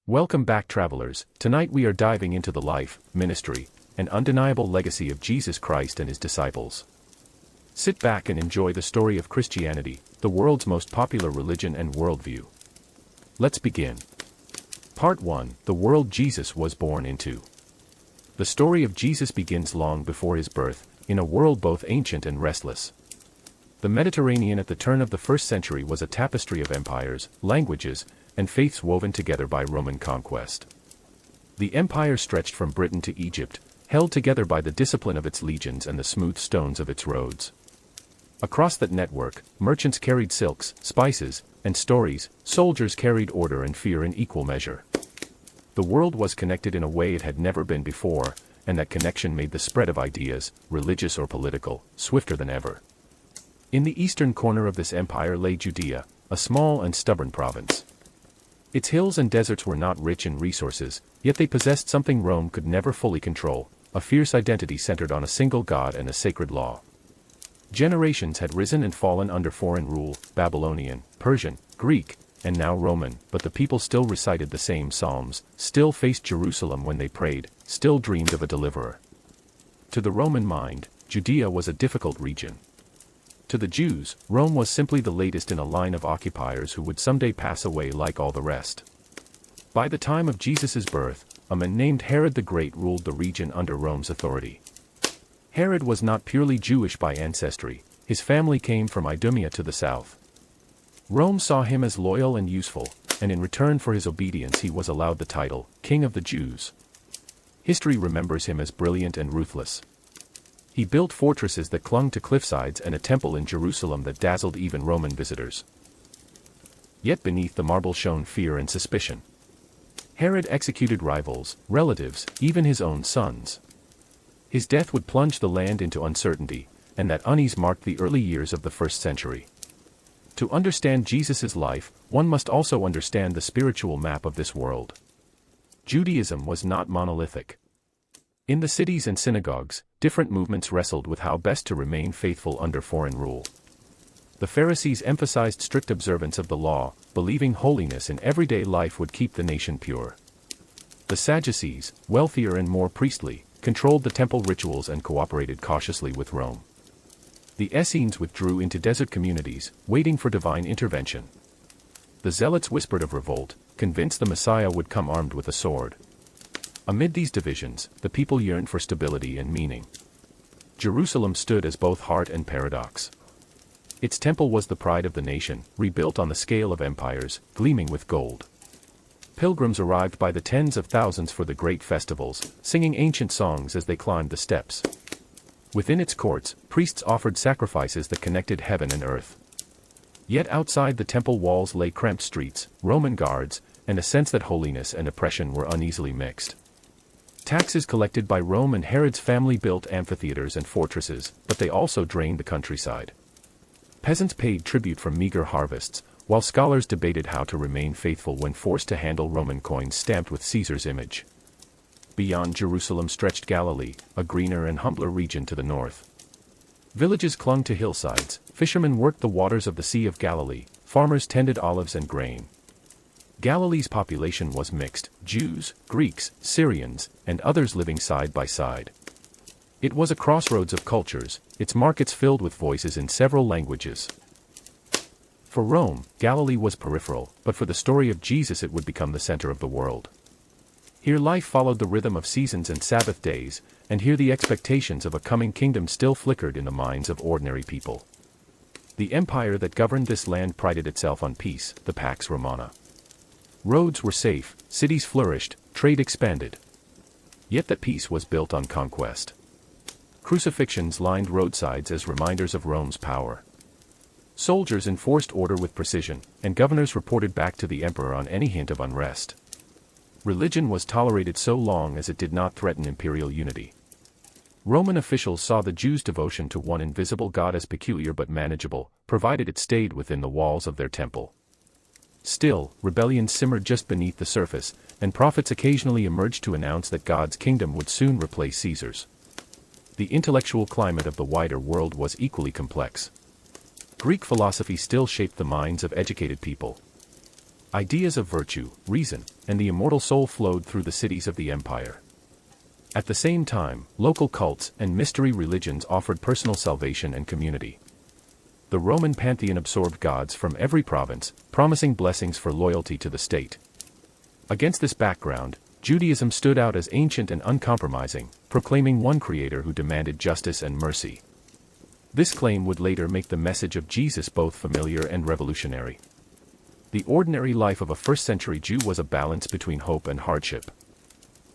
Welcome back, travelers. Tonight we are diving into the life, ministry, and undeniable legacy of Jesus Christ and his disciples. Sit back and enjoy the story of Christianity, the world's most popular religion and worldview. Let's begin. Part 1: The world Jesus was born into. The story of Jesus begins long before his birth, in a world both ancient and restless. The Mediterranean at the turn of the 1st century was a tapestry of empires, languages, and faiths woven together by Roman conquest. The empire stretched from Britain to Egypt, held together by the discipline of its legions and the smooth stones of its roads. Across that network, merchants carried silks, spices, and stories, soldiers carried order and fear in equal measure. The world was connected in a way it had never been before, and that connection made the spread of ideas, religious or political, swifter than ever. In the eastern corner of this empire lay Judea, a small and stubborn province. Its hills and deserts were not rich in resources, yet they possessed something Rome could never fully control, a fierce identity centered on a single god and a sacred law. Generations had risen and fallen under foreign rule, Babylonian, Persian, Greek, and now Roman, but the people still recited the same psalms, still faced Jerusalem when they prayed, still dreamed of a deliverer. To the Roman mind, Judea was a difficult region. To the Jews, Rome was simply the latest in a line of occupiers who would someday pass away like all the rest. By the time of Jesus' birth, a man named Herod the Great ruled the region under Rome's authority. Herod was not purely Jewish by ancestry, his family came from Idumea to the south. Rome saw him as loyal and useful, and in return for his obedience he was allowed the title, King of the Jews. History remembers him as brilliant and ruthless. He built fortresses that clung to cliffsides and a temple in Jerusalem that dazzled even Roman visitors. Yet beneath the marble shone fear and suspicion. Herod executed rivals, relatives, even his own sons. His death would plunge the land into uncertainty, and that unease marked the early years of the 1st century. To understand Jesus' life, one must also understand the spiritual map of this world. Judaism was not monolithic. In the cities and synagogues, different movements wrestled with how best to remain faithful under foreign rule. The Pharisees emphasized strict observance of the law, believing holiness in everyday life would keep the nation pure. The Sadducees, wealthier and more priestly, controlled the temple rituals and cooperated cautiously with Rome. The Essenes withdrew into desert communities, waiting for divine intervention. The Zealots whispered of revolt, convinced the Messiah would come armed with a sword. Amid these divisions, the people yearned for stability and meaning. Jerusalem stood as both heart and paradox. Its temple was the pride of the nation, rebuilt on the scale of empires, gleaming with gold. Pilgrims arrived by the tens of thousands for the great festivals, singing ancient songs as they climbed the steps. Within its courts, priests offered sacrifices that connected heaven and earth. Yet outside the temple walls lay cramped streets, Roman guards, and a sense that holiness and oppression were uneasily mixed. Taxes collected by Rome and Herod's family built amphitheaters and fortresses, but they also drained the countryside. Peasants paid tribute from meager harvests, while scholars debated how to remain faithful when forced to handle Roman coins stamped with Caesar's image. Beyond Jerusalem stretched Galilee, a greener and humbler region to the north. Villages clung to hillsides, fishermen worked the waters of the Sea of Galilee, farmers tended olives and grain. Galilee's population was mixed, Jews, Greeks, Syrians, and others living side by side. It was a crossroads of cultures, its markets filled with voices in several languages. For Rome, Galilee was peripheral, but for the story of Jesus it would become the center of the world. Here life followed the rhythm of seasons and Sabbath days, and here the expectations of a coming kingdom still flickered in the minds of ordinary people. The empire that governed this land prided itself on peace, the Pax Romana. Roads were safe, cities flourished, trade expanded. Yet that peace was built on conquest. Crucifixions lined roadsides as reminders of Rome's power. Soldiers enforced order with precision, and governors reported back to the emperor on any hint of unrest. Religion was tolerated so long as it did not threaten imperial unity. Roman officials saw the Jews' devotion to one invisible god as peculiar but manageable, provided it stayed within the walls of their temple. Still, rebellion simmered just beneath the surface, and prophets occasionally emerged to announce that God's kingdom would soon replace Caesar's. The intellectual climate of the wider world was equally complex. Greek philosophy still shaped the minds of educated people. Ideas of virtue, reason, and the immortal soul flowed through the cities of the empire. At the same time, local cults and mystery religions offered personal salvation and community. The Roman pantheon absorbed gods from every province, promising blessings for loyalty to the state. Against this background, Judaism stood out as ancient and uncompromising, proclaiming one creator who demanded justice and mercy. This claim would later make the message of Jesus both familiar and revolutionary. The ordinary life of a first-century Jew was a balance between hope and hardship.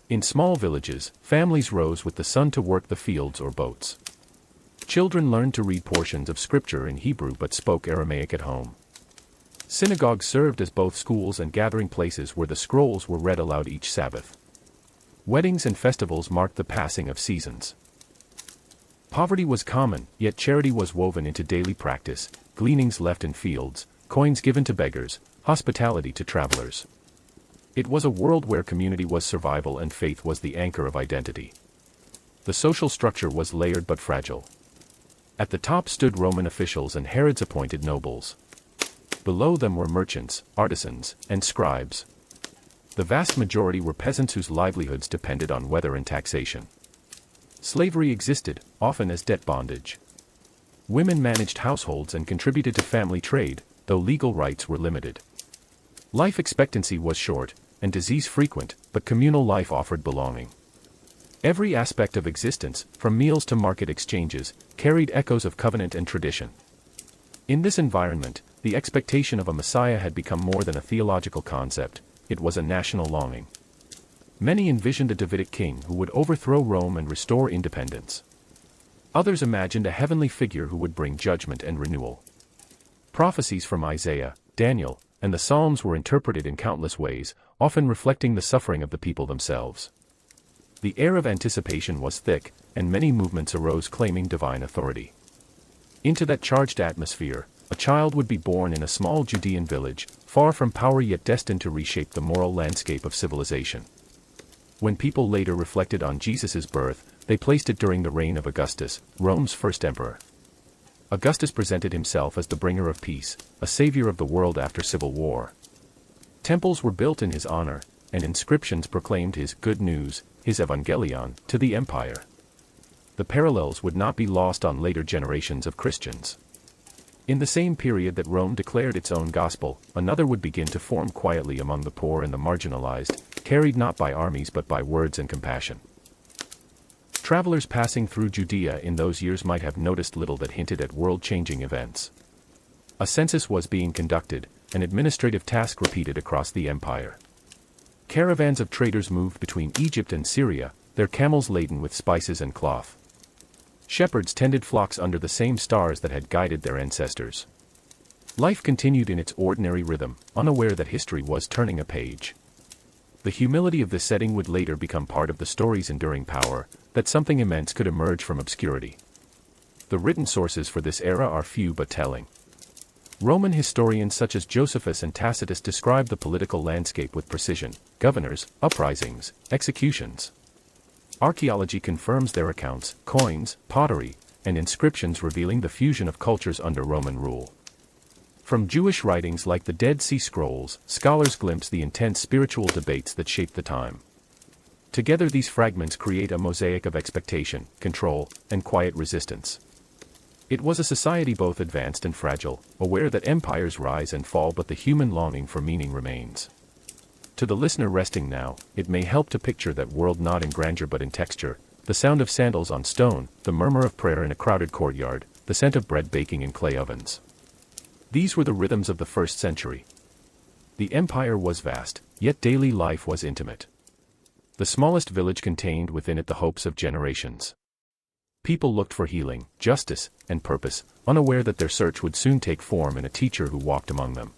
In small villages, families rose with the sun to work the fields or boats. Children learned to read portions of scripture in Hebrew but spoke Aramaic at home. Synagogues served as both schools and gathering places where the scrolls were read aloud each Sabbath. Weddings and festivals marked the passing of seasons. Poverty was common, yet charity was woven into daily practice, gleanings left in fields, coins given to beggars, hospitality to travelers. It was a world where community was survival and faith was the anchor of identity. The social structure was layered but fragile. At the top stood Roman officials and Herod's appointed nobles. Below them were merchants, artisans, and scribes. The vast majority were peasants whose livelihoods depended on weather and taxation. Slavery existed, often as debt bondage. Women managed households and contributed to family trade, though legal rights were limited. Life expectancy was short, and disease frequent, but communal life offered belonging. Every aspect of existence, from meals to market exchanges, carried echoes of covenant and tradition. In this environment, the expectation of a Messiah had become more than a theological concept, it was a national longing. Many envisioned a Davidic king who would overthrow Rome and restore independence. Others imagined a heavenly figure who would bring judgment and renewal. Prophecies from Isaiah, Daniel, and the Psalms were interpreted in countless ways, often reflecting the suffering of the people themselves. The air of anticipation was thick, and many movements arose claiming divine authority. Into that charged atmosphere, a child would be born in a small Judean village, far from power yet destined to reshape the moral landscape of civilization. When people later reflected on Jesus' birth, they placed it during the reign of Augustus, Rome's first emperor. Augustus presented himself as the bringer of peace, a savior of the world after civil war. Temples were built in his honor, and inscriptions proclaimed his good news, his evangelion, to the empire. The parallels would not be lost on later generations of Christians. In the same period that Rome declared its own gospel, another would begin to form quietly among the poor and the marginalized, carried not by armies but by words and compassion. Travelers passing through Judea in those years might have noticed little that hinted at world-changing events. A census was being conducted, an administrative task repeated across the empire. Caravans of traders moved between Egypt and Syria, their camels laden with spices and cloth. Shepherds tended flocks under the same stars that had guided their ancestors. Life continued in its ordinary rhythm, unaware that history was turning a page. The humility of this setting would later become part of the story's enduring power, that something immense could emerge from obscurity. The written sources for this era are few but telling. Roman historians such as Josephus and Tacitus describe the political landscape with precision: governors, uprisings, executions. Archaeology confirms their accounts: coins, pottery, and inscriptions revealing the fusion of cultures under Roman rule. From Jewish writings like the Dead Sea Scrolls, scholars glimpse the intense spiritual debates that shaped the time. Together these fragments create a mosaic of expectation, control, and quiet resistance. It was a society both advanced and fragile, aware that empires rise and fall but the human longing for meaning remains. To the listener resting now, it may help to picture that world not in grandeur but in texture, the sound of sandals on stone, the murmur of prayer in a crowded courtyard, the scent of bread baking in clay ovens. These were the rhythms of the first century. The empire was vast, yet daily life was intimate. The smallest village contained within it the hopes of generations. People looked for healing, justice, and purpose, unaware that their search would soon take form in a teacher who walked among them.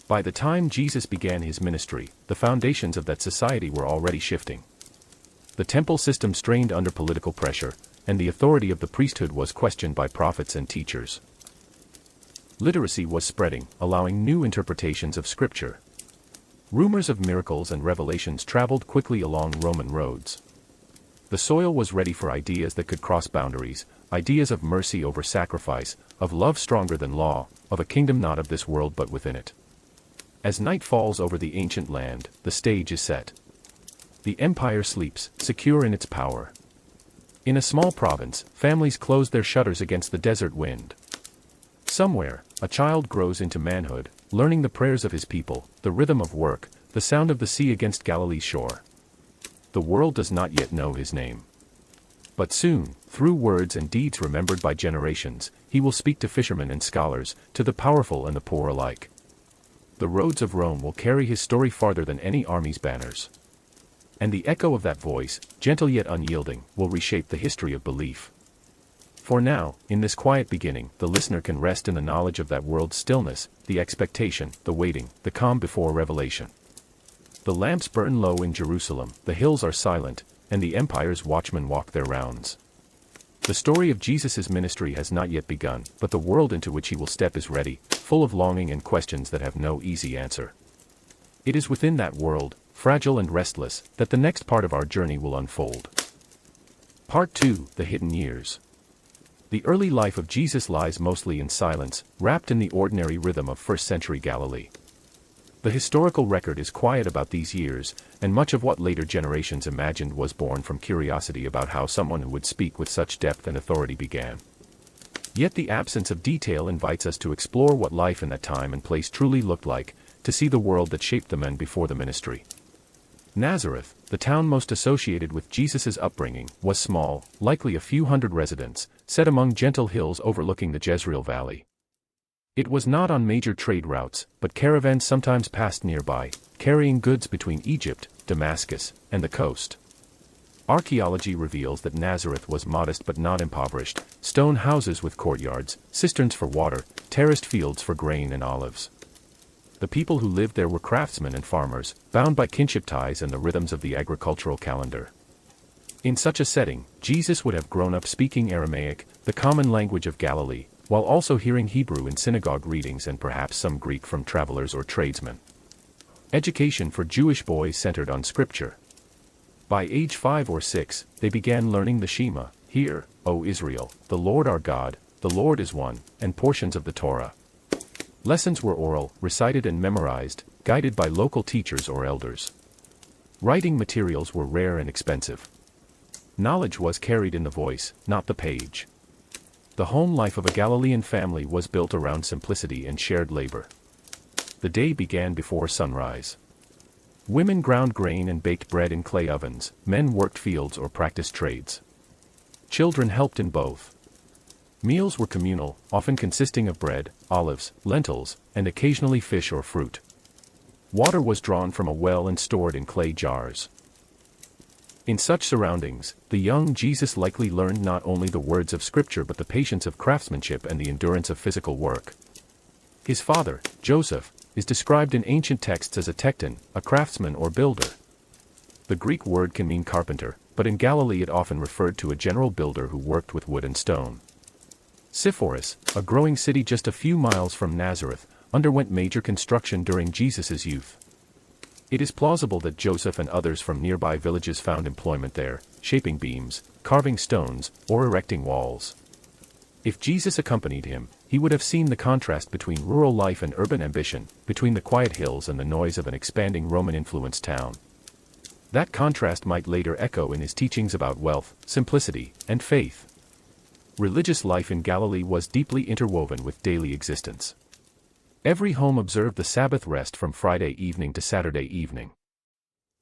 By the time Jesus began his ministry, the foundations of that society were already shifting. The temple system strained under political pressure, and the authority of the priesthood was questioned by prophets and teachers. Literacy was spreading, allowing new interpretations of Scripture. Rumors of miracles and revelations traveled quickly along Roman roads. The soil was ready for ideas that could cross boundaries, ideas of mercy over sacrifice, of love stronger than law, of a kingdom not of this world but within it. As night falls over the ancient land, the stage is set. The empire sleeps, secure in its power. In a small province, families close their shutters against the desert wind. Somewhere, a child grows into manhood, learning the prayers of his people, the rhythm of work, the sound of the sea against Galilee's shore. The world does not yet know his name. But soon, through words and deeds remembered by generations, he will speak to fishermen and scholars, to the powerful and the poor alike. The roads of Rome will carry his story farther than any army's banners. And the echo of that voice, gentle yet unyielding, will reshape the history of belief. For now, in this quiet beginning, the listener can rest in the knowledge of that world's stillness, the expectation, the waiting, the calm before revelation. The lamps burn low in Jerusalem, the hills are silent, and the empire's watchmen walk their rounds. The story of Jesus' ministry has not yet begun, but the world into which he will step is ready, full of longing and questions that have no easy answer. It is within that world, fragile and restless, that the next part of our journey will unfold. Part 2: The Hidden Years. The early life of Jesus lies mostly in silence, wrapped in the ordinary rhythm of first-century Galilee. The historical record is quiet about these years, and much of what later generations imagined was born from curiosity about how someone who would speak with such depth and authority began. Yet the absence of detail invites us to explore what life in that time and place truly looked like, to see the world that shaped the men before the ministry. Nazareth, the town most associated with Jesus' upbringing, was small, likely a few hundred residents, set among gentle hills overlooking the Jezreel Valley. It was not on major trade routes, but caravans sometimes passed nearby, carrying goods between Egypt, Damascus, and the coast. Archaeology reveals that Nazareth was modest but not impoverished: stone houses with courtyards, cisterns for water, terraced fields for grain and olives. The people who lived there were craftsmen and farmers, bound by kinship ties and the rhythms of the agricultural calendar. In such a setting, Jesus would have grown up speaking Aramaic, the common language of Galilee, while also hearing Hebrew in synagogue readings and perhaps some Greek from travelers or tradesmen. Education for Jewish boys centered on Scripture. By age 5 or 6, they began learning the Shema, "Hear, O Israel, the Lord our God, the Lord is one," and portions of the Torah. Lessons were oral, recited and memorized, guided by local teachers or elders. Writing materials were rare and expensive. Knowledge was carried in the voice, not the page. The home life of a Galilean family was built around simplicity and shared labor. The day began before sunrise. Women ground grain and baked bread in clay ovens, men worked fields or practiced trades. Children helped in both. Meals were communal, often consisting of bread, olives, lentils, and occasionally fish or fruit. Water was drawn from a well and stored in clay jars. In such surroundings, the young Jesus likely learned not only the words of Scripture but the patience of craftsmanship and the endurance of physical work. His father, Joseph, is described in ancient texts as a tekton, a craftsman or builder. The Greek word can mean carpenter, but in Galilee it often referred to a general builder who worked with wood and stone. Sepphoris, a growing city just a few miles from Nazareth, underwent major construction during Jesus' youth. It is plausible that Joseph and others from nearby villages found employment there, shaping beams, carving stones, or erecting walls. If Jesus accompanied him, he would have seen the contrast between rural life and urban ambition, between the quiet hills and the noise of an expanding Roman-influenced town. That contrast might later echo in his teachings about wealth, simplicity, and faith. Religious life in Galilee was deeply interwoven with daily existence. Every home observed the Sabbath rest from Friday evening to Saturday evening.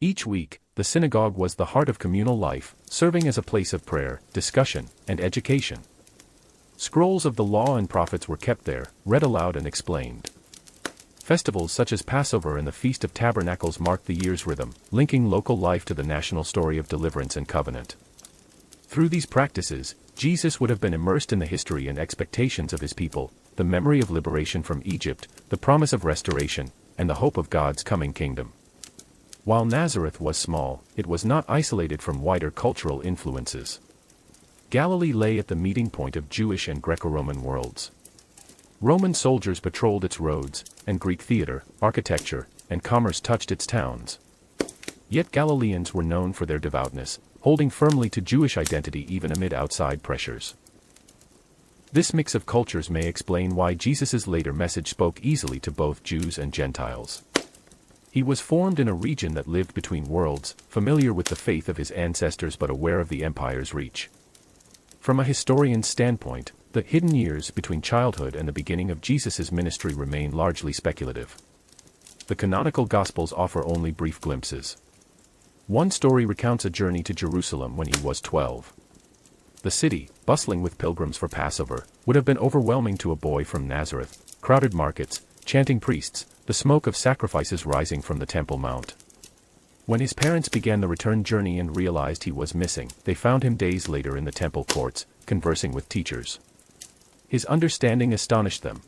Each week, the synagogue was the heart of communal life, serving as a place of prayer, discussion, and education. Scrolls of the law and prophets were kept there, read aloud and explained. Festivals such as Passover and the Feast of Tabernacles marked the year's rhythm, linking local life to the national story of deliverance and covenant. Through these practices, Jesus would have been immersed in the history and expectations of his people, the memory of liberation from Egypt, the promise of restoration, and the hope of God's coming kingdom. While Nazareth was small, it was not isolated from wider cultural influences. Galilee lay at the meeting point of Jewish and Greco-Roman worlds. Roman soldiers patrolled its roads, and Greek theater, architecture, and commerce touched its towns. Yet Galileans were known for their devoutness, holding firmly to Jewish identity even amid outside pressures. This mix of cultures may explain why Jesus' later message spoke easily to both Jews and Gentiles. He was formed in a region that lived between worlds, familiar with the faith of his ancestors but aware of the empire's reach. From a historian's standpoint, the hidden years between childhood and the beginning of Jesus' ministry remain largely speculative. The canonical Gospels offer only brief glimpses. One story recounts a journey to Jerusalem when he was 12. The city, bustling with pilgrims for Passover, would have been overwhelming to a boy from Nazareth: crowded markets, chanting priests, the smoke of sacrifices rising from the Temple Mount. When his parents began the return journey and realized he was missing, they found him days later in the temple courts, conversing with teachers. His understanding astonished them.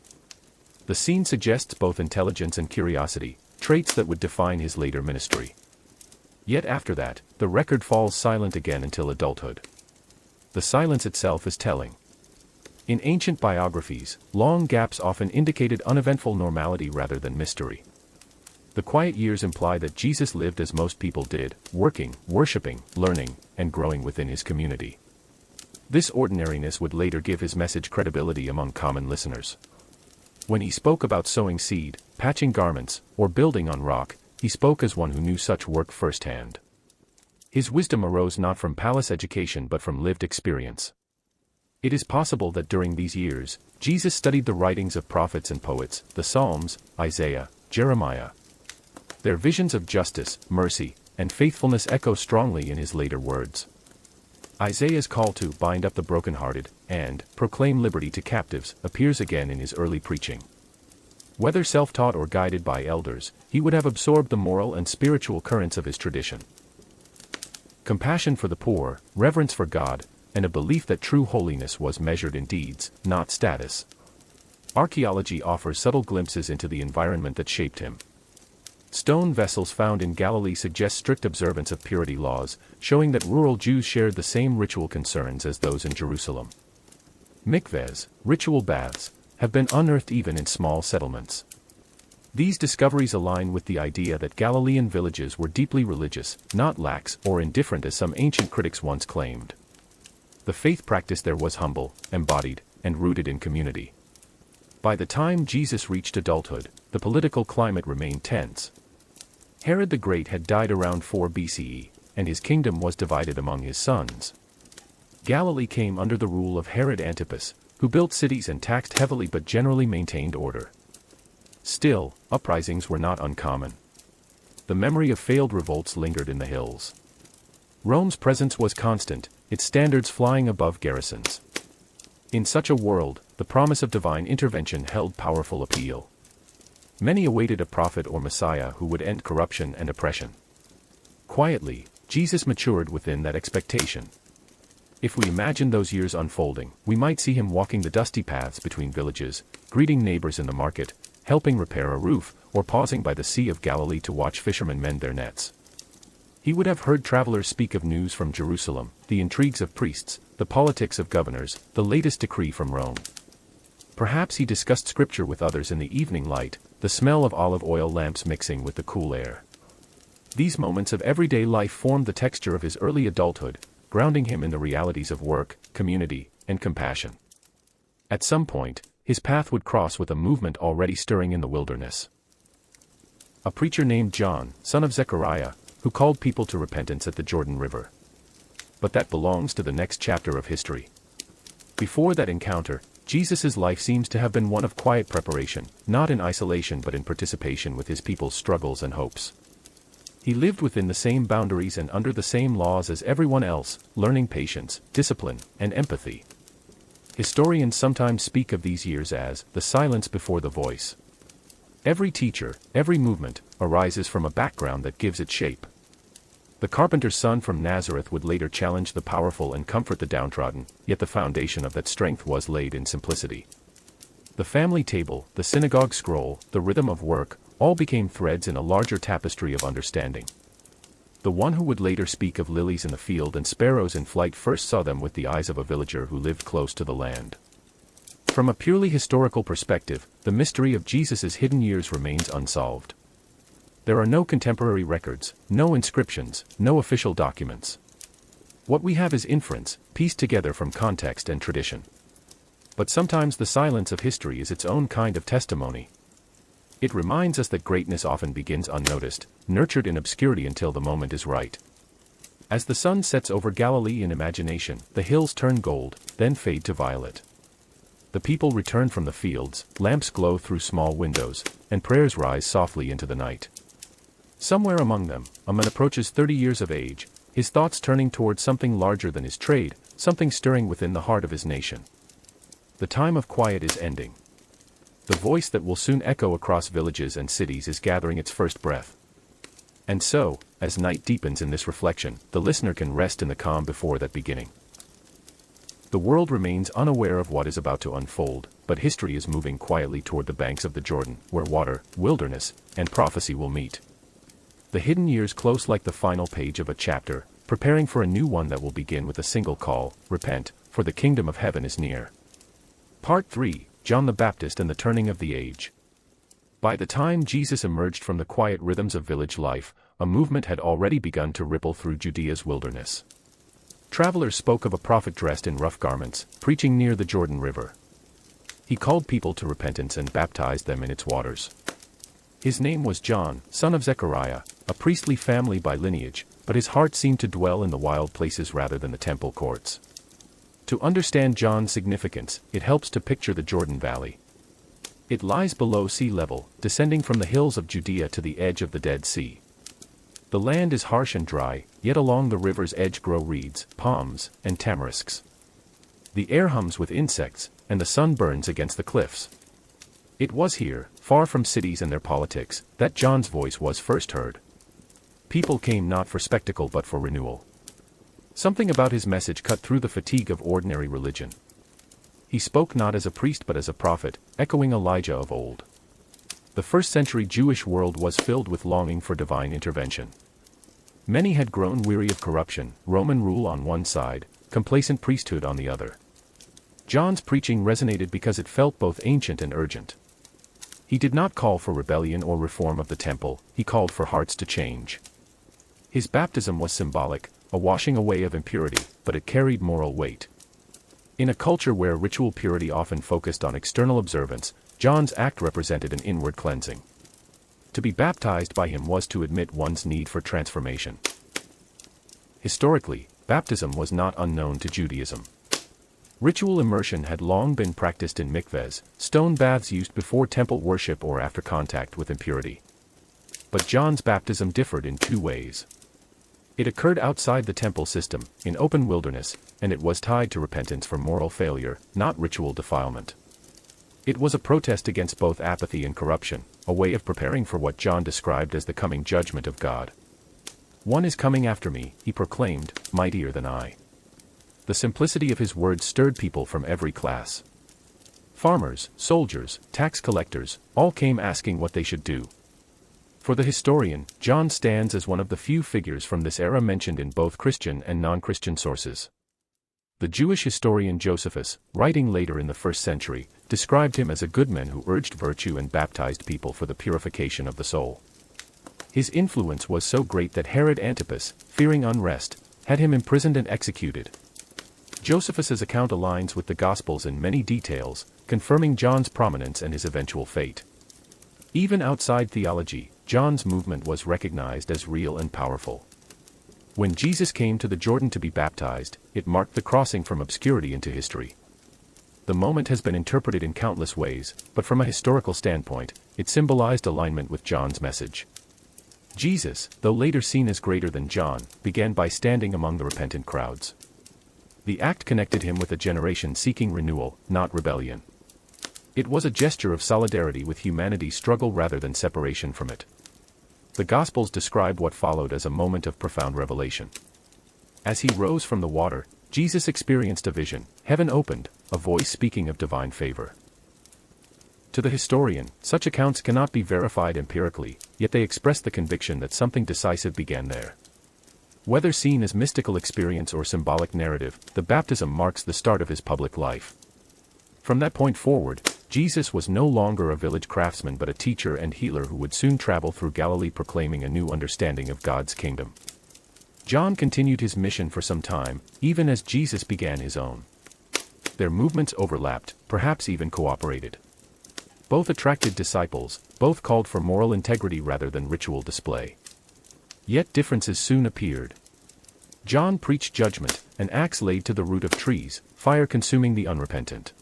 The scene suggests both intelligence and curiosity, traits that would define his later ministry. Yet after that, the record falls silent again until adulthood. The silence itself is telling. In ancient biographies, long gaps often indicated uneventful normality rather than mystery. The quiet years imply that Jesus lived as most people did, working, worshiping, learning, and growing within his community. This ordinariness would later give his message credibility among common listeners. When he spoke about sowing seed, patching garments, or building on rock, he spoke as one who knew such work firsthand. His wisdom arose not from palace education but from lived experience. It is possible that during these years, Jesus studied the writings of prophets and poets, the Psalms, Isaiah, Jeremiah. Their visions of justice, mercy, and faithfulness echo strongly in his later words. Isaiah's call to bind up the brokenhearted and proclaim liberty to captives appears again in his early preaching. Whether self-taught or guided by elders, he would have absorbed the moral and spiritual currents of his tradition. Compassion for the poor, reverence for God, and a belief that true holiness was measured in deeds, not status. Archaeology offers subtle glimpses into the environment that shaped him. Stone vessels found in Galilee suggest strict observance of purity laws, showing that rural Jews shared the same ritual concerns as those in Jerusalem. Mikvehs, ritual baths, have been unearthed even in small settlements. These discoveries align with the idea that Galilean villages were deeply religious, not lax or indifferent as some ancient critics once claimed. The faith practiced there was humble, embodied, and rooted in community. By the time Jesus reached adulthood, the political climate remained tense. Herod the Great had died around 4 BCE, and his kingdom was divided among his sons. Galilee came under the rule of Herod Antipas, who built cities and taxed heavily but generally maintained order. Still, uprisings were not uncommon. The memory of failed revolts lingered in the hills. Rome's presence was constant, its standards flying above garrisons. In such a world, the promise of divine intervention held powerful appeal. Many awaited a prophet or Messiah who would end corruption and oppression. Quietly, Jesus matured within that expectation. If we imagine those years unfolding, we might see him walking the dusty paths between villages, greeting neighbors in the market, helping repair a roof, or pausing by the Sea of Galilee to watch fishermen mend their nets. He would have heard travelers speak of news from Jerusalem, the intrigues of priests, the politics of governors, the latest decree from Rome. Perhaps he discussed scripture with others in the evening light, the smell of olive oil lamps mixing with the cool air. These moments of everyday life formed the texture of his early adulthood, grounding him in the realities of work, community, and compassion. At some point, his path would cross with a movement already stirring in the wilderness. A preacher named John, son of Zechariah, who called people to repentance at the Jordan River. But that belongs to the next chapter of history. Before that encounter, Jesus' life seems to have been one of quiet preparation, not in isolation but in participation with his people's struggles and hopes. He lived within the same boundaries and under the same laws as everyone else, learning patience, discipline, and empathy. Historians sometimes speak of these years as the silence before the voice. Every teacher, every movement, arises from a background that gives it shape. The carpenter's son from Nazareth would later challenge the powerful and comfort the downtrodden, yet the foundation of that strength was laid in simplicity. The family table, the synagogue scroll, the rhythm of work, all became threads in a larger tapestry of understanding. The one who would later speak of lilies in the field and sparrows in flight first saw them with the eyes of a villager who lived close to the land. From a purely historical perspective, the mystery of Jesus' hidden years remains unsolved. There are no contemporary records, no inscriptions, no official documents. What we have is inference, pieced together from context and tradition. But sometimes the silence of history is its own kind of testimony. It reminds us that greatness often begins unnoticed, nurtured in obscurity until the moment is right. As the sun sets over Galilee in imagination, the hills turn gold, then fade to violet. The people return from the fields, lamps glow through small windows, and prayers rise softly into the night. Somewhere among them, a man approaches 30 years of age, his thoughts turning towards something larger than his trade, something stirring within the heart of his nation. The time of quiet is ending. The voice that will soon echo across villages and cities is gathering its first breath. And so, as night deepens in this reflection, the listener can rest in the calm before that beginning. The world remains unaware of what is about to unfold, but history is moving quietly toward the banks of the Jordan, where water, wilderness, and prophecy will meet. The hidden years close like the final page of a chapter, preparing for a new one that will begin with a single call: repent, for the kingdom of heaven is near. Part 3, John the Baptist and the Turning of the Age. By the time Jesus emerged from the quiet rhythms of village life, a movement had already begun to ripple through Judea's wilderness. Travelers spoke of a prophet dressed in rough garments, preaching near the Jordan River. He called people to repentance and baptized them in its waters. His name was John, son of Zechariah, a priestly family by lineage, but his heart seemed to dwell in the wild places rather than the temple courts. To understand John's significance, it helps to picture the Jordan Valley. It lies below sea level, descending from the hills of Judea to the edge of the Dead Sea. The land is harsh and dry, yet along the river's edge grow reeds, palms, and tamarisks. The air hums with insects, and the sun burns against the cliffs. It was here, far from cities and their politics, that John's voice was first heard. People came not for spectacle but for renewal. Something about his message cut through the fatigue of ordinary religion. He spoke not as a priest but as a prophet, echoing Elijah of old. The first-century Jewish world was filled with longing for divine intervention. Many had grown weary of corruption, Roman rule on one side, complacent priesthood on the other. John's preaching resonated because it felt both ancient and urgent. He did not call for rebellion or reform of the temple, he called for hearts to change. His baptism was symbolic, a washing away of impurity, but it carried moral weight. In a culture where ritual purity often focused on external observance, John's act represented an inward cleansing. To be baptized by him was to admit one's need for transformation. Historically, baptism was not unknown to Judaism. Ritual immersion had long been practiced in mikvehs, stone baths used before temple worship or after contact with impurity. But John's baptism differed in two ways. It occurred outside the temple system, in open wilderness, and it was tied to repentance for moral failure, not ritual defilement. It was a protest against both apathy and corruption, a way of preparing for what John described as the coming judgment of God. "One is coming after me," he proclaimed, "mightier than I." The simplicity of his words stirred people from every class. Farmers, soldiers, tax collectors, all came asking what they should do. For the historian, John stands as one of the few figures from this era mentioned in both Christian and non-Christian sources. The Jewish historian Josephus, writing later in the 1st century, described him as a good man who urged virtue and baptized people for the purification of the soul. His influence was so great that Herod Antipas, fearing unrest, had him imprisoned and executed. Josephus's account aligns with the Gospels in many details, confirming John's prominence and his eventual fate. Even outside theology, John's movement was recognized as real and powerful. When Jesus came to the Jordan to be baptized, it marked the crossing from obscurity into history. The moment has been interpreted in countless ways, but from a historical standpoint, it symbolized alignment with John's message. Jesus, though later seen as greater than John, began by standing among the repentant crowds. The act connected him with a generation seeking renewal, not rebellion. It was a gesture of solidarity with humanity's struggle rather than separation from it. The Gospels describe what followed as a moment of profound revelation. As he rose from the water, Jesus experienced a vision, heaven opened, a voice speaking of divine favor. To the historian, such accounts cannot be verified empirically, yet they express the conviction that something decisive began there. Whether seen as mystical experience or symbolic narrative, the baptism marks the start of his public life. From that point forward, Jesus was no longer a village craftsman but a teacher and healer who would soon travel through Galilee proclaiming a new understanding of God's kingdom. John continued his mission for some time, even as Jesus began his own. Their movements overlapped, perhaps even cooperated. Both attracted disciples, both called for moral integrity rather than ritual display. Yet differences soon appeared. John preached judgment, an axe laid to the root of trees, fire consuming the unrepentant.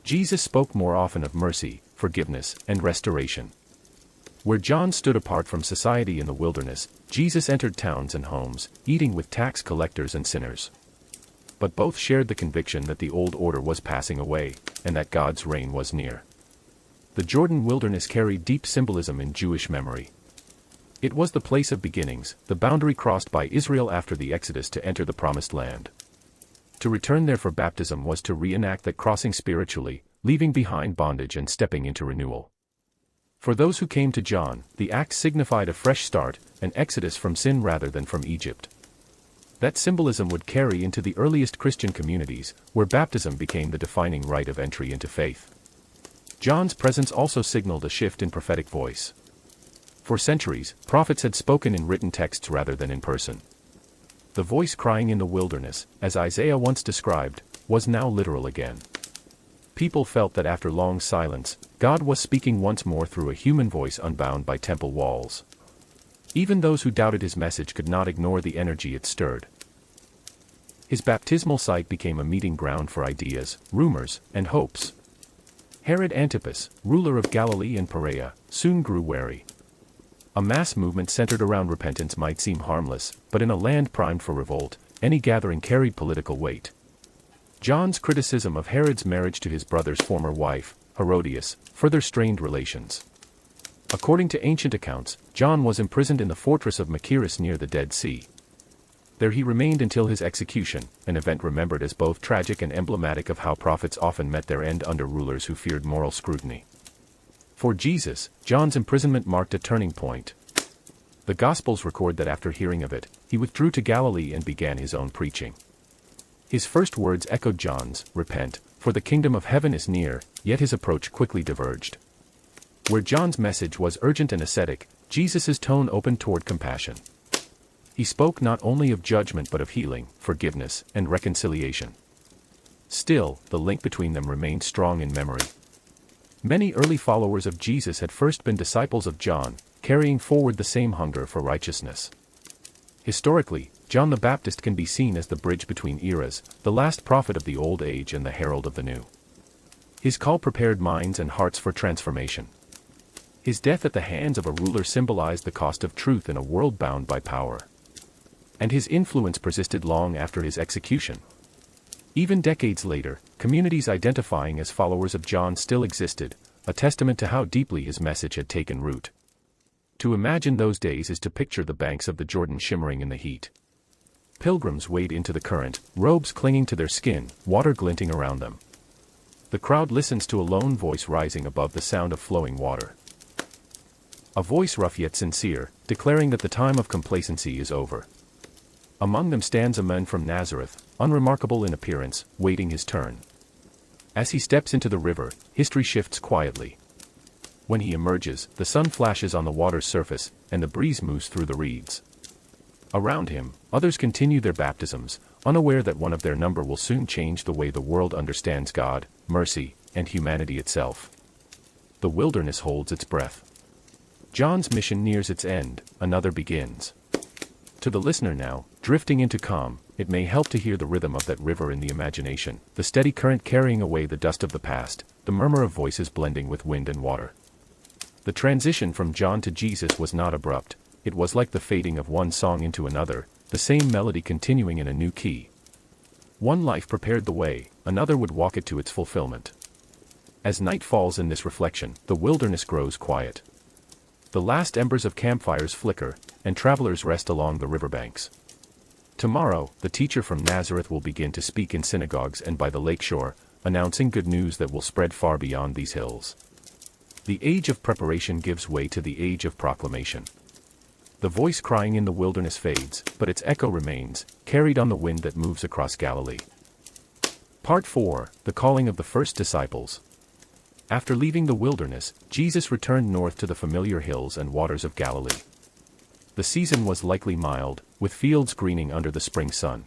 Jesus spoke more often of mercy, forgiveness, and restoration. Where John stood apart from society in the wilderness, Jesus entered towns and homes, eating with tax collectors and sinners. But both shared the conviction that the old order was passing away, and that God's reign was near. The Jordan wilderness carried deep symbolism in Jewish memory. It was the place of beginnings, the boundary crossed by Israel after the Exodus to enter the Promised Land. To return there for baptism was to reenact that crossing spiritually, leaving behind bondage and stepping into renewal. For those who came to John, the act signified a fresh start, an exodus from sin rather than from Egypt. That symbolism would carry into the earliest Christian communities, where baptism became the defining rite of entry into faith. John's presence also signaled a shift in prophetic voice. For centuries, prophets had spoken in written texts rather than in person. The voice crying in the wilderness, as Isaiah once described, was now literal again. People felt that after long silence, God was speaking once more through a human voice unbound by temple walls. Even those who doubted his message could not ignore the energy it stirred. His baptismal site became a meeting ground for ideas, rumors, and hopes. Herod Antipas, ruler of Galilee and Perea, soon grew wary. A mass movement centered around repentance might seem harmless, but in a land primed for revolt, any gathering carried political weight. John's criticism of Herod's marriage to his brother's former wife, Herodias, further strained relations. According to ancient accounts, John was imprisoned in the fortress of Machaerus near the Dead Sea. There he remained until his execution, an event remembered as both tragic and emblematic of how prophets often met their end under rulers who feared moral scrutiny. For Jesus, John's imprisonment marked a turning point. The Gospels record that after hearing of it, he withdrew to Galilee and began his own preaching. His first words echoed John's, "Repent, for the kingdom of heaven is near," yet his approach quickly diverged. Where John's message was urgent and ascetic, Jesus' tone opened toward compassion. He spoke not only of judgment but of healing, forgiveness, and reconciliation. Still, the link between them remained strong in memory. Many early followers of Jesus had first been disciples of John, carrying forward the same hunger for righteousness. Historically, John the Baptist can be seen as the bridge between eras, the last prophet of the old age and the herald of the new. His call prepared minds and hearts for transformation. His death at the hands of a ruler symbolized the cost of truth in a world bound by power. And his influence persisted long after his execution. Even decades later, communities identifying as followers of John still existed, a testament to how deeply his message had taken root. To imagine those days is to picture the banks of the Jordan shimmering in the heat. Pilgrims wade into the current, robes clinging to their skin, water glinting around them. The crowd listens to a lone voice rising above the sound of flowing water. A voice rough yet sincere, declaring that the time of complacency is over. Among them stands a man from Nazareth, unremarkable in appearance, waiting his turn. As he steps into the river, history shifts quietly. When he emerges, the sun flashes on the water's surface, and the breeze moves through the reeds. Around him, others continue their baptisms, unaware that one of their number will soon change the way the world understands God, mercy, and humanity itself. The wilderness holds its breath. John's mission nears its end, another begins. To the listener now, drifting into calm, it may help to hear the rhythm of that river in the imagination, the steady current carrying away the dust of the past, the murmur of voices blending with wind and water. The transition from John to Jesus was not abrupt. It was like the fading of one song into another, the same melody continuing in a new key. One life prepared the way, another would walk it to its fulfillment. As night falls in this reflection, the wilderness grows quiet. The last embers of campfires flicker, and travelers rest along the riverbanks. Tomorrow, the teacher from Nazareth will begin to speak in synagogues and by the lakeshore, announcing good news that will spread far beyond these hills. The age of preparation gives way to the age of proclamation. The voice crying in the wilderness fades, but its echo remains, carried on the wind that moves across Galilee. Part 4, The Calling of the First Disciples. After leaving the wilderness, Jesus returned north to the familiar hills and waters of Galilee. The season was likely mild, with fields greening under the spring sun.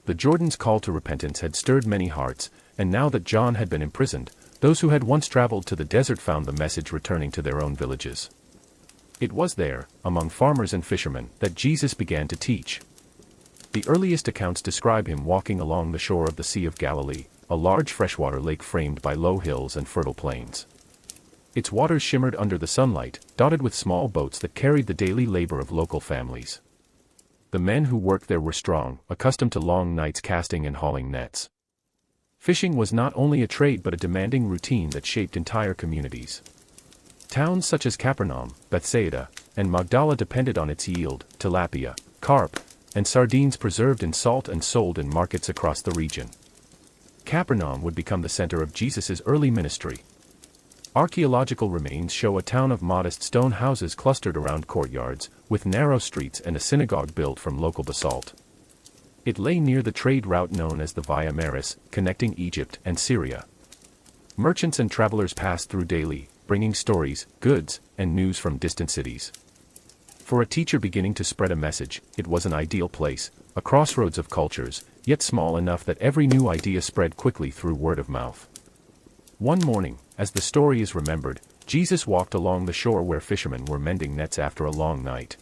The Jordan's call to repentance had stirred many hearts, and now that John had been imprisoned, Those who had once traveled to the desert found the message returning to their own villages. It was there, among farmers and fishermen, that Jesus began to teach. The earliest accounts describe him walking along the shore of the Sea of Galilee, a large freshwater lake framed by low hills and fertile plains. Its waters shimmered under the sunlight, dotted with small boats that carried the daily labor of local families. The men who worked there were strong, accustomed to long nights casting and hauling nets. Fishing was not only a trade but a demanding routine that shaped entire communities. Towns such as Capernaum, Bethsaida, and Magdala depended on its yield, tilapia, carp, and sardines preserved in salt and sold in markets across the region. Capernaum would become the center of Jesus' early ministry. Archaeological remains show a town of modest stone houses clustered around courtyards, with narrow streets and a synagogue built from local basalt. It lay near the trade route known as the Via Maris, connecting Egypt and Syria. Merchants and travelers passed through daily, bringing stories, goods, and news from distant cities. For a teacher beginning to spread a message, it was an ideal place, a crossroads of cultures, yet small enough that every new idea spread quickly through word of mouth. One morning, as the story is remembered, Jesus walked along the shore where fishermen were mending nets after a long night.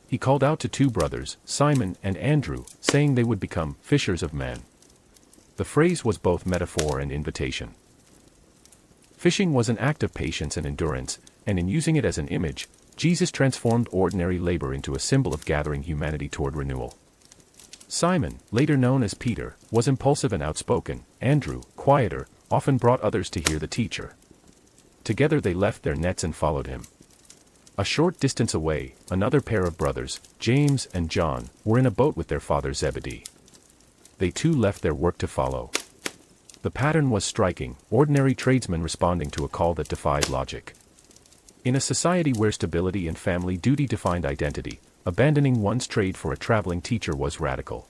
He called out to two brothers, Simon and Andrew, saying they would become fishers of men. The phrase was both metaphor and invitation. Fishing was an act of patience and endurance, and in using it as an image, Jesus transformed ordinary labor into a symbol of gathering humanity toward renewal. Simon, later known as Peter, was impulsive and outspoken. Andrew, quieter, often brought others to hear the teacher. Together they left their nets and followed him. A short distance away, another pair of brothers, James and John, were in a boat with their father Zebedee. They too left their work to follow. The pattern was striking, ordinary tradesmen responding to a call that defied logic. In a society where stability and family duty defined identity, abandoning one's trade for a traveling teacher was radical.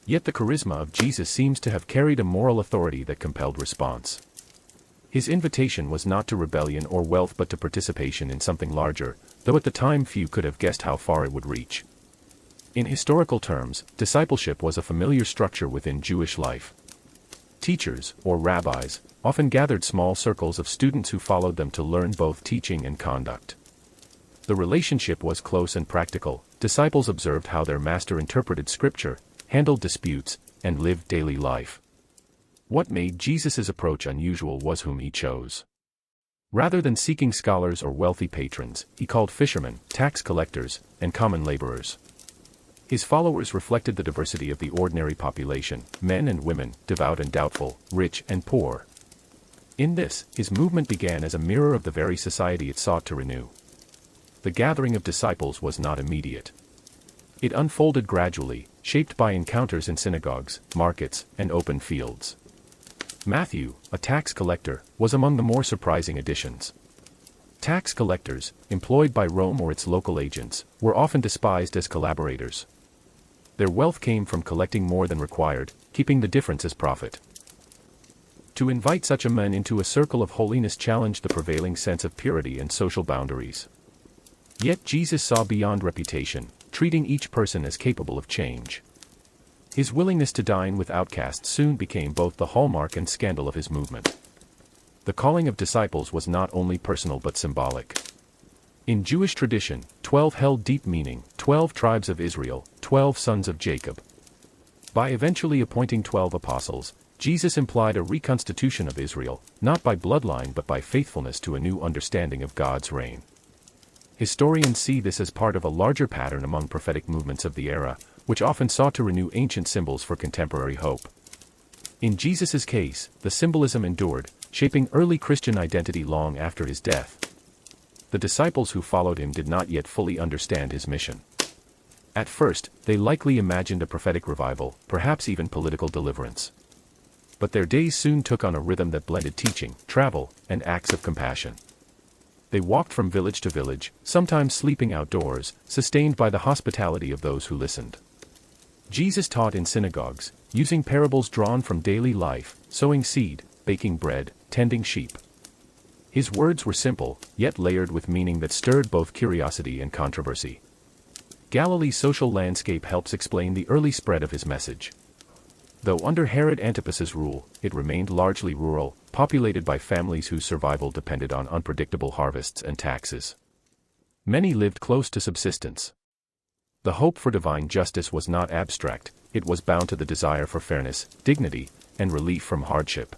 Yet the charisma of Jesus seems to have carried a moral authority that compelled response. His invitation was not to rebellion or wealth but to participation in something larger, though at the time few could have guessed how far it would reach. In historical terms, discipleship was a familiar structure within Jewish life. Teachers, or rabbis, often gathered small circles of students who followed them to learn both teaching and conduct. The relationship was close and practical. Disciples observed how their master interpreted scripture, handled disputes, and lived daily life. What made Jesus' approach unusual was whom he chose. Rather than seeking scholars or wealthy patrons, he called fishermen, tax collectors, and common laborers. His followers reflected the diversity of the ordinary population, men and women, devout and doubtful, rich and poor. In this, his movement began as a mirror of the very society it sought to renew. The gathering of disciples was not immediate. It unfolded gradually, shaped by encounters in synagogues, markets, and open fields. Matthew, a tax collector, was among the more surprising additions. Tax collectors, employed by Rome or its local agents, were often despised as collaborators. Their wealth came from collecting more than required, keeping the difference as profit. To invite such a man into a circle of holiness challenged the prevailing sense of purity and social boundaries. Yet Jesus saw beyond reputation, treating each person as capable of change. His willingness to dine with outcasts soon became both the hallmark and scandal of his movement. The calling of disciples was not only personal but symbolic. In Jewish tradition, 12 held deep meaning: 12 tribes of Israel, 12 sons of Jacob. By eventually appointing 12 apostles, Jesus implied a reconstitution of Israel, not by bloodline but by faithfulness to a new understanding of God's reign. Historians see this as part of a larger pattern among prophetic movements of the era, which often sought to renew ancient symbols for contemporary hope. In Jesus' case, the symbolism endured, shaping early Christian identity long after his death. The disciples who followed him did not yet fully understand his mission. At first, they likely imagined a prophetic revival, perhaps even political deliverance. But their days soon took on a rhythm that blended teaching, travel, and acts of compassion. They walked from village to village, sometimes sleeping outdoors, sustained by the hospitality of those who listened. Jesus taught in synagogues, using parables drawn from daily life, sowing seed, baking bread, tending sheep. His words were simple, yet layered with meaning that stirred both curiosity and controversy. Galilee's social landscape helps explain the early spread of his message. Though under Herod Antipas's rule, it remained largely rural, populated by families whose survival depended on unpredictable harvests and taxes. Many lived close to subsistence. The hope for divine justice was not abstract, it was bound to the desire for fairness, dignity, and relief from hardship.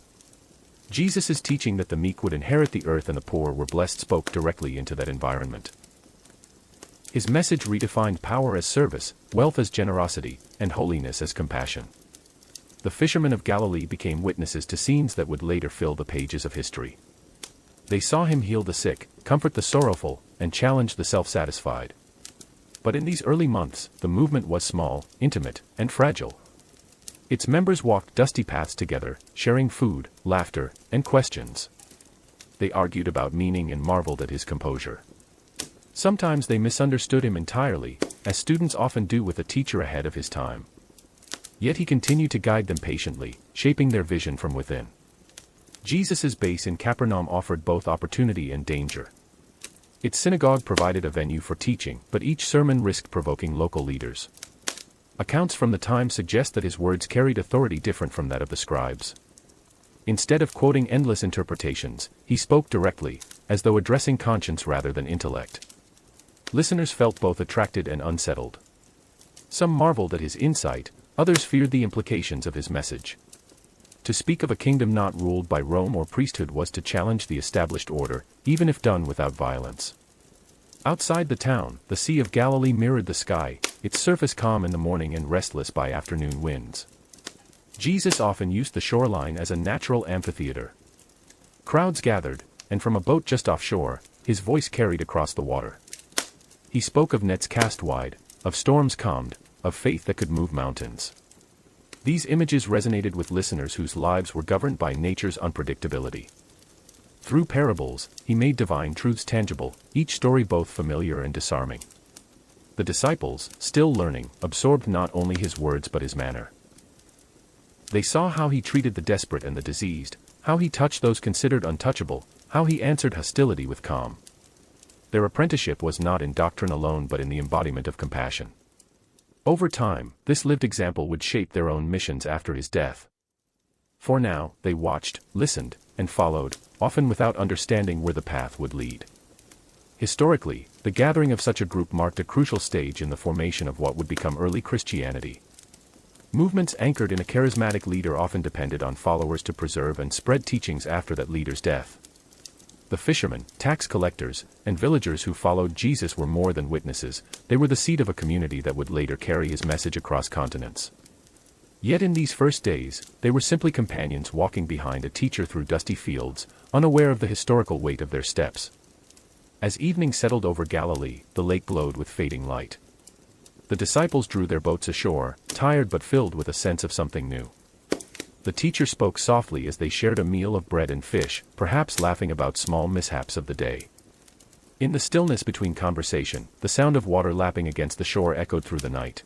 Jesus' teaching that the meek would inherit the earth and the poor were blessed spoke directly into that environment. His message redefined power as service, wealth as generosity, and holiness as compassion. The fishermen of Galilee became witnesses to scenes that would later fill the pages of history. They saw him heal the sick, comfort the sorrowful, and challenge the self-satisfied. But in these early months, the movement was small, intimate, and fragile. Its members walked dusty paths together, sharing food, laughter, and questions. They argued about meaning and marveled at his composure. Sometimes they misunderstood him entirely, as students often do with a teacher ahead of his time. Yet he continued to guide them patiently, shaping their vision from within. Jesus' base in Capernaum offered both opportunity and danger. Its synagogue provided a venue for teaching, but each sermon risked provoking local leaders. Accounts from the time suggest that his words carried authority different from that of the scribes. Instead of quoting endless interpretations, he spoke directly, as though addressing conscience rather than intellect. Listeners felt both attracted and unsettled. Some marveled at his insight, others feared the implications of his message. To speak of a kingdom not ruled by Rome or priesthood was to challenge the established order, even if done without violence. Outside the town, the Sea of Galilee mirrored the sky, its surface calm in the morning and restless by afternoon winds. Jesus often used the shoreline as a natural amphitheater. Crowds gathered, and from a boat just offshore, his voice carried across the water. He spoke of nets cast wide, of storms calmed, of faith that could move mountains. These images resonated with listeners whose lives were governed by nature's unpredictability. Through parables, he made divine truths tangible, each story both familiar and disarming. The disciples, still learning, absorbed not only his words but his manner. They saw how he treated the desperate and the diseased, how he touched those considered untouchable, how he answered hostility with calm. Their apprenticeship was not in doctrine alone but in the embodiment of compassion. Over time, this lived example would shape their own missions after his death. For now, they watched, listened, and followed, often without understanding where the path would lead. Historically, the gathering of such a group marked a crucial stage in the formation of what would become early Christianity. Movements anchored in a charismatic leader often depended on followers to preserve and spread teachings after that leader's death. The fishermen, tax collectors, and villagers who followed Jesus were more than witnesses, they were the seed of a community that would later carry his message across continents. Yet in these first days, they were simply companions walking behind a teacher through dusty fields, unaware of the historical weight of their steps. As evening settled over Galilee, the lake glowed with fading light. The disciples drew their boats ashore, tired but filled with a sense of something new. The teacher spoke softly as they shared a meal of bread and fish, perhaps laughing about small mishaps of the day. In the stillness between conversation, the sound of water lapping against the shore echoed through the night.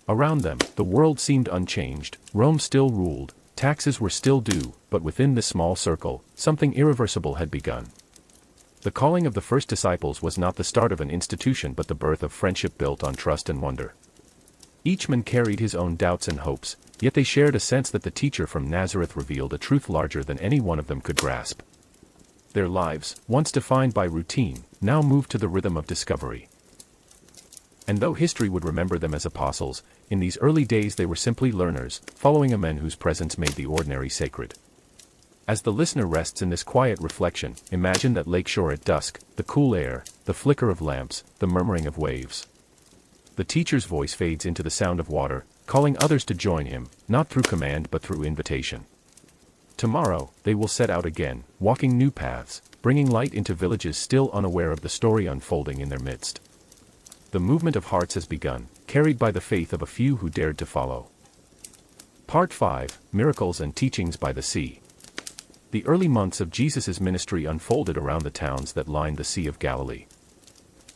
Around them, the world seemed unchanged, Rome still ruled, taxes were still due, but within this small circle, something irreversible had begun. The calling of the first disciples was not the start of an institution but the birth of friendship built on trust and wonder. Each man carried his own doubts and hopes, yet they shared a sense that the teacher from Nazareth revealed a truth larger than any one of them could grasp. Their lives, once defined by routine, now moved to the rhythm of discovery. And though history would remember them as apostles, in these early days they were simply learners, following a man whose presence made the ordinary sacred. As the listener rests in this quiet reflection, imagine that lakeshore at dusk, the cool air, the flicker of lamps, the murmuring of waves. The teacher's voice fades into the sound of water, calling others to join him, not through command but through invitation. Tomorrow, they will set out again, walking new paths, bringing light into villages still unaware of the story unfolding in their midst. The movement of hearts has begun, carried by the faith of a few who dared to follow. Part 5, Miracles and Teachings by the Sea. The early months of Jesus' ministry unfolded around the towns that lined the Sea of Galilee.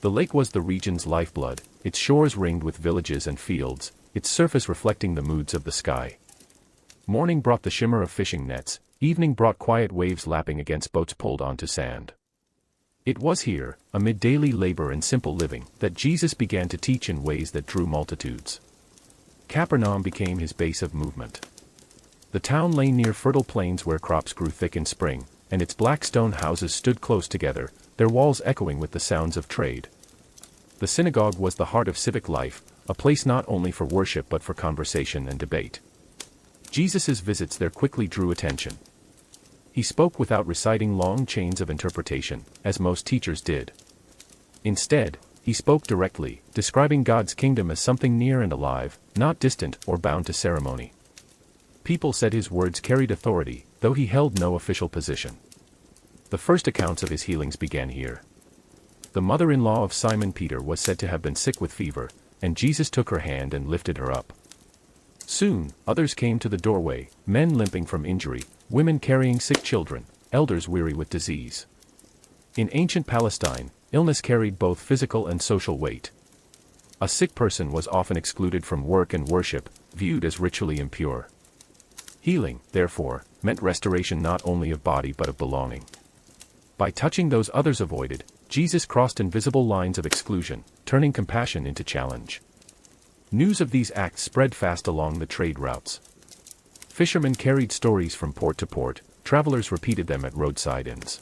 The lake was the region's lifeblood, its shores ringed with villages and fields, its surface reflecting the moods of the sky. Morning brought the shimmer of fishing nets, evening brought quiet waves lapping against boats pulled onto sand. It was here, amid daily labor and simple living, that Jesus began to teach in ways that drew multitudes. Capernaum became his base of movement. The town lay near fertile plains where crops grew thick in spring, and its black stone houses stood close together, their walls echoing with the sounds of trade. The synagogue was the heart of civic life, a place not only for worship but for conversation and debate. Jesus' visits there quickly drew attention. He spoke without reciting long chains of interpretation, as most teachers did. Instead, he spoke directly, describing God's kingdom as something near and alive, not distant or bound to ceremony. People said his words carried authority, though he held no official position. The first accounts of his healings began here. The mother-in-law of Simon Peter was said to have been sick with fever, and Jesus took her hand and lifted her up. Soon, others came to the doorway, men limping from injury, women carrying sick children, elders weary with disease. In ancient Palestine, illness carried both physical and social weight. A sick person was often excluded from work and worship, viewed as ritually impure. Healing, therefore, meant restoration not only of body but of belonging. By touching those others avoided, Jesus crossed invisible lines of exclusion, turning compassion into challenge. News of these acts spread fast along the trade routes. Fishermen carried stories from port to port, travelers repeated them at roadside inns.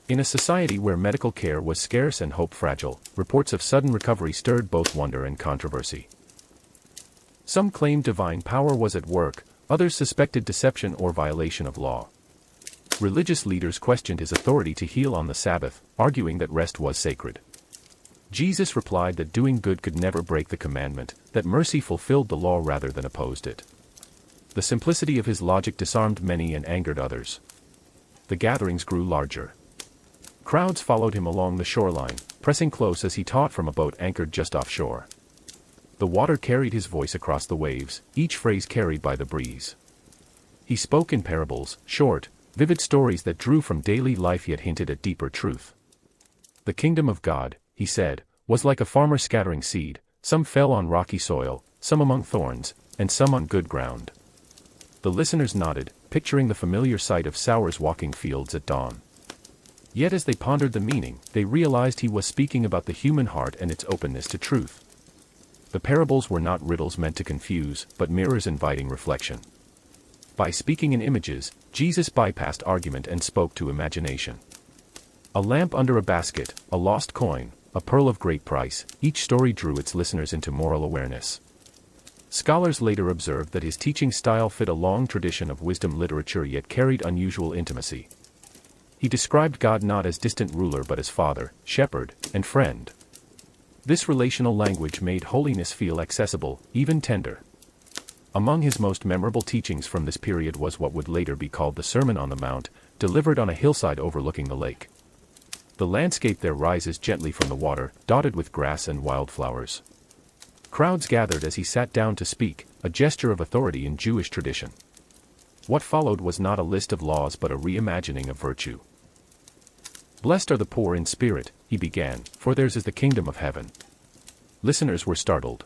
In a society where medical care was scarce and hope fragile, reports of sudden recovery stirred both wonder and controversy. Some claimed divine power was at work, others suspected deception or violation of law. Religious leaders questioned his authority to heal on the Sabbath, arguing that rest was sacred. Jesus replied that doing good could never break the commandment, that mercy fulfilled the law rather than opposed it. The simplicity of his logic disarmed many and angered others. The gatherings grew larger. Crowds followed him along the shoreline, pressing close as he taught from a boat anchored just offshore. The water carried his voice across the waves, each phrase carried by the breeze. He spoke in parables, short, vivid stories that drew from daily life yet hinted at deeper truth. The kingdom of God, he said, was like a farmer scattering seed, some fell on rocky soil, some among thorns, and some on good ground. The listeners nodded, picturing the familiar sight of sowers walking fields at dawn. Yet as they pondered the meaning, they realized he was speaking about the human heart and its openness to truth. The parables were not riddles meant to confuse, but mirrors inviting reflection. By speaking in images, Jesus bypassed argument and spoke to imagination. A lamp under a basket, a lost coin, a pearl of great price, each story drew its listeners into moral awareness. Scholars later observed that his teaching style fit a long tradition of wisdom literature yet carried unusual intimacy. He described God not as distant ruler but as Father, Shepherd, and Friend. This relational language made holiness feel accessible, even tender. Among his most memorable teachings from this period was what would later be called the Sermon on the Mount, delivered on a hillside overlooking the lake. The landscape there rises gently from the water, dotted with grass and wildflowers. Crowds gathered as he sat down to speak, a gesture of authority in Jewish tradition. What followed was not a list of laws but a reimagining of virtue. "Blessed are the poor in spirit," he began, "for theirs is the kingdom of heaven." Listeners were startled.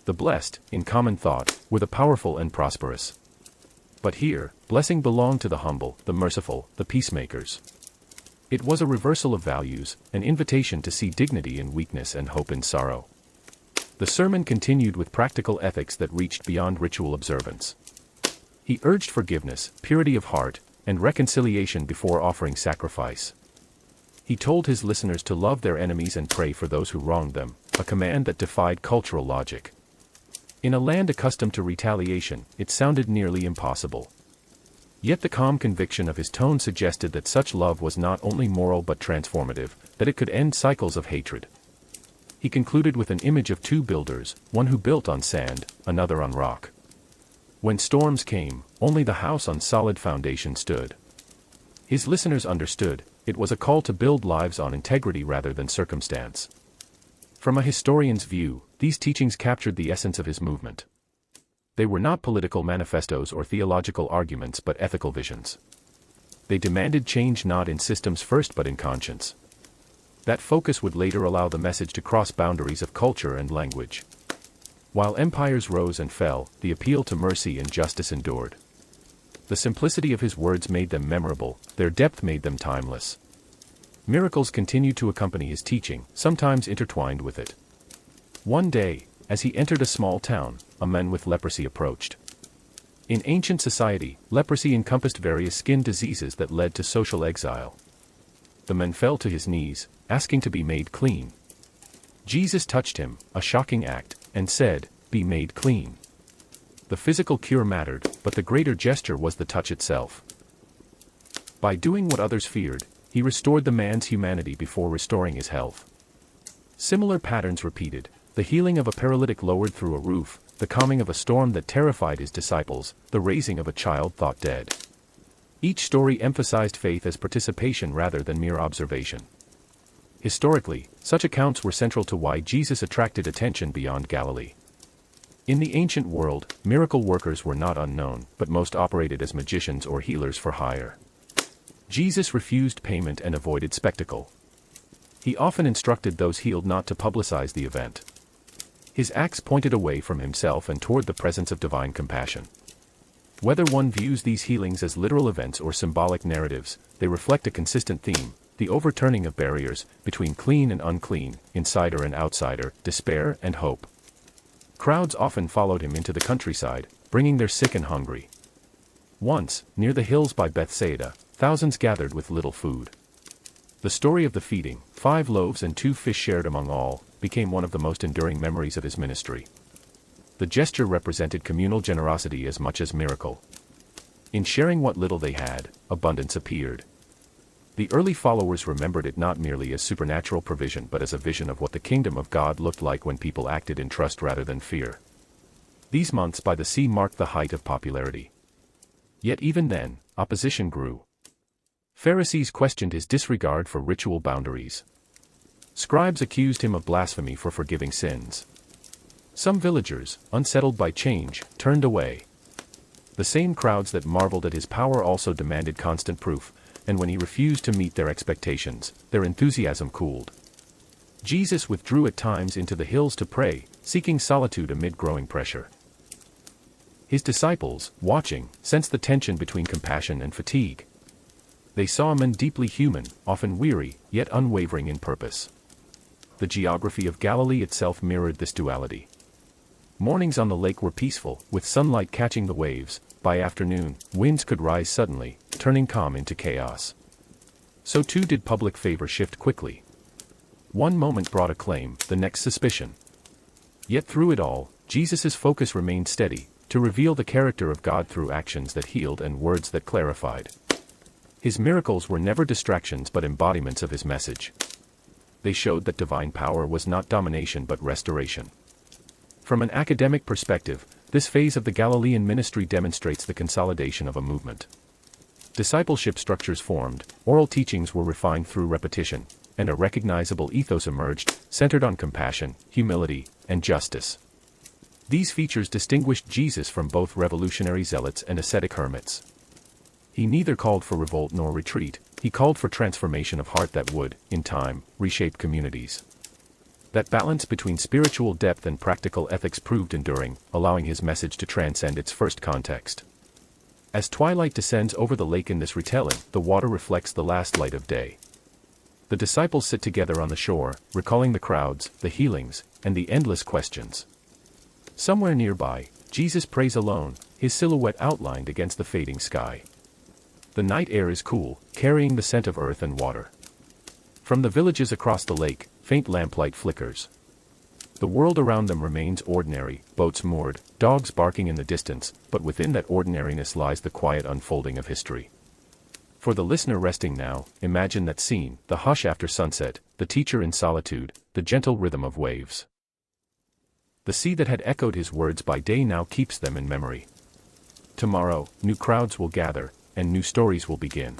The blessed, in common thought, were the powerful and prosperous. But here, blessing belonged to the humble, the merciful, the peacemakers. It was a reversal of values, an invitation to see dignity in weakness and hope in sorrow. The sermon continued with practical ethics that reached beyond ritual observance. He urged forgiveness, purity of heart, and reconciliation before offering sacrifice. He told his listeners to love their enemies and pray for those who wronged them, a command that defied cultural logic. In a land accustomed to retaliation, it sounded nearly impossible. Yet the calm conviction of his tone suggested that such love was not only moral but transformative, that it could end cycles of hatred. He concluded with an image of two builders, one who built on sand, another on rock. When storms came, only the house on solid foundation stood. His listeners understood, it was a call to build lives on integrity rather than circumstance. From a historian's view, these teachings captured the essence of his movement. They were not political manifestos or theological arguments but ethical visions. They demanded change not in systems first but in conscience. That focus would later allow the message to cross boundaries of culture and language. While empires rose and fell, the appeal to mercy and justice endured. The simplicity of his words made them memorable, their depth made them timeless. Miracles continued to accompany his teaching, sometimes intertwined with it. One day, as he entered a small town, a man with leprosy approached. In ancient society, leprosy encompassed various skin diseases that led to social exile. The man fell to his knees, asking to be made clean. Jesus touched him, a shocking act, and said, "Be made clean." The physical cure mattered, but the greater gesture was the touch itself. By doing what others feared, he restored the man's humanity before restoring his health. Similar patterns repeated: the healing of a paralytic lowered through a roof, the calming of a storm that terrified his disciples, the raising of a child thought dead. Each story emphasized faith as participation rather than mere observation. Historically, such accounts were central to why Jesus attracted attention beyond Galilee. In the ancient world, miracle workers were not unknown, but most operated as magicians or healers for hire. Jesus refused payment and avoided spectacle. He often instructed those healed not to publicize the event. His acts pointed away from himself and toward the presence of divine compassion. Whether one views these healings as literal events or symbolic narratives, they reflect a consistent theme: the overturning of barriers between clean and unclean, insider and outsider, despair and hope. Crowds often followed him into the countryside, bringing their sick and hungry. Once, near the hills by Bethsaida, thousands gathered with little food. The story of the feeding, 5 loaves and 2 fish shared among all, became one of the most enduring memories of his ministry. The gesture represented communal generosity as much as miracle. In sharing what little they had, abundance appeared. The early followers remembered it not merely as supernatural provision but as a vision of what the kingdom of God looked like when people acted in trust rather than fear. These months by the sea marked the height of popularity. Yet even then, opposition grew. Pharisees questioned his disregard for ritual boundaries. Scribes accused him of blasphemy for forgiving sins. Some villagers, unsettled by change, turned away. The same crowds that marveled at his power also demanded constant proof, and when he refused to meet their expectations, their enthusiasm cooled. Jesus withdrew at times into the hills to pray, seeking solitude amid growing pressure. His disciples, watching, sensed the tension between compassion and fatigue. They saw a man deeply human, often weary, yet unwavering in purpose. The geography of Galilee itself mirrored this duality. Mornings on the lake were peaceful, with sunlight catching the waves. By afternoon, winds could rise suddenly, turning calm into chaos. So too did public favor shift quickly. One moment brought acclaim, the next suspicion. Yet through it all, Jesus' focus remained steady, to reveal the character of God through actions that healed and words that clarified. His miracles were never distractions but embodiments of his message. They showed that divine power was not domination but restoration. From an academic perspective, this phase of the Galilean ministry demonstrates the consolidation of a movement. Discipleship structures formed, oral teachings were refined through repetition, and a recognizable ethos emerged, centered on compassion, humility, and justice. These features distinguished Jesus from both revolutionary zealots and ascetic hermits. He neither called for revolt nor retreat, he called for transformation of heart that would, in time, reshape communities. That balance between spiritual depth and practical ethics proved enduring, allowing his message to transcend its first context. As twilight descends over the lake in this retelling, the water reflects the last light of day. The disciples sit together on the shore, recalling the crowds, the healings, and the endless questions. Somewhere nearby, Jesus prays alone, his silhouette outlined against the fading sky. The night air is cool, carrying the scent of earth and water. From the villages across the lake, faint lamplight flickers. The world around them remains ordinary, boats moored, dogs barking in the distance, but within that ordinariness lies the quiet unfolding of history. For the listener resting now, imagine that scene, the hush after sunset, the teacher in solitude, the gentle rhythm of waves. The sea that had echoed his words by day now keeps them in memory. Tomorrow, new crowds will gather, and new stories will begin.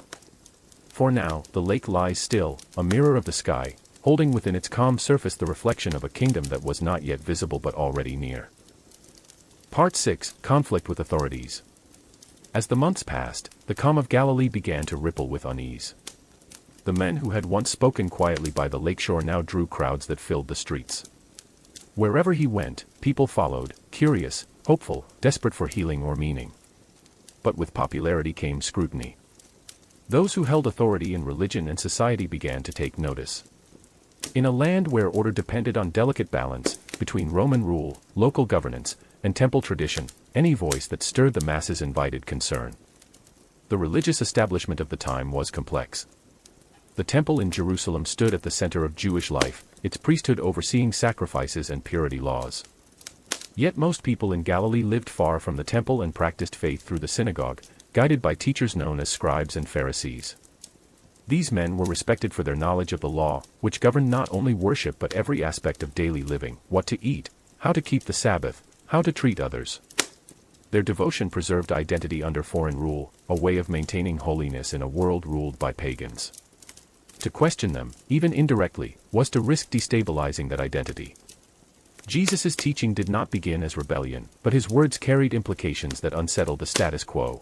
For now, the lake lies still, a mirror of the sky, holding within its calm surface the reflection of a kingdom that was not yet visible but already near. Part 6: Conflict with Authorities. As the months passed, the calm of Galilee began to ripple with unease. The men who had once spoken quietly by the lakeshore now drew crowds that filled the streets. Wherever he went, people followed, curious, hopeful, desperate for healing or meaning. But with popularity came scrutiny. Those who held authority in religion and society began to take notice. In a land where order depended on delicate balance between Roman rule, local governance, and temple tradition, any voice that stirred the masses invited concern. The religious establishment of the time was complex. The temple in Jerusalem stood at the center of Jewish life, its priesthood overseeing sacrifices and purity laws. Yet most people in Galilee lived far from the temple and practiced faith through the synagogue, guided by teachers known as scribes and Pharisees. These men were respected for their knowledge of the law, which governed not only worship but every aspect of daily living: what to eat, how to keep the Sabbath, how to treat others. Their devotion preserved identity under foreign rule, a way of maintaining holiness in a world ruled by pagans. To question them, even indirectly, was to risk destabilizing that identity. Jesus' teaching did not begin as rebellion, but his words carried implications that unsettled the status quo.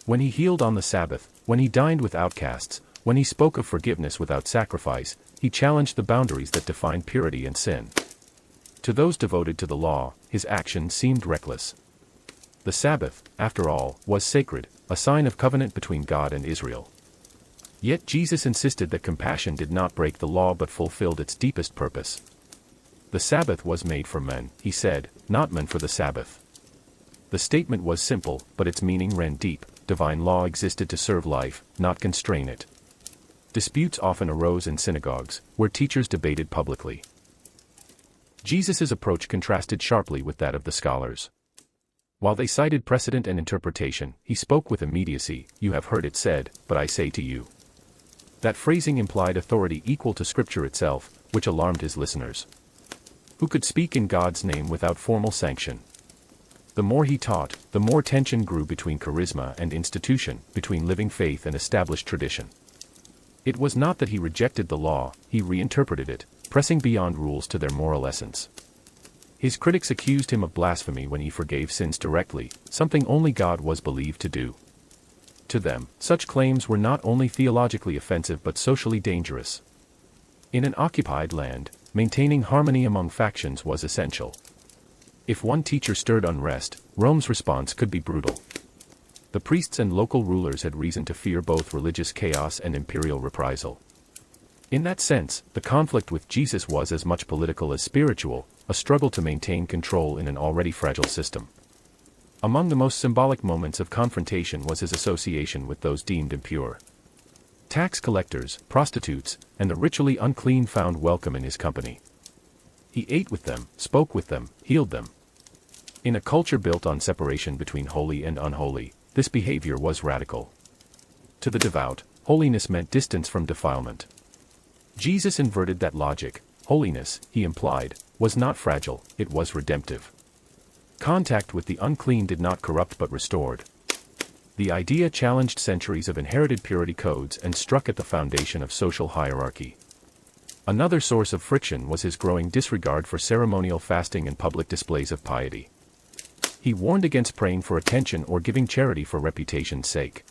When he healed on the Sabbath, when he dined with outcasts, when he spoke of forgiveness without sacrifice, he challenged the boundaries that define purity and sin. To those devoted to the law, his actions seemed reckless. The Sabbath, after all, was sacred, a sign of covenant between God and Israel. Yet Jesus insisted that compassion did not break the law but fulfilled its deepest purpose. The Sabbath was made for men, he said, not men for the Sabbath. The statement was simple, but its meaning ran deep. Divine law existed to serve life, not constrain it. Disputes often arose in synagogues, where teachers debated publicly. Jesus' approach contrasted sharply with that of the scholars. While they cited precedent and interpretation, he spoke with immediacy: "You have heard it said, but I say to you." That phrasing implied authority equal to Scripture itself, which alarmed his listeners. Who could speak in God's name without formal sanction? The more he taught, the more tension grew between charisma and institution, between living faith and established tradition. It was not that he rejected the law, he reinterpreted it, pressing beyond rules to their moral essence. His critics accused him of blasphemy when he forgave sins directly, something only God was believed to do. To them, such claims were not only theologically offensive but socially dangerous. In an occupied land, maintaining harmony among factions was essential. If one teacher stirred unrest, Rome's response could be brutal. The priests and local rulers had reason to fear both religious chaos and imperial reprisal. In that sense, the conflict with Jesus was as much political as spiritual, a struggle to maintain control in an already fragile system. Among the most symbolic moments of confrontation was his association with those deemed impure. Tax collectors, prostitutes, and the ritually unclean found welcome in his company. He ate with them, spoke with them, healed them. In a culture built on separation between holy and unholy, this behavior was radical. To the devout, holiness meant distance from defilement. Jesus inverted that logic. Holiness, he implied, was not fragile, it was redemptive. Contact with the unclean did not corrupt but restored. The idea challenged centuries of inherited purity codes and struck at the foundation of social hierarchy. Another source of friction was his growing disregard for ceremonial fasting and public displays of piety. He warned against praying for attention or giving charity for reputation's sake.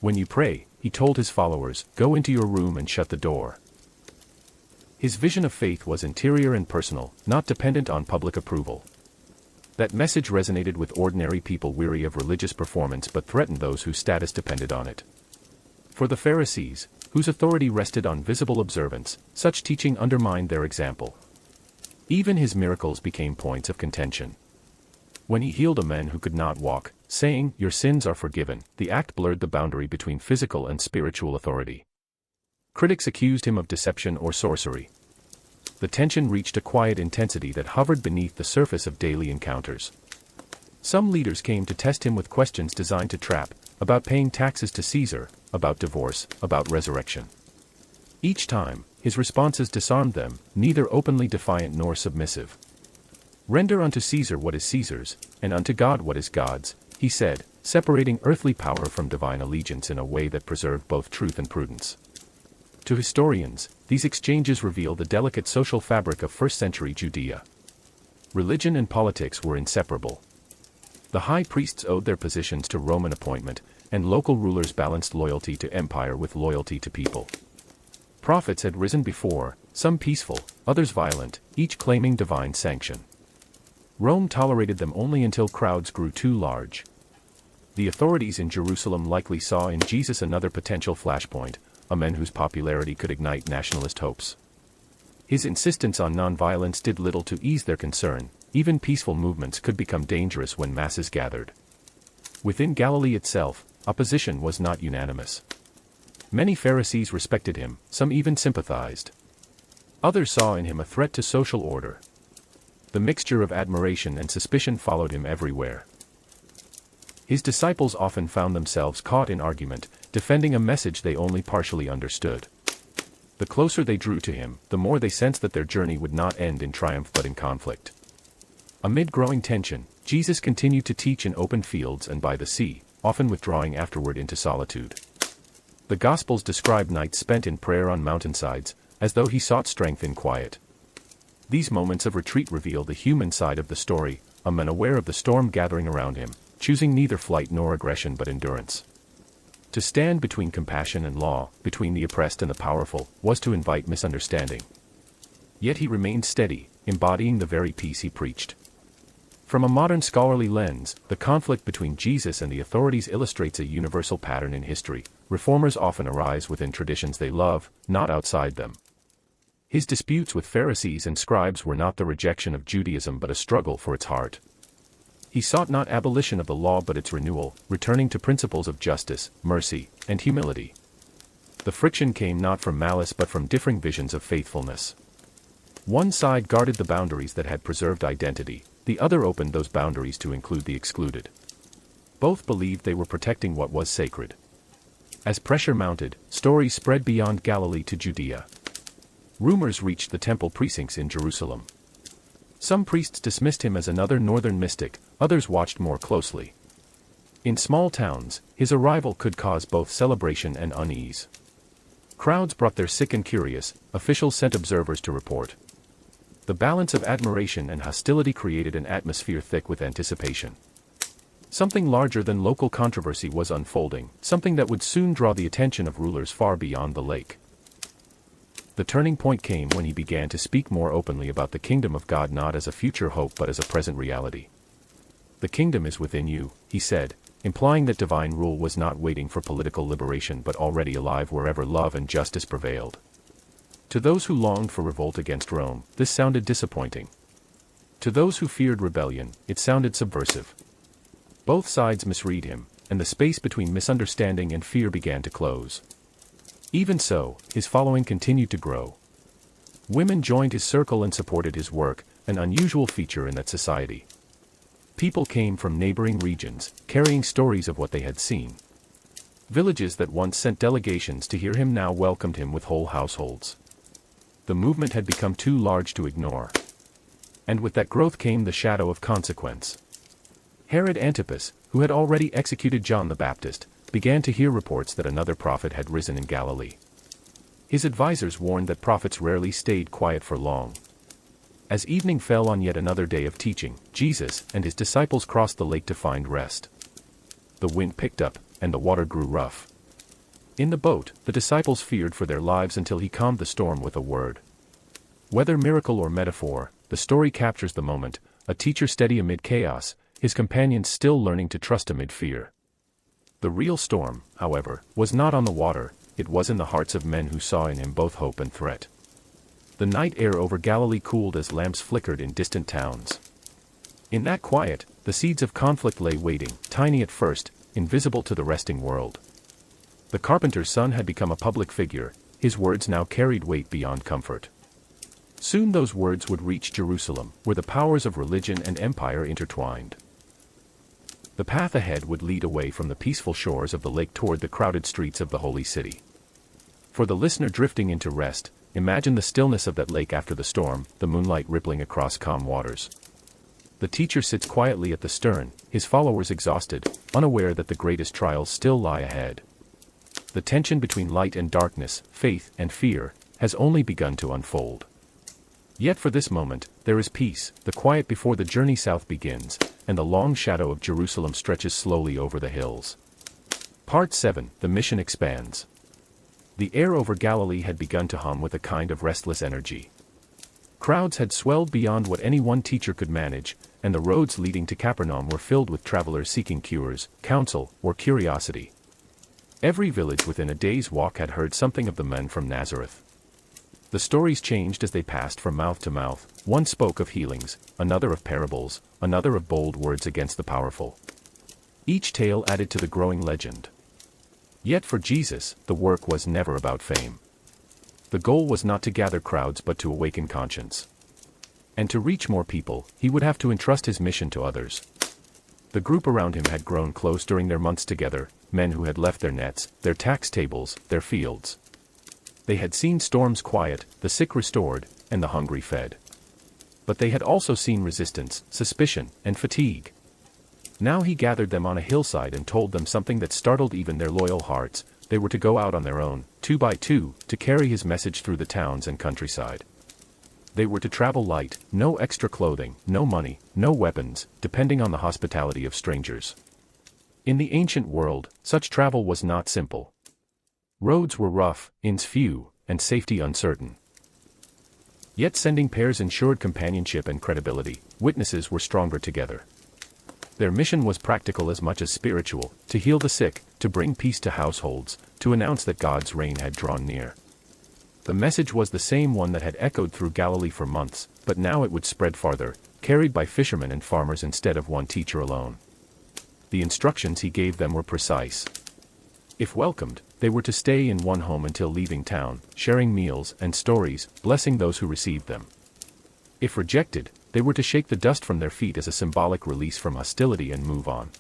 When you pray, he told his followers, go into your room and shut the door. His vision of faith was interior and personal, not dependent on public approval. That message resonated with ordinary people weary of religious performance but threatened those whose status depended on it. For the Pharisees, whose authority rested on visible observance, such teaching undermined their example. Even his miracles became points of contention. When he healed a man who could not walk, saying, "Your sins are forgiven," the act blurred the boundary between physical and spiritual authority. Critics accused him of deception or sorcery. The tension reached a quiet intensity that hovered beneath the surface of daily encounters. Some leaders came to test him with questions designed to trap, about paying taxes to Caesar, about divorce, about resurrection. Each time, his responses disarmed them, neither openly defiant nor submissive. "Render unto Caesar what is Caesar's, and unto God what is God's," he said, separating earthly power from divine allegiance in a way that preserved both truth and prudence. To historians, these exchanges reveal the delicate social fabric of first-century Judea. Religion and politics were inseparable. The high priests owed their positions to Roman appointment, and local rulers balanced loyalty to empire with loyalty to people. Prophets had risen before, some peaceful, others violent, each claiming divine sanction. Rome tolerated them only until crowds grew too large. The authorities in Jerusalem likely saw in Jesus another potential flashpoint, a man whose popularity could ignite nationalist hopes. His insistence on nonviolence did little to ease their concern, even peaceful movements could become dangerous when masses gathered. Within Galilee itself, opposition was not unanimous. Many Pharisees respected him, some even sympathized. Others saw in him a threat to social order. The mixture of admiration and suspicion followed him everywhere. His disciples often found themselves caught in argument, defending a message they only partially understood. The closer they drew to him, the more they sensed that their journey would not end in triumph but in conflict. Amid growing tension, Jesus continued to teach in open fields and by the sea, often withdrawing afterward into solitude. The Gospels describe nights spent in prayer on mountainsides, as though he sought strength in quiet. These moments of retreat reveal the human side of the story, a man aware of the storm gathering around him, choosing neither flight nor aggression but endurance. To stand between compassion and law, between the oppressed and the powerful, was to invite misunderstanding. Yet he remained steady, embodying the very peace he preached. From a modern scholarly lens, the conflict between Jesus and the authorities illustrates a universal pattern in history. Reformers often arise within traditions they love, not outside them. His disputes with Pharisees and scribes were not the rejection of Judaism but a struggle for its heart. He sought not abolition of the law but its renewal, returning to principles of justice, mercy, and humility. The friction came not from malice but from differing visions of faithfulness. One side guarded the boundaries that had preserved identity, the other opened those boundaries to include the excluded. Both believed they were protecting what was sacred. As pressure mounted, stories spread beyond Galilee to Judea. Rumors reached the temple precincts in Jerusalem. Some priests dismissed him as another northern mystic, others watched more closely. In small towns, his arrival could cause both celebration and unease. Crowds brought their sick and curious, officials sent observers to report. The balance of admiration and hostility created an atmosphere thick with anticipation. Something larger than local controversy was unfolding, something that would soon draw the attention of rulers far beyond the lake. The turning point came when he began to speak more openly about the kingdom of God not as a future hope but as a present reality. "The kingdom is within you," he said, implying that divine rule was not waiting for political liberation but already alive wherever love and justice prevailed. To those who longed for revolt against Rome, this sounded disappointing. To those who feared rebellion, it sounded subversive. Both sides misread him, and the space between misunderstanding and fear began to close. Even so, his following continued to grow. Women joined his circle and supported his work, an unusual feature in that society. People came from neighboring regions, carrying stories of what they had seen. Villages that once sent delegations to hear him now welcomed him with whole households. The movement had become too large to ignore. And with that growth came the shadow of consequence. Herod Antipas, who had already executed John the Baptist, began to hear reports that another prophet had risen in Galilee. His advisors warned that prophets rarely stayed quiet for long. As evening fell on yet another day of teaching, Jesus and his disciples crossed the lake to find rest. The wind picked up, and the water grew rough. In the boat, the disciples feared for their lives until he calmed the storm with a word. Whether miracle or metaphor, the story captures the moment, a teacher steady amid chaos, his companions still learning to trust amid fear. The real storm, however, was not on the water, it was in the hearts of men who saw in him both hope and threat. The night air over Galilee cooled as lamps flickered in distant towns. In that quiet, the seeds of conflict lay waiting, tiny at first, invisible to the resting world. The carpenter's son had become a public figure, his words now carried weight beyond comfort. Soon those words would reach Jerusalem, where the powers of religion and empire intertwined. The path ahead would lead away from the peaceful shores of the lake toward the crowded streets of the holy city. For the listener drifting into rest, imagine the stillness of that lake after the storm, the moonlight rippling across calm waters. The teacher sits quietly at the stern, his followers exhausted, unaware that the greatest trials still lie ahead. The tension between light and darkness, faith and fear, has only begun to unfold. Yet for this moment, there is peace, the quiet before the journey south begins, and the long shadow of Jerusalem stretches slowly over the hills. Part 7, The Mission Expands. The air over Galilee had begun to hum with a kind of restless energy. Crowds had swelled beyond what any one teacher could manage, and the roads leading to Capernaum were filled with travelers seeking cures, counsel, or curiosity. Every village within a day's walk had heard something of the men from Nazareth. The stories changed as they passed from mouth to mouth. One spoke of healings, another of parables, another of bold words against the powerful. Each tale added to the growing legend. Yet for Jesus, the work was never about fame. The goal was not to gather crowds but to awaken conscience. And to reach more people, he would have to entrust his mission to others. The group around him had grown close during their months together, men who had left their nets, their tax tables, their fields. They had seen storms quiet, the sick restored, and the hungry fed. But they had also seen resistance, suspicion, and fatigue. Now he gathered them on a hillside and told them something that startled even their loyal hearts. They were to go out on their own, 2 by 2, to carry his message through the towns and countryside. They were to travel light, no extra clothing, no money, no weapons, depending on the hospitality of strangers. In the ancient world, such travel was not simple. Roads were rough, inns few, and safety uncertain. Yet sending pairs ensured companionship and credibility. Witnesses were stronger together. Their mission was practical as much as spiritual, to heal the sick, to bring peace to households, to announce that God's reign had drawn near. The message was the same one that had echoed through Galilee for months, but now it would spread farther, carried by fishermen and farmers instead of one teacher alone. The instructions he gave them were precise. If welcomed, they were to stay in one home until leaving town, sharing meals and stories, blessing those who received them. If rejected, they were to shake the dust from their feet as a symbolic release from hostility and move on.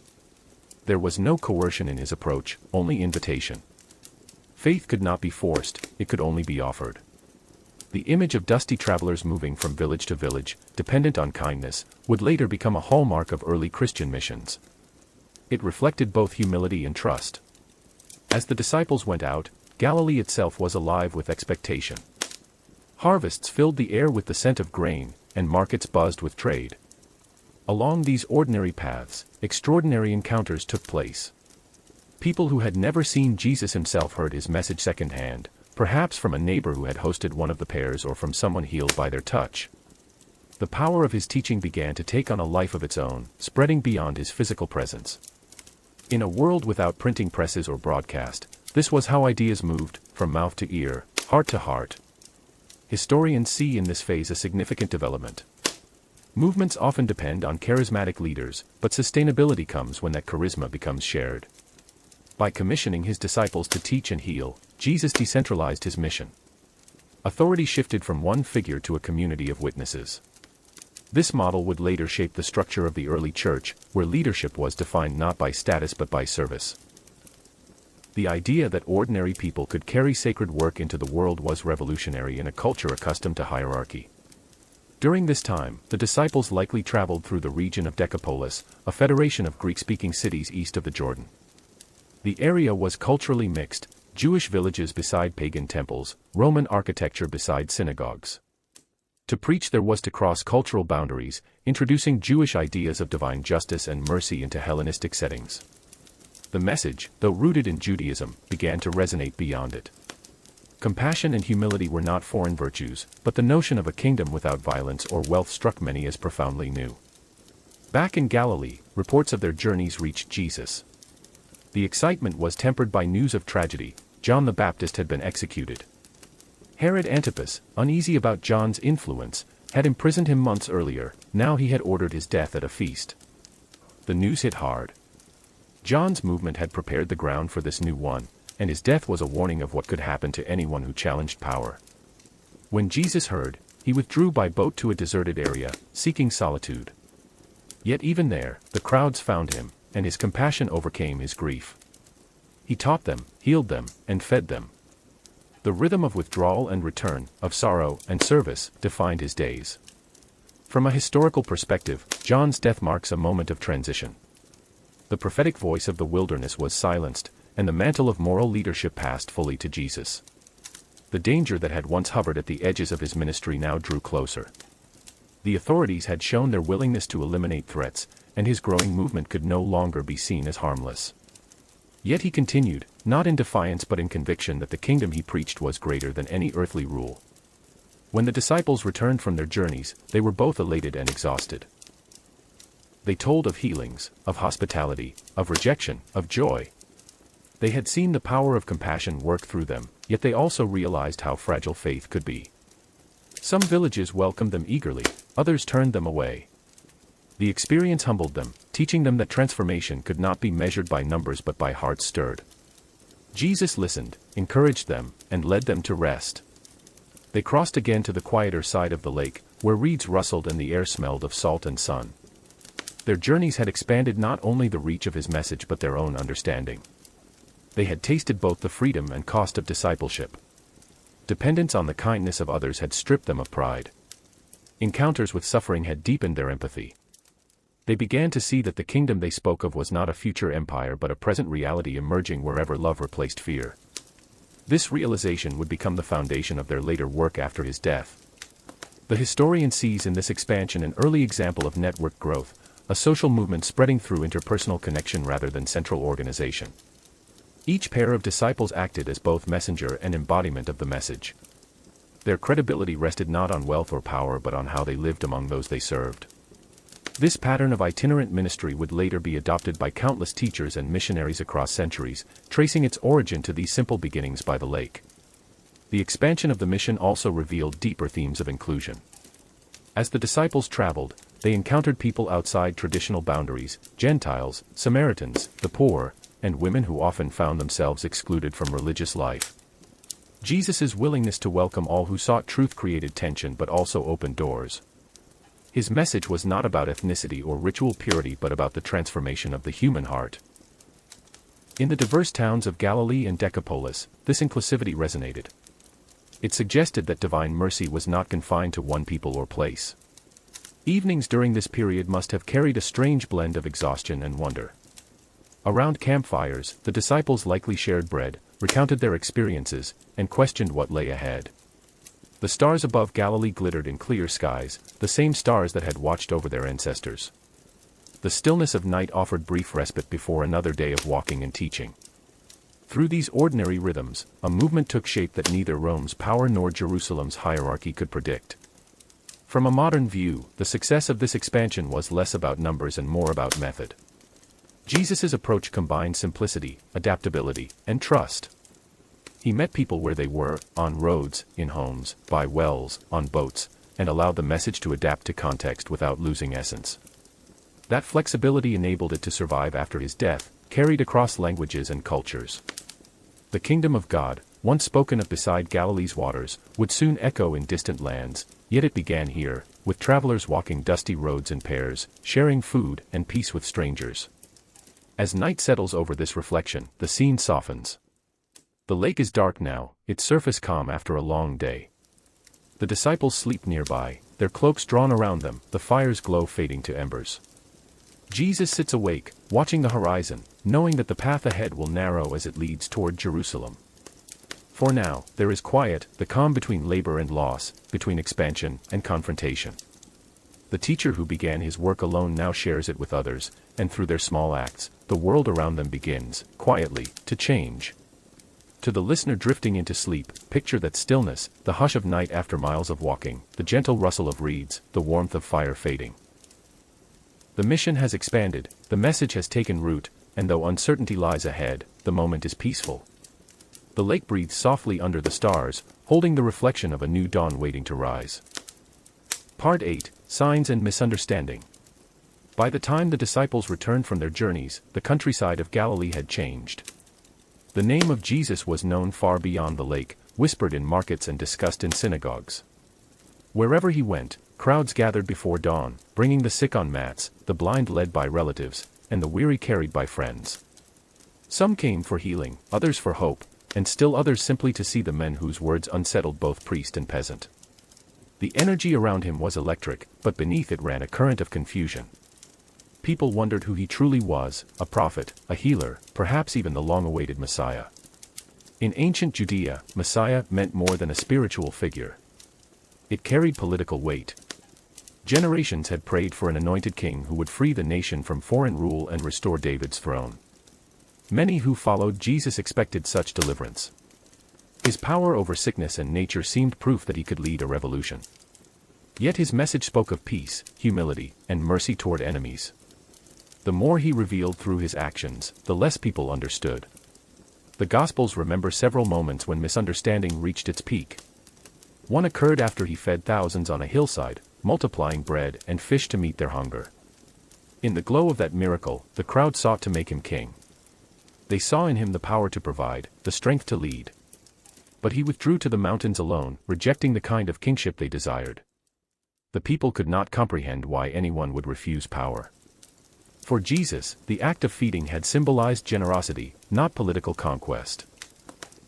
There was no coercion in his approach, only invitation. Faith could not be forced, it could only be offered. The image of dusty travelers moving from village to village, dependent on kindness, would later become a hallmark of early Christian missions. It reflected both humility and trust. As the disciples went out, Galilee itself was alive with expectation. Harvests filled the air with the scent of grain, and markets buzzed with trade. Along these ordinary paths, extraordinary encounters took place. People who had never seen Jesus himself heard his message secondhand, perhaps from a neighbor who had hosted one of the pairs or from someone healed by their touch. The power of his teaching began to take on a life of its own, spreading beyond his physical presence. In a world without printing presses or broadcast, this was how ideas moved, from mouth to ear, heart to heart. Historians see in this phase a significant development. Movements often depend on charismatic leaders, but sustainability comes when that charisma becomes shared. By commissioning his disciples to teach and heal, Jesus decentralized his mission. Authority shifted from one figure to a community of witnesses. This model would later shape the structure of the early church, where leadership was defined not by status but by service. The idea that ordinary people could carry sacred work into the world was revolutionary in a culture accustomed to hierarchy. During this time, the disciples likely traveled through the region of Decapolis, a federation of Greek-speaking cities east of the Jordan. The area was culturally mixed, Jewish villages beside pagan temples, Roman architecture beside synagogues. To preach there was to cross cultural boundaries, introducing Jewish ideas of divine justice and mercy into Hellenistic settings. The message, though rooted in Judaism, began to resonate beyond it. Compassion and humility were not foreign virtues, but the notion of a kingdom without violence or wealth struck many as profoundly new. Back in Galilee, reports of their journeys reached Jesus. The excitement was tempered by news of tragedy. John the Baptist had been executed. Herod Antipas, uneasy about John's influence, had imprisoned him months earlier. Now he had ordered his death at a feast. The news hit hard. John's movement had prepared the ground for this new one, and his death was a warning of what could happen to anyone who challenged power. When Jesus heard, he withdrew by boat to a deserted area, seeking solitude. Yet even there, the crowds found him, and his compassion overcame his grief. He taught them, healed them, and fed them. The rhythm of withdrawal and return, of sorrow and service, defined his days. From a historical perspective, John's death marks a moment of transition. The prophetic voice of the wilderness was silenced, and the mantle of moral leadership passed fully to Jesus. The danger that had once hovered at the edges of his ministry now drew closer. The authorities had shown their willingness to eliminate threats, and his growing movement could no longer be seen as harmless. Yet he continued, not in defiance but in conviction that the kingdom he preached was greater than any earthly rule. When the disciples returned from their journeys, they were both elated and exhausted. They told of healings, of hospitality, of rejection, of joy. They had seen the power of compassion work through them, yet they also realized how fragile faith could be. Some villages welcomed them eagerly, others turned them away. The experience humbled them, teaching them that transformation could not be measured by numbers but by hearts stirred. Jesus listened, encouraged them, and led them to rest. They crossed again to the quieter side of the lake, where reeds rustled and the air smelled of salt and sun. Their journeys had expanded not only the reach of his message but their own understanding. They had tasted both the freedom and cost of discipleship. Dependence on the kindness of others had stripped them of pride. Encounters with suffering had deepened their empathy. They began to see that the kingdom they spoke of was not a future empire but a present reality emerging wherever love replaced fear. This realization would become the foundation of their later work after his death. The historian sees in this expansion an early example of network growth, a social movement spreading through interpersonal connection rather than central organization. Each pair of disciples acted as both messenger and embodiment of the message. Their credibility rested not on wealth or power but on how they lived among those they served. This pattern of itinerant ministry would later be adopted by countless teachers and missionaries across centuries, tracing its origin to these simple beginnings by the lake. The expansion of the mission also revealed deeper themes of inclusion. As the disciples traveled, they encountered people outside traditional boundaries, Gentiles, Samaritans, the poor, and women who often found themselves excluded from religious life. Jesus' willingness to welcome all who sought truth created tension but also opened doors. His message was not about ethnicity or ritual purity but about the transformation of the human heart. In the diverse towns of Galilee and Decapolis, this inclusivity resonated. It suggested that divine mercy was not confined to one people or place. Evenings during this period must have carried a strange blend of exhaustion and wonder. Around campfires, the disciples likely shared bread, recounted their experiences, and questioned what lay ahead. The stars above Galilee glittered in clear skies, the same stars that had watched over their ancestors. The stillness of night offered brief respite before another day of walking and teaching. Through these ordinary rhythms, a movement took shape that neither Rome's power nor Jerusalem's hierarchy could predict. From a modern view, the success of this expansion was less about numbers and more about method. Jesus' approach combined simplicity, adaptability, and trust. He met people where they were, on roads, in homes, by wells, on boats, and allowed the message to adapt to context without losing essence. That flexibility enabled it to survive after his death, carried across languages and cultures. The kingdom of God, once spoken of beside Galilee's waters, would soon echo in distant lands, yet it began here, with travelers walking dusty roads in pairs, sharing food and peace with strangers. As night settles over this reflection, the scene softens. The lake is dark now, its surface calm after a long day. The disciples sleep nearby, their cloaks drawn around them, the fire's glow fading to embers. Jesus sits awake, watching the horizon, knowing that the path ahead will narrow as it leads toward Jerusalem. For now, there is quiet, the calm between labor and loss, between expansion and confrontation. The teacher who began his work alone now shares it with others, and through their small acts, the world around them begins, quietly, to change. To the listener drifting into sleep, picture that stillness, the hush of night after miles of walking, the gentle rustle of reeds, the warmth of fire fading. The mission has expanded, the message has taken root, and though uncertainty lies ahead, the moment is peaceful. The lake breathes softly under the stars, holding the reflection of a new dawn waiting to rise. Part 8, Signs and Misunderstanding. By the time the disciples returned from their journeys, the countryside of Galilee had changed. The name of Jesus was known far beyond the lake, whispered in markets and discussed in synagogues. Wherever he went, crowds gathered before dawn, bringing the sick on mats, the blind led by relatives, and the weary carried by friends. Some came for healing, others for hope, and still others simply to see the men whose words unsettled both priest and peasant. The energy around him was electric, but beneath it ran a current of confusion. People wondered who he truly was, a prophet, a healer, perhaps even the long-awaited Messiah. In ancient Judea, Messiah meant more than a spiritual figure. It carried political weight. Generations had prayed for an anointed king who would free the nation from foreign rule and restore David's throne. Many who followed Jesus expected such deliverance. His power over sickness and nature seemed proof that he could lead a revolution. Yet his message spoke of peace, humility, and mercy toward enemies. The more he revealed through his actions, the less people understood. The Gospels remember several moments when misunderstanding reached its peak. One occurred after he fed thousands on a hillside, multiplying bread and fish to meet their hunger. In the glow of that miracle, the crowd sought to make him king. They saw in him the power to provide, the strength to lead. But he withdrew to the mountains alone, rejecting the kind of kingship they desired. The people could not comprehend why anyone would refuse power. For Jesus, the act of feeding had symbolized generosity, not political conquest.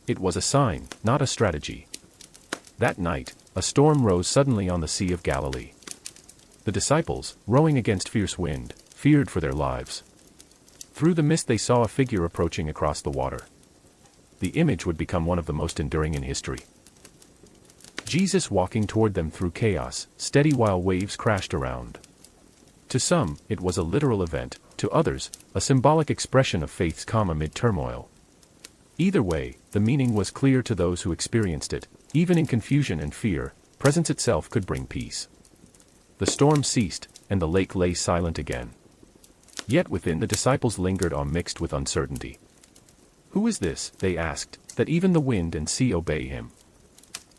It was a sign, not a strategy. That night, a storm rose suddenly on the Sea of Galilee. The disciples, rowing against fierce wind, feared for their lives. Through the mist they saw a figure approaching across the water. The image would become one of the most enduring in history. Jesus walking toward them through chaos, steady while waves crashed around. To some, it was a literal event, to others, a symbolic expression of faith's calm amid turmoil. Either way, the meaning was clear to those who experienced it. Even in confusion and fear, presence itself could bring peace. The storm ceased, and the lake lay silent again. Yet within the disciples lingered awe mixed with uncertainty. "Who is this," they asked, "that even the wind and sea obey him?"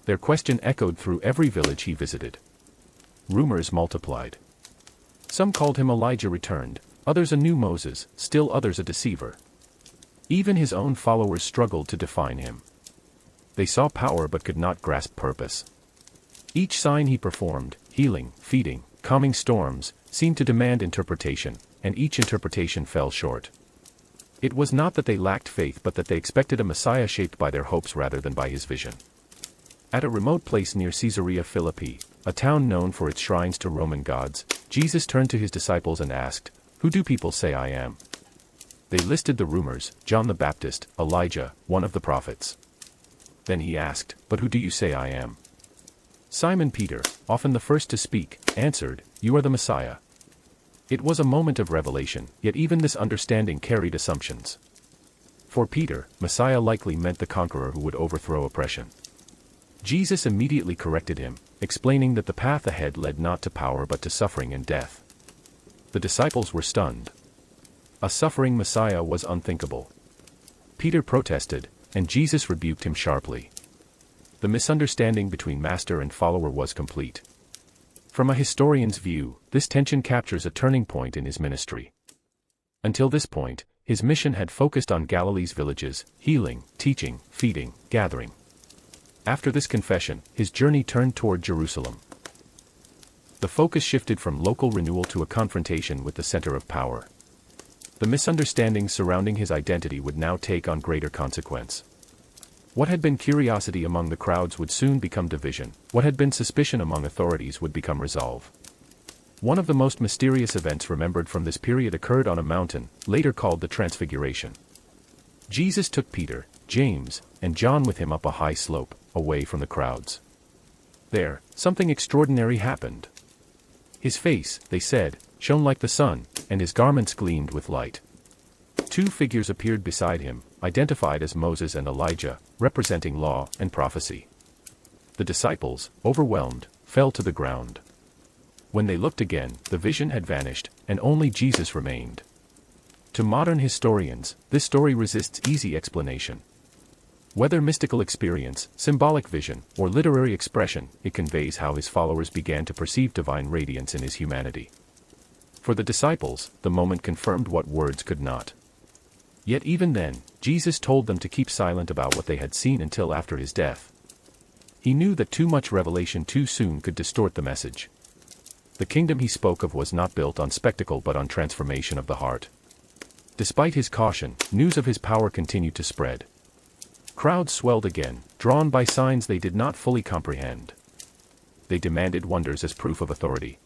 Their question echoed through every village he visited. Rumors multiplied. Some called him Elijah returned, others a new Moses, still others a deceiver. Even his own followers struggled to define him. They saw power but could not grasp purpose. Each sign he performed, healing, feeding, calming storms, seemed to demand interpretation, and each interpretation fell short. It was not that they lacked faith but that they expected a Messiah shaped by their hopes rather than by his vision. At a remote place near Caesarea Philippi, a town known for its shrines to Roman gods, Jesus turned to his disciples and asked, "Who do people say I am?" They listed the rumors: John the Baptist, Elijah, one of the prophets. Then he asked, "But who do you say I am?" Simon Peter, often the first to speak, answered, "You are the Messiah." It was a moment of revelation, yet even this understanding carried assumptions. For Peter, Messiah likely meant the conqueror who would overthrow oppression. Jesus immediately corrected him, explaining that the path ahead led not to power but to suffering and death. The disciples were stunned. A suffering Messiah was unthinkable. Peter protested, and Jesus rebuked him sharply. The misunderstanding between master and follower was complete. From a historian's view, this tension captures a turning point in his ministry. Until this point, his mission had focused on Galilee's villages, healing, teaching, feeding, gathering. After this confession, his journey turned toward Jerusalem. The focus shifted from local renewal to a confrontation with the center of power. The misunderstandings surrounding his identity would now take on greater consequence. What had been curiosity among the crowds would soon become division. What had been suspicion among authorities would become resolve. One of the most mysterious events remembered from this period occurred on a mountain, later called the Transfiguration. Jesus took Peter, James, and John with him up a high slope, away from the crowds. There, something extraordinary happened. His face, they said, shone like the sun, and his garments gleamed with light. Two figures appeared beside him, identified as Moses and Elijah, representing law and prophecy. The disciples, overwhelmed, fell to the ground. When they looked again, the vision had vanished, and only Jesus remained. To modern historians, this story resists easy explanation. Whether mystical experience, symbolic vision, or literary expression, it conveys how his followers began to perceive divine radiance in his humanity. For the disciples, the moment confirmed what words could not. Yet even then, Jesus told them to keep silent about what they had seen until after his death. He knew that too much revelation too soon could distort the message. The kingdom he spoke of was not built on spectacle but on transformation of the heart. Despite his caution, news of his power continued to spread. Crowds swelled again, drawn by signs they did not fully comprehend. They demanded wonders as proof of authority.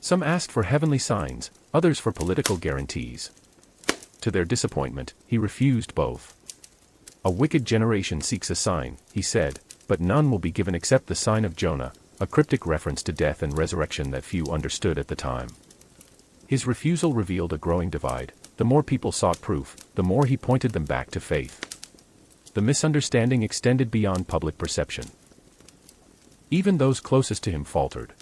Some asked for heavenly signs, others for political guarantees. To their disappointment, he refused both. "A wicked generation seeks a sign," he said, "but none will be given except the sign of Jonah," a cryptic reference to death and resurrection that few understood at the time. His refusal revealed a growing divide. The more people sought proof, the more he pointed them back to faith. The misunderstanding extended beyond public perception. Even those closest to him faltered.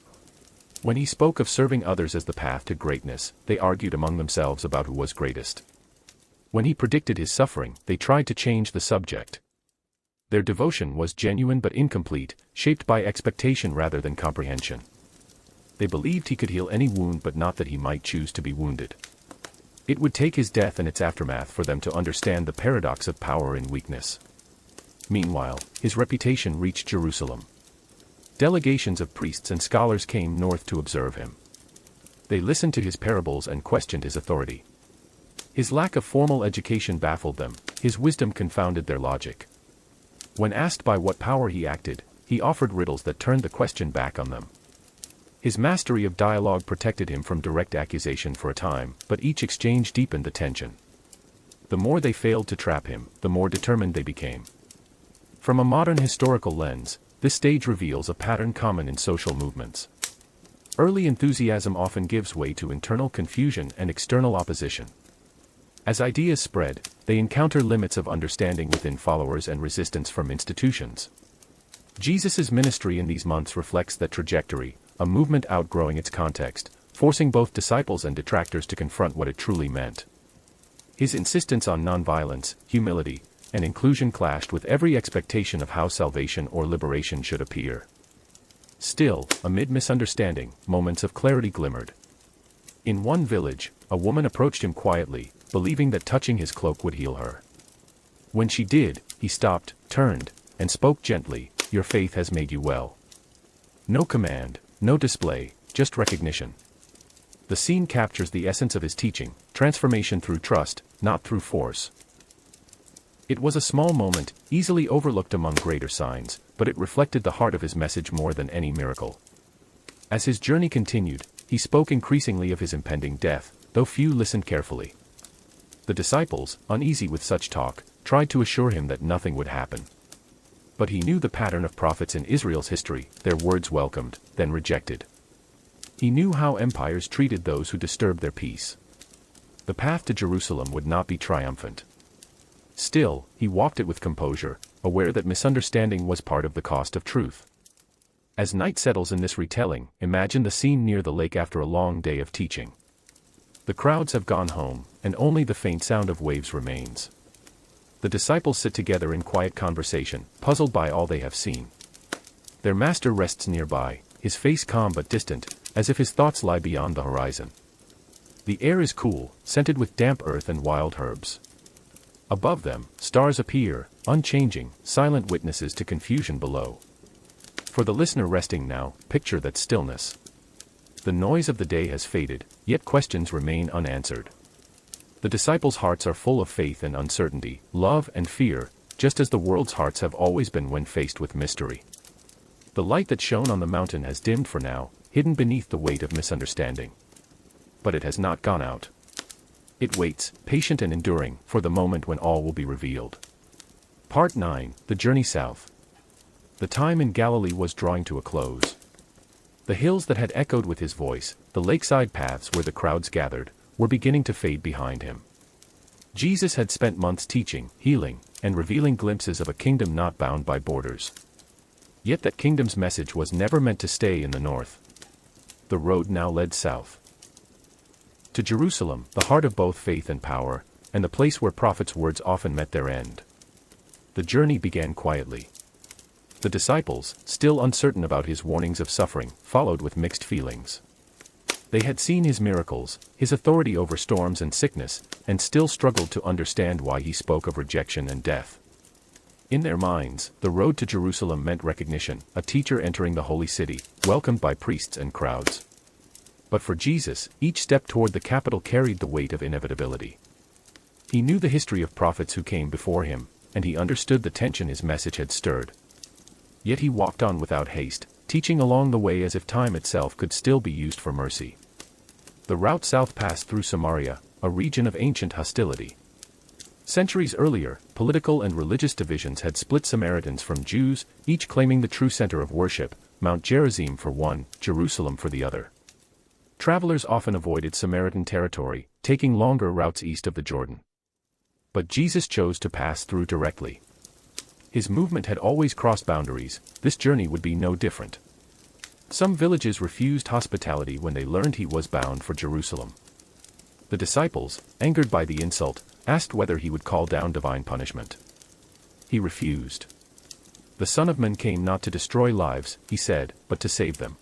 When he spoke of serving others as the path to greatness, they argued among themselves about who was greatest. When he predicted his suffering, they tried to change the subject. Their devotion was genuine but incomplete, shaped by expectation rather than comprehension. They believed he could heal any wound but not that he might choose to be wounded. It would take his death and its aftermath for them to understand the paradox of power in weakness. Meanwhile, his reputation reached Jerusalem. Delegations of priests and scholars came north to observe him. They listened to his parables and questioned his authority. His lack of formal education baffled them, his wisdom confounded their logic. When asked by what power he acted, he offered riddles that turned the question back on them. His mastery of dialogue protected him from direct accusation for a time, but each exchange deepened the tension. The more they failed to trap him, the more determined they became. From a modern historical lens, this stage reveals a pattern common in social movements. Early enthusiasm often gives way to internal confusion and external opposition. As ideas spread, they encounter limits of understanding within followers and resistance from institutions. Jesus' ministry in these months reflects that trajectory, a movement outgrowing its context, forcing both disciples and detractors to confront what it truly meant. His insistence on nonviolence, humility, and inclusion clashed with every expectation of how salvation or liberation should appear. Still, amid misunderstanding, moments of clarity glimmered. In one village, a woman approached him quietly, believing that touching his cloak would heal her. When she did, he stopped, turned, and spoke gently, "Your faith has made you well." No command, no display, just recognition. The scene captures the essence of his teaching, transformation through trust, not through force. It was a small moment, easily overlooked among greater signs, but it reflected the heart of his message more than any miracle. As his journey continued, he spoke increasingly of his impending death, though few listened carefully. The disciples, uneasy with such talk, tried to assure him that nothing would happen. But he knew the pattern of prophets in Israel's history, their words welcomed, then rejected. He knew how empires treated those who disturbed their peace. The path to Jerusalem would not be triumphant. Still, he walked it with composure, aware that misunderstanding was part of the cost of truth. As night settles in this retelling, imagine the scene near the lake after a long day of teaching. The crowds have gone home, and only the faint sound of waves remains. The disciples sit together in quiet conversation, puzzled by all they have seen. Their master rests nearby, his face calm but distant, as if his thoughts lie beyond the horizon. The air is cool, scented with damp earth and wild herbs. Above them, stars appear, unchanging, silent witnesses to confusion below. For the listener resting now, picture that stillness. The noise of the day has faded, yet questions remain unanswered. The disciples' hearts are full of faith and uncertainty, love and fear, just as the world's hearts have always been when faced with mystery. The light that shone on the mountain has dimmed for now, hidden beneath the weight of misunderstanding. But it has not gone out. It waits, patient and enduring, for the moment when all will be revealed. Part 9, The Journey South. The time in Galilee was drawing to a close. The hills that had echoed with his voice, the lakeside paths where the crowds gathered, were beginning to fade behind him. Jesus had spent months teaching, healing, and revealing glimpses of a kingdom not bound by borders. Yet that kingdom's message was never meant to stay in the north. The road now led south. To Jerusalem, the heart of both faith and power, and the place where prophets' words often met their end. The journey began quietly. The disciples, still uncertain about his warnings of suffering, followed with mixed feelings. They had seen his miracles, his authority over storms and sickness, and still struggled to understand why he spoke of rejection and death. In their minds, the road to Jerusalem meant recognition, a teacher entering the holy city, welcomed by priests and crowds. But for Jesus, each step toward the capital carried the weight of inevitability. He knew the history of prophets who came before him, and he understood the tension his message had stirred. Yet he walked on without haste, teaching along the way as if time itself could still be used for mercy. The route south passed through Samaria, a region of ancient hostility. Centuries earlier, political and religious divisions had split Samaritans from Jews, each claiming the true center of worship, Mount Gerizim for one, Jerusalem for the other. Travelers often avoided Samaritan territory, taking longer routes east of the Jordan. But Jesus chose to pass through directly. His movement had always crossed boundaries, this journey would be no different. Some villages refused hospitality when they learned he was bound for Jerusalem. The disciples, angered by the insult, asked whether he would call down divine punishment. He refused. "The Son of Man came not to destroy lives," he said, "but to save them."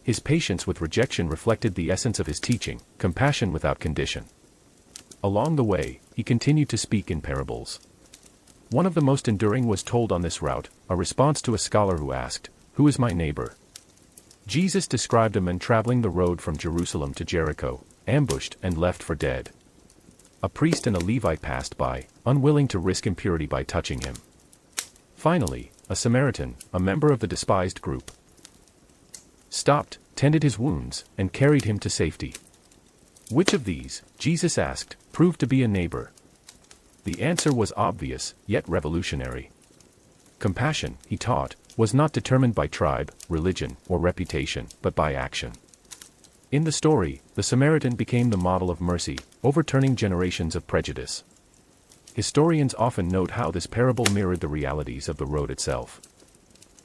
His patience with rejection reflected the essence of his teaching, compassion without condition. Along the way, he continued to speak in parables. One of the most enduring was told on this route, a response to a scholar who asked, "Who is my neighbor?" Jesus described a man traveling the road from Jerusalem to Jericho, ambushed and left for dead. A priest and a Levite passed by, unwilling to risk impurity by touching him. Finally, a Samaritan, a member of the despised group, stopped, tended his wounds, and carried him to safety. Which of these, Jesus asked, proved to be a neighbor? The answer was obvious, yet revolutionary. Compassion, he taught, was not determined by tribe, religion, or reputation, but by action. In the story, the Samaritan became the model of mercy, overturning generations of prejudice. Historians often note how this parable mirrored the realities of the road itself.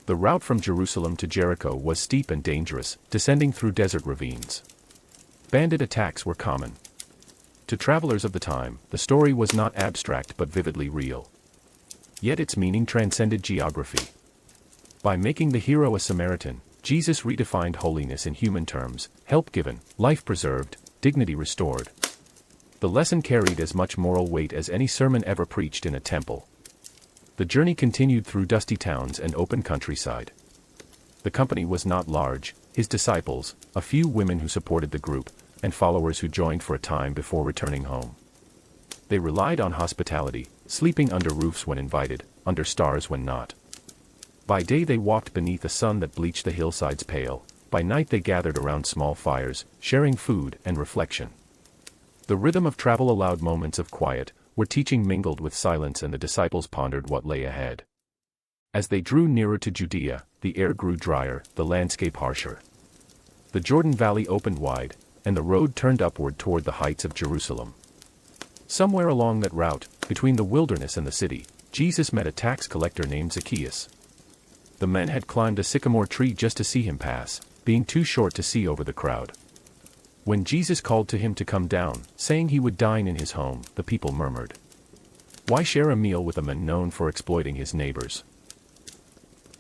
The route from Jerusalem to Jericho was steep and dangerous, descending through desert ravines. Bandit attacks were common. To travelers of the time, the story was not abstract but vividly real. Yet its meaning transcended geography. By making the hero a Samaritan, Jesus redefined holiness in human terms: help given, life preserved, dignity restored. The lesson carried as much moral weight as any sermon ever preached in a temple. The journey continued through dusty towns and open countryside. The company was not large: his disciples, a few women who supported the group, and followers who joined for a time before returning home. They relied on hospitality, sleeping under roofs when invited, under stars when not. By day they walked beneath a sun that bleached the hillsides pale. By night they gathered around small fires, sharing food and reflection. The rhythm of travel allowed moments of quiet, where teaching mingled with silence and the disciples pondered what lay ahead. As they drew nearer to Judea, the air grew drier, the landscape harsher. The Jordan Valley opened wide, and the road turned upward toward the heights of Jerusalem. Somewhere along that route, between the wilderness and the city, Jesus met a tax collector named Zacchaeus. The man had climbed a sycamore tree just to see him pass, being too short to see over the crowd. When Jesus called to him to come down, saying he would dine in his home, the people murmured. Why share a meal with a man known for exploiting his neighbors?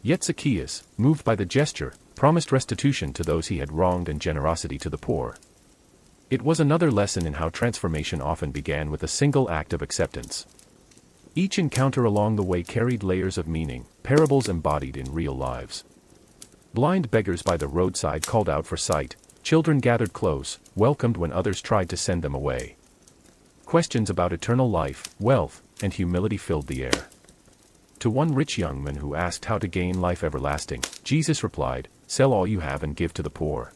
Yet Zacchaeus, moved by the gesture, promised restitution to those he had wronged and generosity to the poor. It was another lesson in how transformation often began with a single act of acceptance. Each encounter along the way carried layers of meaning, parables embodied in real lives. Blind beggars by the roadside called out for sight, children gathered close, welcomed when others tried to send them away. Questions about eternal life, wealth, and humility filled the air. To one rich young man who asked how to gain life everlasting, Jesus replied, "Sell all you have and give to the poor."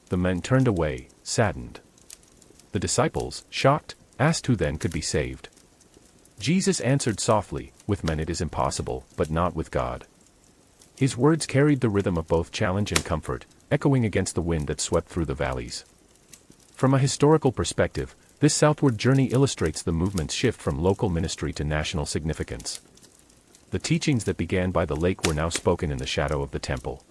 The men turned away, saddened. The disciples, shocked, asked who then could be saved. Jesus answered softly, "With men it is impossible, but not with God." His words carried the rhythm of both challenge and comfort, echoing against the wind that swept through the valleys. From a historical perspective, this southward journey illustrates the movement's shift from local ministry to national significance. The teachings that began by the lake were now spoken in the shadow of the temple.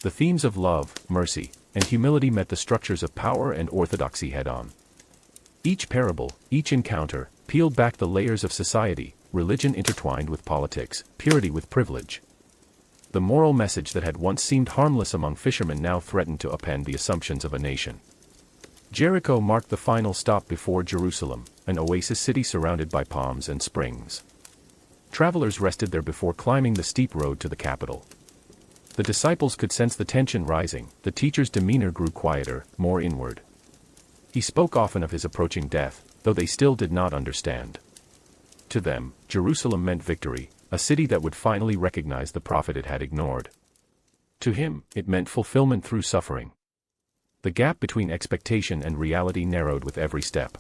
The themes of love, mercy, and humility met the structures of power and orthodoxy head-on. Each parable, each encounter, peeled back the layers of society, religion intertwined with politics, purity with privilege. The moral message that had once seemed harmless among fishermen now threatened to upend the assumptions of a nation. Jericho marked the final stop before Jerusalem, an oasis city surrounded by palms and springs. Travelers rested there before climbing the steep road to the capital. The disciples could sense the tension rising. The teacher's demeanor grew quieter, more inward. He spoke often of his approaching death, though they still did not understand. To them, Jerusalem meant victory, a city that would finally recognize the prophet it had ignored. To him, it meant fulfillment through suffering. The gap between expectation and reality narrowed with every step.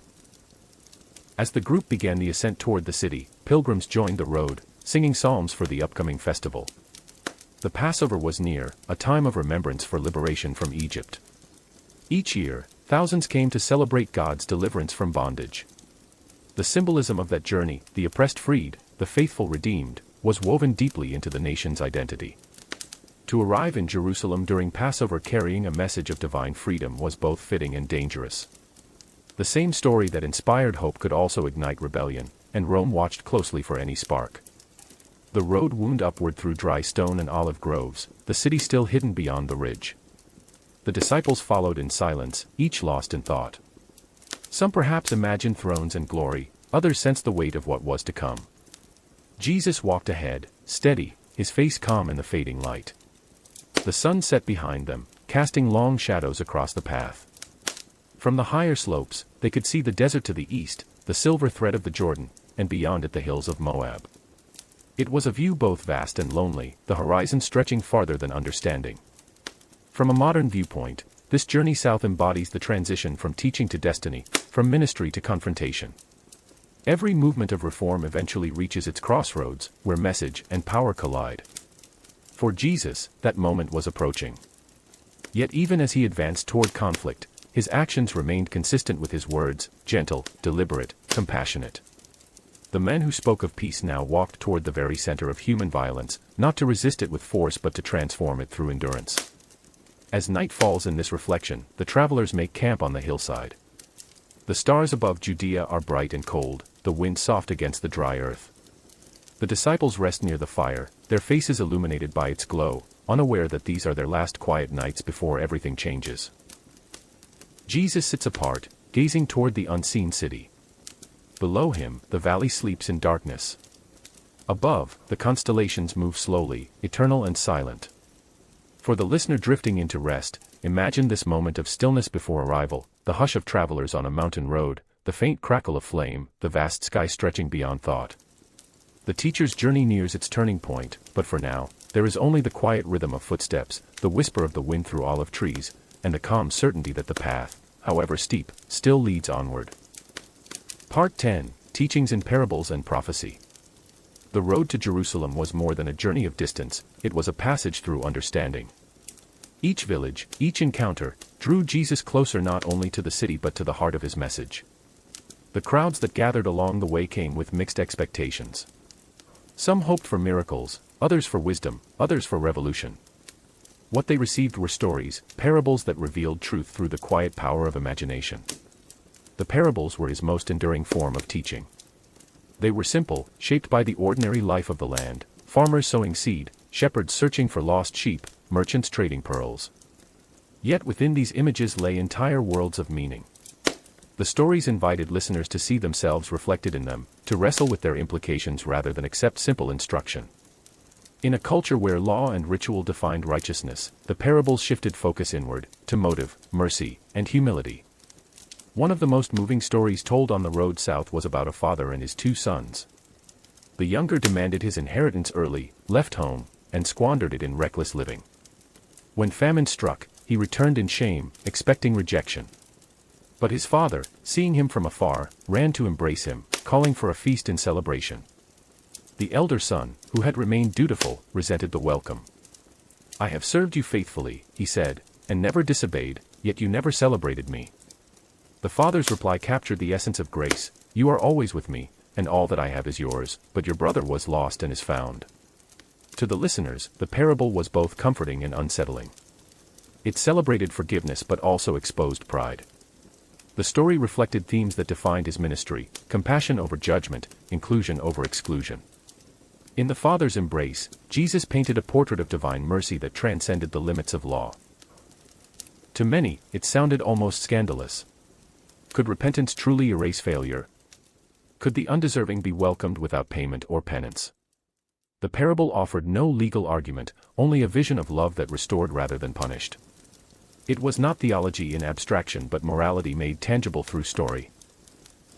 As the group began the ascent toward the city, pilgrims joined the road, singing psalms for the upcoming festival. The Passover was near, a time of remembrance for liberation from Egypt. Each year, thousands came to celebrate God's deliverance from bondage. The symbolism of that journey, the oppressed freed, the faithful redeemed, was woven deeply into the nation's identity. To arrive in Jerusalem during Passover carrying a message of divine freedom was both fitting and dangerous. The same story that inspired hope could also ignite rebellion, and Rome watched closely for any spark. The road wound upward through dry stone and olive groves, the city still hidden beyond the ridge. The disciples followed in silence, each lost in thought. Some perhaps imagined thrones and glory, others sensed the weight of what was to come. Jesus walked ahead, steady, his face calm in the fading light. The sun set behind them, casting long shadows across the path. From the higher slopes, they could see the desert to the east, the silver thread of the Jordan, and beyond it the hills of Moab. It was a view both vast and lonely, the horizon stretching farther than understanding. From a modern viewpoint, this journey south embodies the transition from teaching to destiny, from ministry to confrontation. Every movement of reform eventually reaches its crossroads, where message and power collide. For Jesus, that moment was approaching. Yet even as he advanced toward conflict, his actions remained consistent with his words, gentle, deliberate, compassionate. The men who spoke of peace now walked toward the very center of human violence, not to resist it with force but to transform it through endurance. As night falls in this reflection, the travelers make camp on the hillside. The stars above Judea are bright and cold, the wind soft against the dry earth. The disciples rest near the fire, their faces illuminated by its glow, unaware that these are their last quiet nights before everything changes. Jesus sits apart, gazing toward the unseen city. Below him, the valley sleeps in darkness. Above, the constellations move slowly, eternal and silent. For the listener drifting into rest, imagine this moment of stillness before arrival, the hush of travelers on a mountain road, the faint crackle of flame, the vast sky stretching beyond thought. The teacher's journey nears its turning point, but for now, there is only the quiet rhythm of footsteps, the whisper of the wind through olive trees, and the calm certainty that the path, however steep, still leads onward. Part 10, Teachings in Parables and Prophecy. The road to Jerusalem was more than a journey of distance, it was a passage through understanding. Each village, each encounter, drew Jesus closer not only to the city but to the heart of his message. The crowds that gathered along the way came with mixed expectations. Some hoped for miracles, others for wisdom, others for revolution. What they received were stories, parables that revealed truth through the quiet power of imagination. The parables were his most enduring form of teaching. They were simple, shaped by the ordinary life of the land, farmers sowing seed, shepherds searching for lost sheep, merchants trading pearls. Yet within these images lay entire worlds of meaning. The stories invited listeners to see themselves reflected in them, to wrestle with their implications rather than accept simple instruction. In a culture where law and ritual defined righteousness, the parables shifted focus inward, to motive, mercy, and humility. One of the most moving stories told on the road south was about a father and his two sons. The younger demanded his inheritance early, left home, and squandered it in reckless living. When famine struck, he returned in shame, expecting rejection. But his father, seeing him from afar, ran to embrace him, calling for a feast in celebration. The elder son, who had remained dutiful, resented the welcome. "I have served you faithfully," he said, "and never disobeyed, yet you never celebrated me." The father's reply captured the essence of grace: "You are always with me, and all that I have is yours, but your brother was lost and is found." To the listeners, the parable was both comforting and unsettling. It celebrated forgiveness but also exposed pride. The story reflected themes that defined his ministry: compassion over judgment, inclusion over exclusion. In the Father's embrace, Jesus painted a portrait of divine mercy that transcended the limits of law. To many, it sounded almost scandalous. Could repentance truly erase failure? Could the undeserving be welcomed without payment or penance? The parable offered no legal argument, only a vision of love that restored rather than punished. It was not theology in abstraction but morality made tangible through story.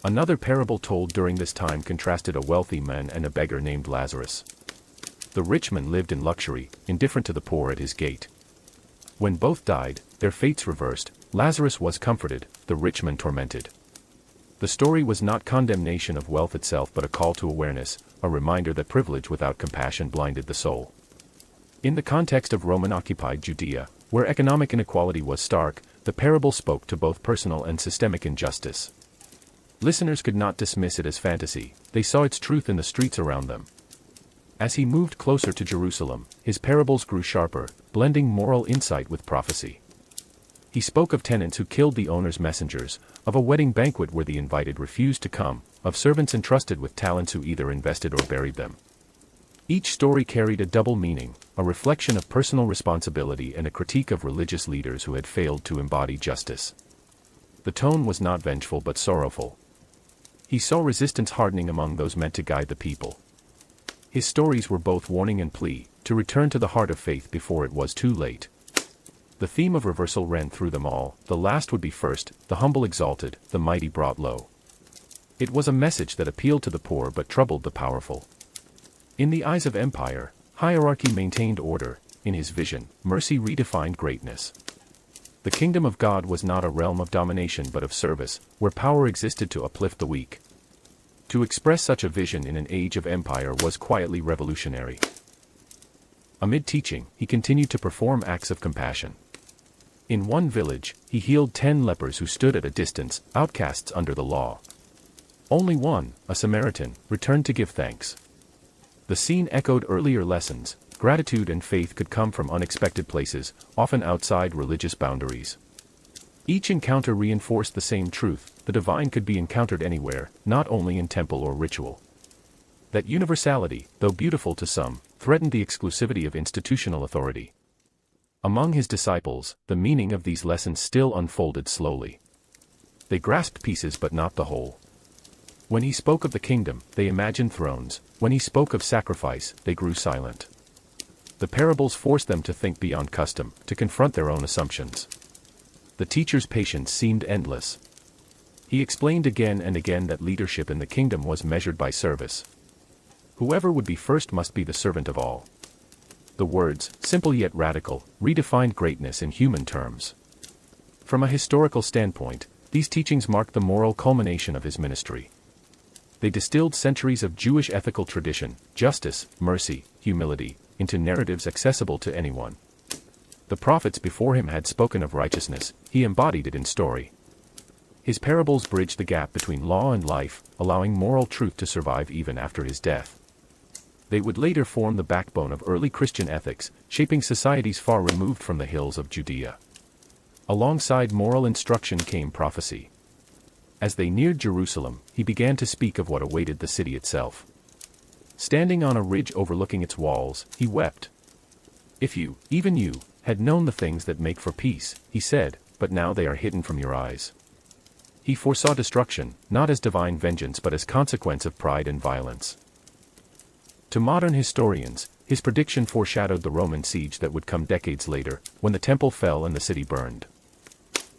Another parable told during this time contrasted a wealthy man and a beggar named Lazarus. The rich man lived in luxury, indifferent to the poor at his gate. When both died, their fates reversed. Lazarus was comforted, the rich man tormented. The story was not condemnation of wealth itself but a call to awareness, a reminder that privilege without compassion blinded the soul. In the context of Roman-occupied Judea, where economic inequality was stark, the parable spoke to both personal and systemic injustice. Listeners could not dismiss it as fantasy, they saw its truth in the streets around them. As he moved closer to Jerusalem, his parables grew sharper, blending moral insight with prophecy. He spoke of tenants who killed the owner's messengers, of a wedding banquet where the invited refused to come, of servants entrusted with talents who either invested or buried them. Each story carried a double meaning, a reflection of personal responsibility and a critique of religious leaders who had failed to embody justice. The tone was not vengeful but sorrowful. He saw resistance hardening among those meant to guide the people. His stories were both warning and plea, to return to the heart of faith before it was too late. The theme of reversal ran through them all: the last would be first, the humble exalted, the mighty brought low. It was a message that appealed to the poor but troubled the powerful. In the eyes of empire, hierarchy maintained order; in his vision, mercy redefined greatness. The kingdom of God was not a realm of domination but of service, where power existed to uplift the weak. To express such a vision in an age of empire was quietly revolutionary. Amid teaching, he continued to perform acts of compassion. In one village, he healed 10 lepers who stood at a distance, outcasts under the law. Only one, a Samaritan, returned to give thanks. The scene echoed earlier lessons: gratitude and faith could come from unexpected places, often outside religious boundaries. Each encounter reinforced the same truth: the divine could be encountered anywhere, not only in temple or ritual. That universality, though beautiful to some, threatened the exclusivity of institutional authority. Among his disciples, the meaning of these lessons still unfolded slowly. They grasped pieces but not the whole. When he spoke of the kingdom, they imagined thrones; when he spoke of sacrifice, they grew silent. The parables forced them to think beyond custom, to confront their own assumptions. The teacher's patience seemed endless. He explained again and again that leadership in the kingdom was measured by service. Whoever would be first must be the servant of all. The words, simple yet radical, redefined greatness in human terms. From a historical standpoint, these teachings marked the moral culmination of his ministry. They distilled centuries of Jewish ethical tradition, justice, mercy, humility, into narratives accessible to anyone. The prophets before him had spoken of righteousness; he embodied it in story. His parables bridged the gap between law and life, allowing moral truth to survive even after his death. They would later form the backbone of early Christian ethics, shaping societies far removed from the hills of Judea. Alongside moral instruction came prophecy. As they neared Jerusalem, he began to speak of what awaited the city itself. Standing on a ridge overlooking its walls, he wept. "If you, even you, had known the things that make for peace," he said, "but now they are hidden from your eyes." He foresaw destruction, not as divine vengeance but as consequence of pride and violence. To modern historians, his prediction foreshadowed the Roman siege that would come decades later, when the temple fell and the city burned.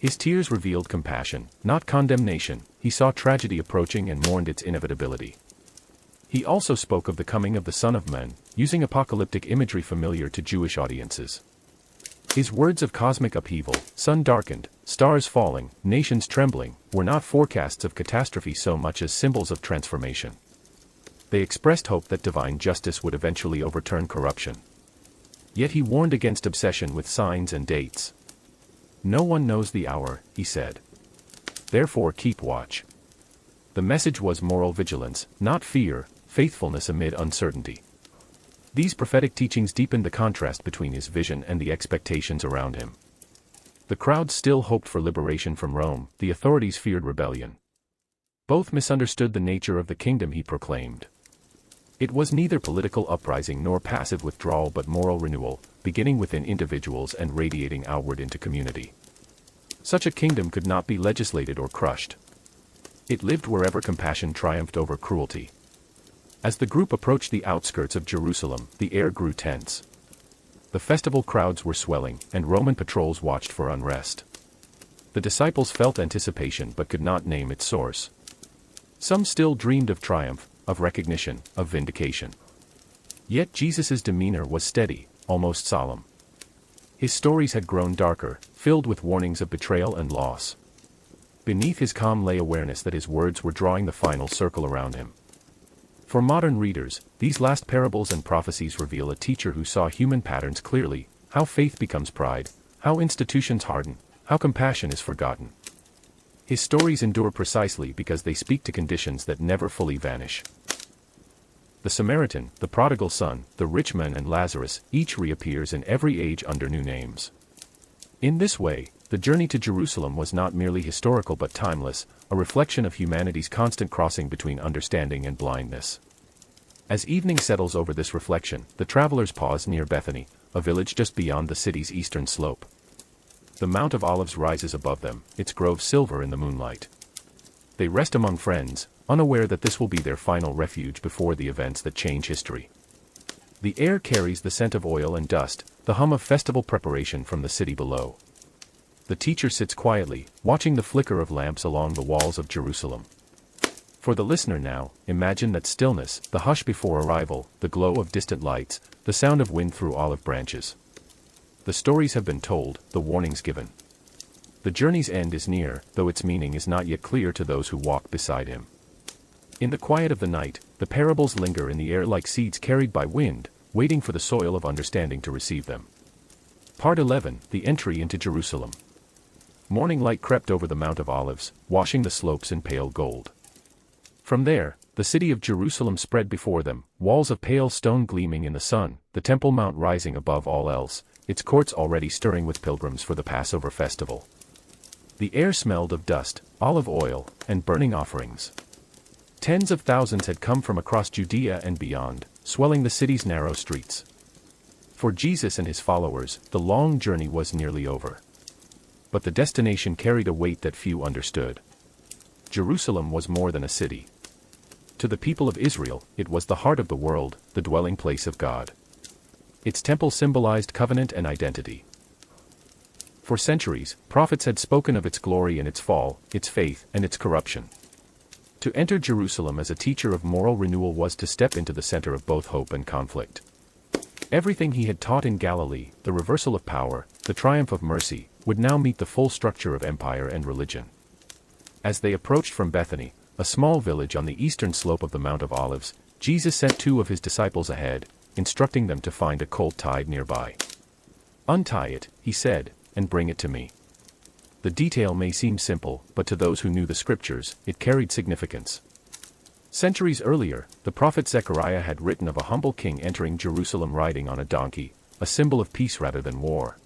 His tears revealed compassion, not condemnation; he saw tragedy approaching and mourned its inevitability. He also spoke of the coming of the Son of Man, using apocalyptic imagery familiar to Jewish audiences. His words of cosmic upheaval, sun darkened, stars falling, nations trembling, were not forecasts of catastrophe so much as symbols of transformation. They expressed hope that divine justice would eventually overturn corruption. Yet he warned against obsession with signs and dates. "No one knows the hour," he said. "Therefore keep watch." The message was moral vigilance, not fear, faithfulness amid uncertainty. These prophetic teachings deepened the contrast between his vision and the expectations around him. The crowds still hoped for liberation from Rome; the authorities feared rebellion. Both misunderstood the nature of the kingdom he proclaimed. It was neither political uprising nor passive withdrawal but moral renewal, beginning within individuals and radiating outward into community. Such a kingdom could not be legislated or crushed. It lived wherever compassion triumphed over cruelty. As the group approached the outskirts of Jerusalem, the air grew tense. The festival crowds were swelling, and Roman patrols watched for unrest. The disciples felt anticipation but could not name its source. Some still dreamed of triumph, of recognition, of vindication. Yet Jesus' demeanor was steady, almost solemn. His stories had grown darker, filled with warnings of betrayal and loss. Beneath his calm lay awareness that his words were drawing the final circle around him. For modern readers, these last parables and prophecies reveal a teacher who saw human patterns clearly: how faith becomes pride, how institutions harden, how compassion is forgotten. His stories endure precisely because they speak to conditions that never fully vanish. The Samaritan, the prodigal son, the rich man and Lazarus, each reappears in every age under new names. In this way, the journey to Jerusalem was not merely historical but timeless, a reflection of humanity's constant crossing between understanding and blindness. As evening settles over this reflection, the travelers pause near Bethany, a village just beyond the city's eastern slope. The Mount of Olives rises above them, its grove silver in the moonlight. They rest among friends, unaware that this will be their final refuge before the events that change history. The air carries the scent of oil and dust, the hum of festival preparation from the city below. The teacher sits quietly, watching the flicker of lamps along the walls of Jerusalem. For the listener now, imagine that stillness, the hush before arrival, the glow of distant lights, the sound of wind through olive branches. The stories have been told, the warnings given. The journey's end is near, though its meaning is not yet clear to those who walk beside him. In the quiet of the night, the parables linger in the air like seeds carried by wind, waiting for the soil of understanding to receive them. Part 11, The Entry into Jerusalem. Morning light crept over the Mount of Olives, washing the slopes in pale gold. From there, the city of Jerusalem spread before them, walls of pale stone gleaming in the sun, the Temple Mount rising above all else, its courts already stirring with pilgrims for the Passover festival. The air smelled of dust, olive oil, and burning offerings. Tens of thousands had come from across Judea and beyond, swelling the city's narrow streets. For Jesus and his followers, the long journey was nearly over. But the destination carried a weight that few understood. Jerusalem was more than a city. To the people of Israel, it was the heart of the world, the dwelling place of God. Its temple symbolized covenant and identity. For centuries, prophets had spoken of its glory and its fall, its faith and its corruption. To enter Jerusalem as a teacher of moral renewal was to step into the center of both hope and conflict. Everything he had taught in Galilee, the reversal of power, the triumph of mercy, would now meet the full structure of empire and religion. As they approached from Bethany, a small village on the eastern slope of the Mount of Olives, Jesus sent 2 of his disciples ahead, instructing them to find a colt tied nearby. "Untie it," he said, "and bring it to me." The detail may seem simple, but to those who knew the scriptures, it carried significance. Centuries earlier, the prophet Zechariah had written of a humble king entering Jerusalem riding on a donkey, a symbol of peace rather than war.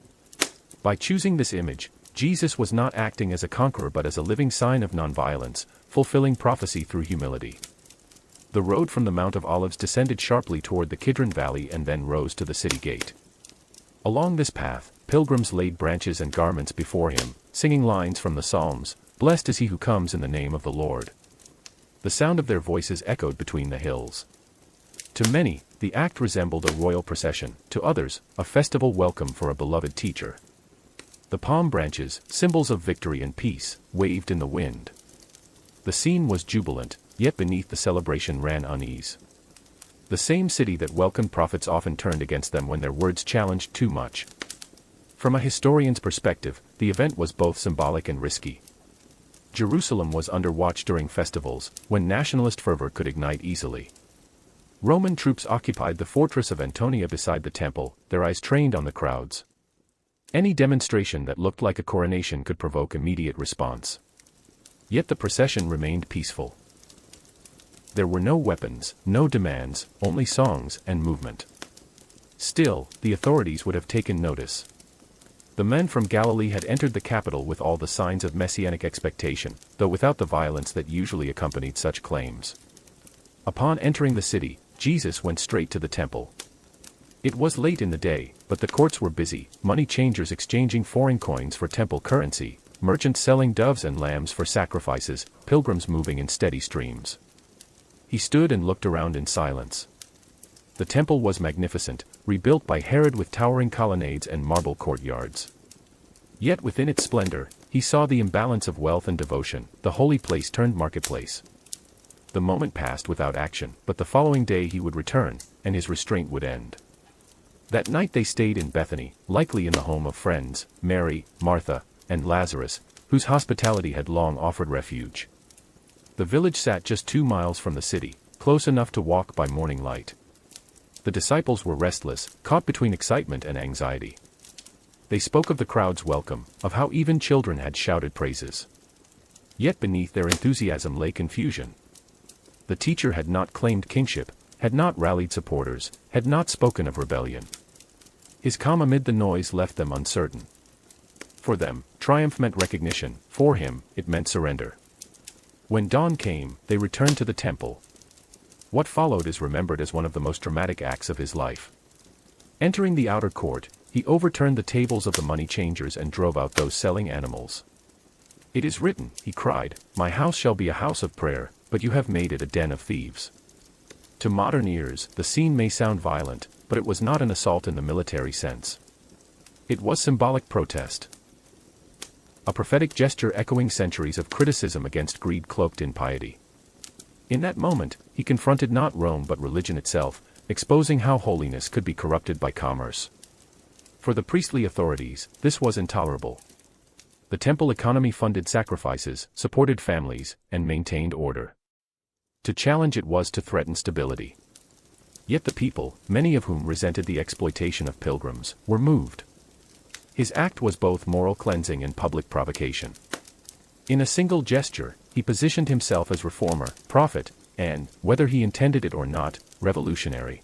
By choosing this image, Jesus was not acting as a conqueror but as a living sign of nonviolence, fulfilling prophecy through humility. The road from the Mount of Olives descended sharply toward the Kidron Valley and then rose to the city gate. Along this path, pilgrims laid branches and garments before him, singing lines from the Psalms, "Blessed is he who comes in the name of the Lord." The sound of their voices echoed between the hills. To many, the act resembled a royal procession, to others, a festival welcome for a beloved teacher. The palm branches, symbols of victory and peace, waved in the wind. The scene was jubilant, yet beneath the celebration ran unease. The same city that welcomed prophets often turned against them when their words challenged too much. From a historian's perspective, the event was both symbolic and risky. Jerusalem was under watch during festivals, when nationalist fervor could ignite easily. Roman troops occupied the fortress of Antonia beside the temple, their eyes trained on the crowds. Any demonstration that looked like a coronation could provoke immediate response. Yet the procession remained peaceful. There were no weapons, no demands, only songs and movement. Still, the authorities would have taken notice. The men from Galilee had entered the capital with all the signs of messianic expectation, though without the violence that usually accompanied such claims. Upon entering the city, Jesus went straight to the temple. It was late in the day, but the courts were busy, money changers exchanging foreign coins for temple currency, merchants selling doves and lambs for sacrifices, pilgrims moving in steady streams. He stood and looked around in silence. The temple was magnificent, rebuilt by Herod with towering colonnades and marble courtyards. Yet within its splendor, he saw the imbalance of wealth and devotion, the holy place turned marketplace. The moment passed without action, but the following day he would return, and his restraint would end. That night they stayed in Bethany, likely in the home of friends, Mary, Martha, and Lazarus, whose hospitality had long offered refuge. The village sat just 2 miles from the city, close enough to walk by morning light. The disciples were restless, caught between excitement and anxiety. They spoke of the crowd's welcome, of how even children had shouted praises. Yet beneath their enthusiasm lay confusion. The teacher had not claimed kingship, had not rallied supporters, had not spoken of rebellion. His calm amid the noise left them uncertain. For them, triumph meant recognition, for him, it meant surrender. When dawn came, they returned to the temple. What followed is remembered as one of the most dramatic acts of his life. Entering the outer court, he overturned the tables of the money changers and drove out those selling animals. "It is written," he cried, "My house shall be a house of prayer, but you have made it a den of thieves." To modern ears, the scene may sound violent, but it was not an assault in the military sense. It was symbolic protest. A prophetic gesture echoing centuries of criticism against greed cloaked in piety. In that moment, he confronted not Rome but religion itself, exposing how holiness could be corrupted by commerce. For the priestly authorities, this was intolerable. The temple economy funded sacrifices, supported families, and maintained order. To challenge it was to threaten stability. Yet the people, many of whom resented the exploitation of pilgrims, were moved. His act was both moral cleansing and public provocation. In a single gesture, he positioned himself as reformer, prophet, and, whether he intended it or not, revolutionary.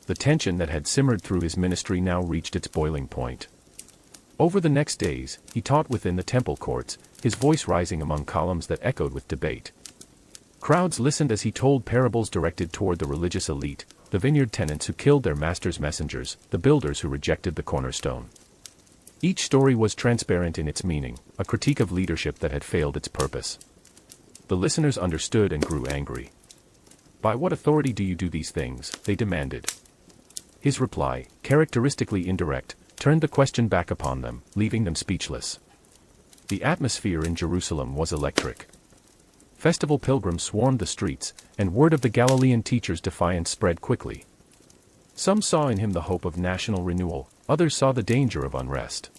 The tension that had simmered through his ministry now reached its boiling point. Over the next days, he taught within the temple courts, his voice rising among columns that echoed with debate. Crowds listened as he told parables directed toward the religious elite, the vineyard tenants who killed their master's messengers, the builders who rejected the cornerstone. Each story was transparent in its meaning, a critique of leadership that had failed its purpose. The listeners understood and grew angry. "By what authority do you do these things?" they demanded. His reply, characteristically indirect, turned the question back upon them, leaving them speechless. The atmosphere in Jerusalem was electric. Festival pilgrims swarmed the streets, and word of the Galilean teacher's defiance spread quickly. Some saw in him the hope of national renewal, others saw the danger of unrest.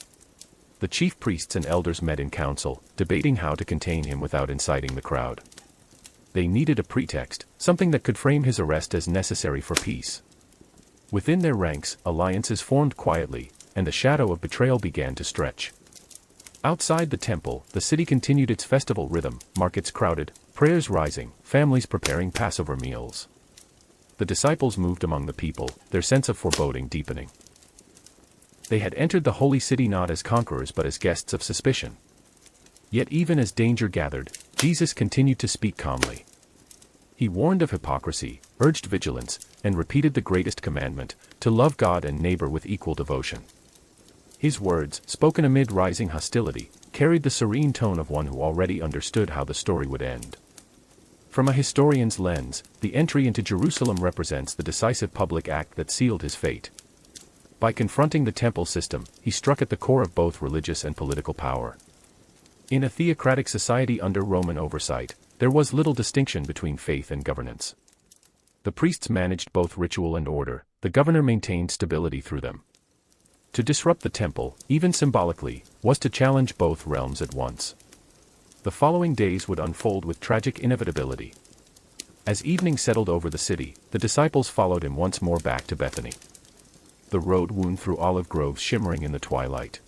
The chief priests and elders met in council, debating how to contain him without inciting the crowd. They needed a pretext, something that could frame his arrest as necessary for peace. Within their ranks, alliances formed quietly, and the shadow of betrayal began to stretch. Outside the temple, the city continued its festival rhythm, markets crowded, prayers rising, families preparing Passover meals. The disciples moved among the people, their sense of foreboding deepening. They had entered the holy city not as conquerors but as guests of suspicion. Yet even as danger gathered, Jesus continued to speak calmly. He warned of hypocrisy, urged vigilance, and repeated the greatest commandment, to love God and neighbor with equal devotion. His words, spoken amid rising hostility, carried the serene tone of one who already understood how the story would end. From a historian's lens, the entry into Jerusalem represents the decisive public act that sealed his fate. By confronting the temple system, he struck at the core of both religious and political power. In a theocratic society under Roman oversight, there was little distinction between faith and governance. The priests managed both ritual and order, the governor maintained stability through them. To disrupt the temple, even symbolically, was to challenge both realms at once. The following days would unfold with tragic inevitability. As evening settled over the city, the disciples followed him once more back to Bethany. The road wound through olive groves shimmering in the twilight.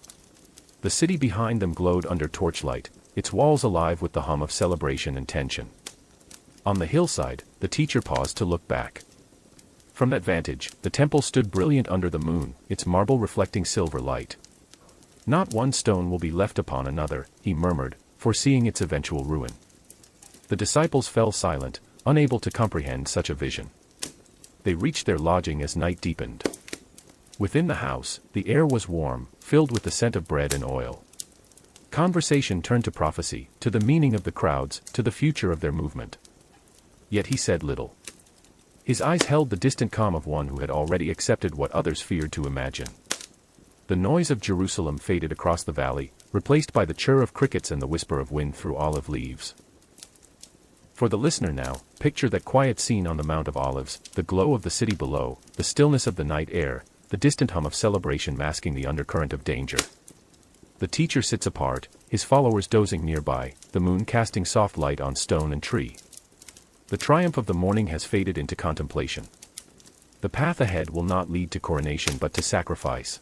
The city behind them glowed under torchlight, its walls alive with the hum of celebration and tension. On the hillside, the teacher paused to look back. From that vantage, the temple stood brilliant under the moon, its marble reflecting silver light. "Not one stone will be left upon another," he murmured, foreseeing its eventual ruin. The disciples fell silent, unable to comprehend such a vision. They reached their lodging as night deepened. Within the house, the air was warm, filled with the scent of bread and oil. Conversation turned to prophecy, to the meaning of the crowds, to the future of their movement. Yet he said little. His eyes held the distant calm of one who had already accepted what others feared to imagine. The noise of Jerusalem faded across the valley, replaced by the chirr of crickets and the whisper of wind through olive leaves. For the listener now, picture that quiet scene on the Mount of Olives, the glow of the city below, the stillness of the night air, the distant hum of celebration masking the undercurrent of danger. The teacher sits apart, his followers dozing nearby, the moon casting soft light on stone and tree. The triumph of the morning has faded into contemplation. The path ahead will not lead to coronation but to sacrifice.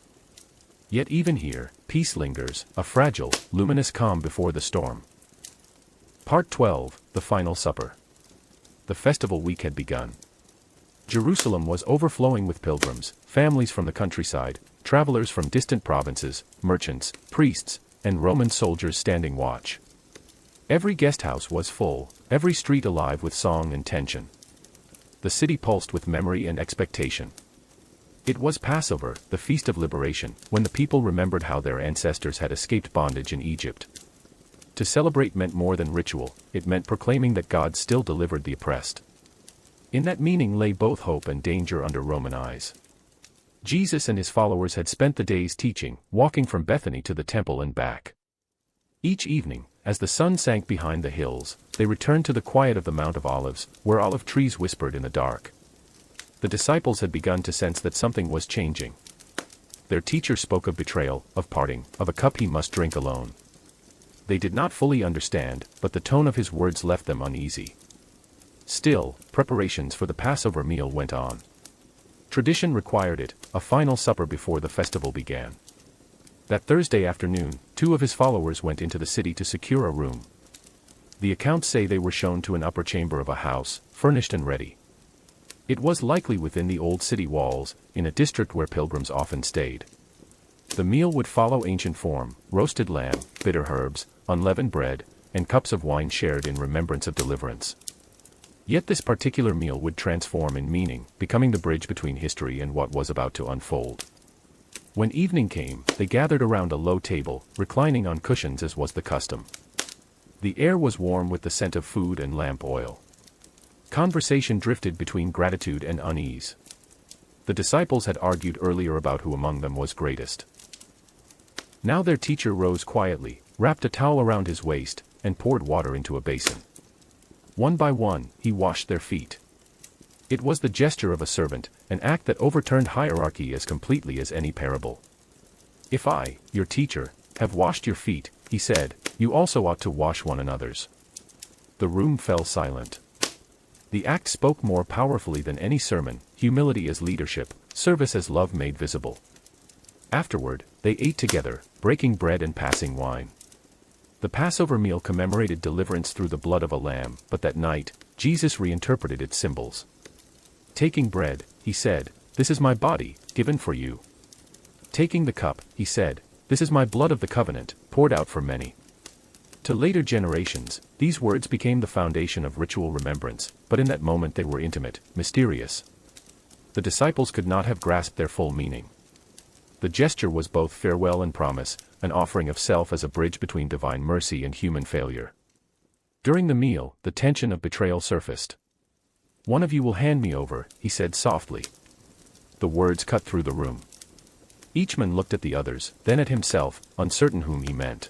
Yet even here, peace lingers, a fragile, luminous calm before the storm. Part 12, The Final Supper. The festival week had begun. Jerusalem was overflowing with pilgrims, families from the countryside, travelers from distant provinces, merchants, priests, and Roman soldiers standing watch. Every guest house was full, every street alive with song and tension. the city pulsed with memory and expectation. It was Passover, the feast of liberation, when the people remembered how their ancestors had escaped bondage in Egypt. To celebrate meant more than ritual, it meant proclaiming that God still delivered the oppressed. In that meaning lay both hope and danger under Roman eyes. Jesus and his followers had spent the days teaching, walking from Bethany to the temple and back. Each evening, as the sun sank behind the hills, they returned to the quiet of the Mount of Olives, where olive trees whispered in the dark. The disciples had begun to sense that something was changing. Their teacher spoke of betrayal, of parting, of a cup he must drink alone. They did not fully understand, but the tone of his words left them uneasy. Still, preparations for the Passover meal went on. Tradition required it, a final supper before the festival began. That Thursday afternoon, 2 of his followers went into the city to secure a room. The accounts say they were shown to an upper chamber of a house, furnished and ready. It was likely within the old city walls, in a district where pilgrims often stayed. The meal would follow ancient form: roasted lamb, bitter herbs, unleavened bread, and cups of wine shared in remembrance of deliverance. Yet this particular meal would transform in meaning, becoming the bridge between history and what was about to unfold. When evening came, they gathered around a low table, reclining on cushions as was the custom. The air was warm with the scent of food and lamp oil. Conversation drifted between gratitude and unease. The disciples had argued earlier about who among them was greatest. Now their teacher rose quietly, wrapped a towel around his waist, and poured water into a basin. One by one, he washed their feet. It was the gesture of a servant, an act that overturned hierarchy as completely as any parable. "If I, your teacher, have washed your feet," he said, "you also ought to wash one another's." The room fell silent. The act spoke more powerfully than any sermon: humility as leadership, service as love made visible. Afterward, they ate together, breaking bread and passing wine. The Passover meal commemorated deliverance through the blood of a lamb, but that night, Jesus reinterpreted its symbols. Taking bread, he said, "This is my body, given for you." Taking the cup, he said, "This is my blood of the covenant, poured out for many." To later generations, these words became the foundation of ritual remembrance, but in that moment they were intimate, mysterious. The disciples could not have grasped their full meaning. The gesture was both farewell and promise, an offering of self as a bridge between divine mercy and human failure. During the meal, the tension of betrayal surfaced. "One of you will hand me over," he said softly. The words cut through the room. Each man looked at the others, then at himself, uncertain whom he meant.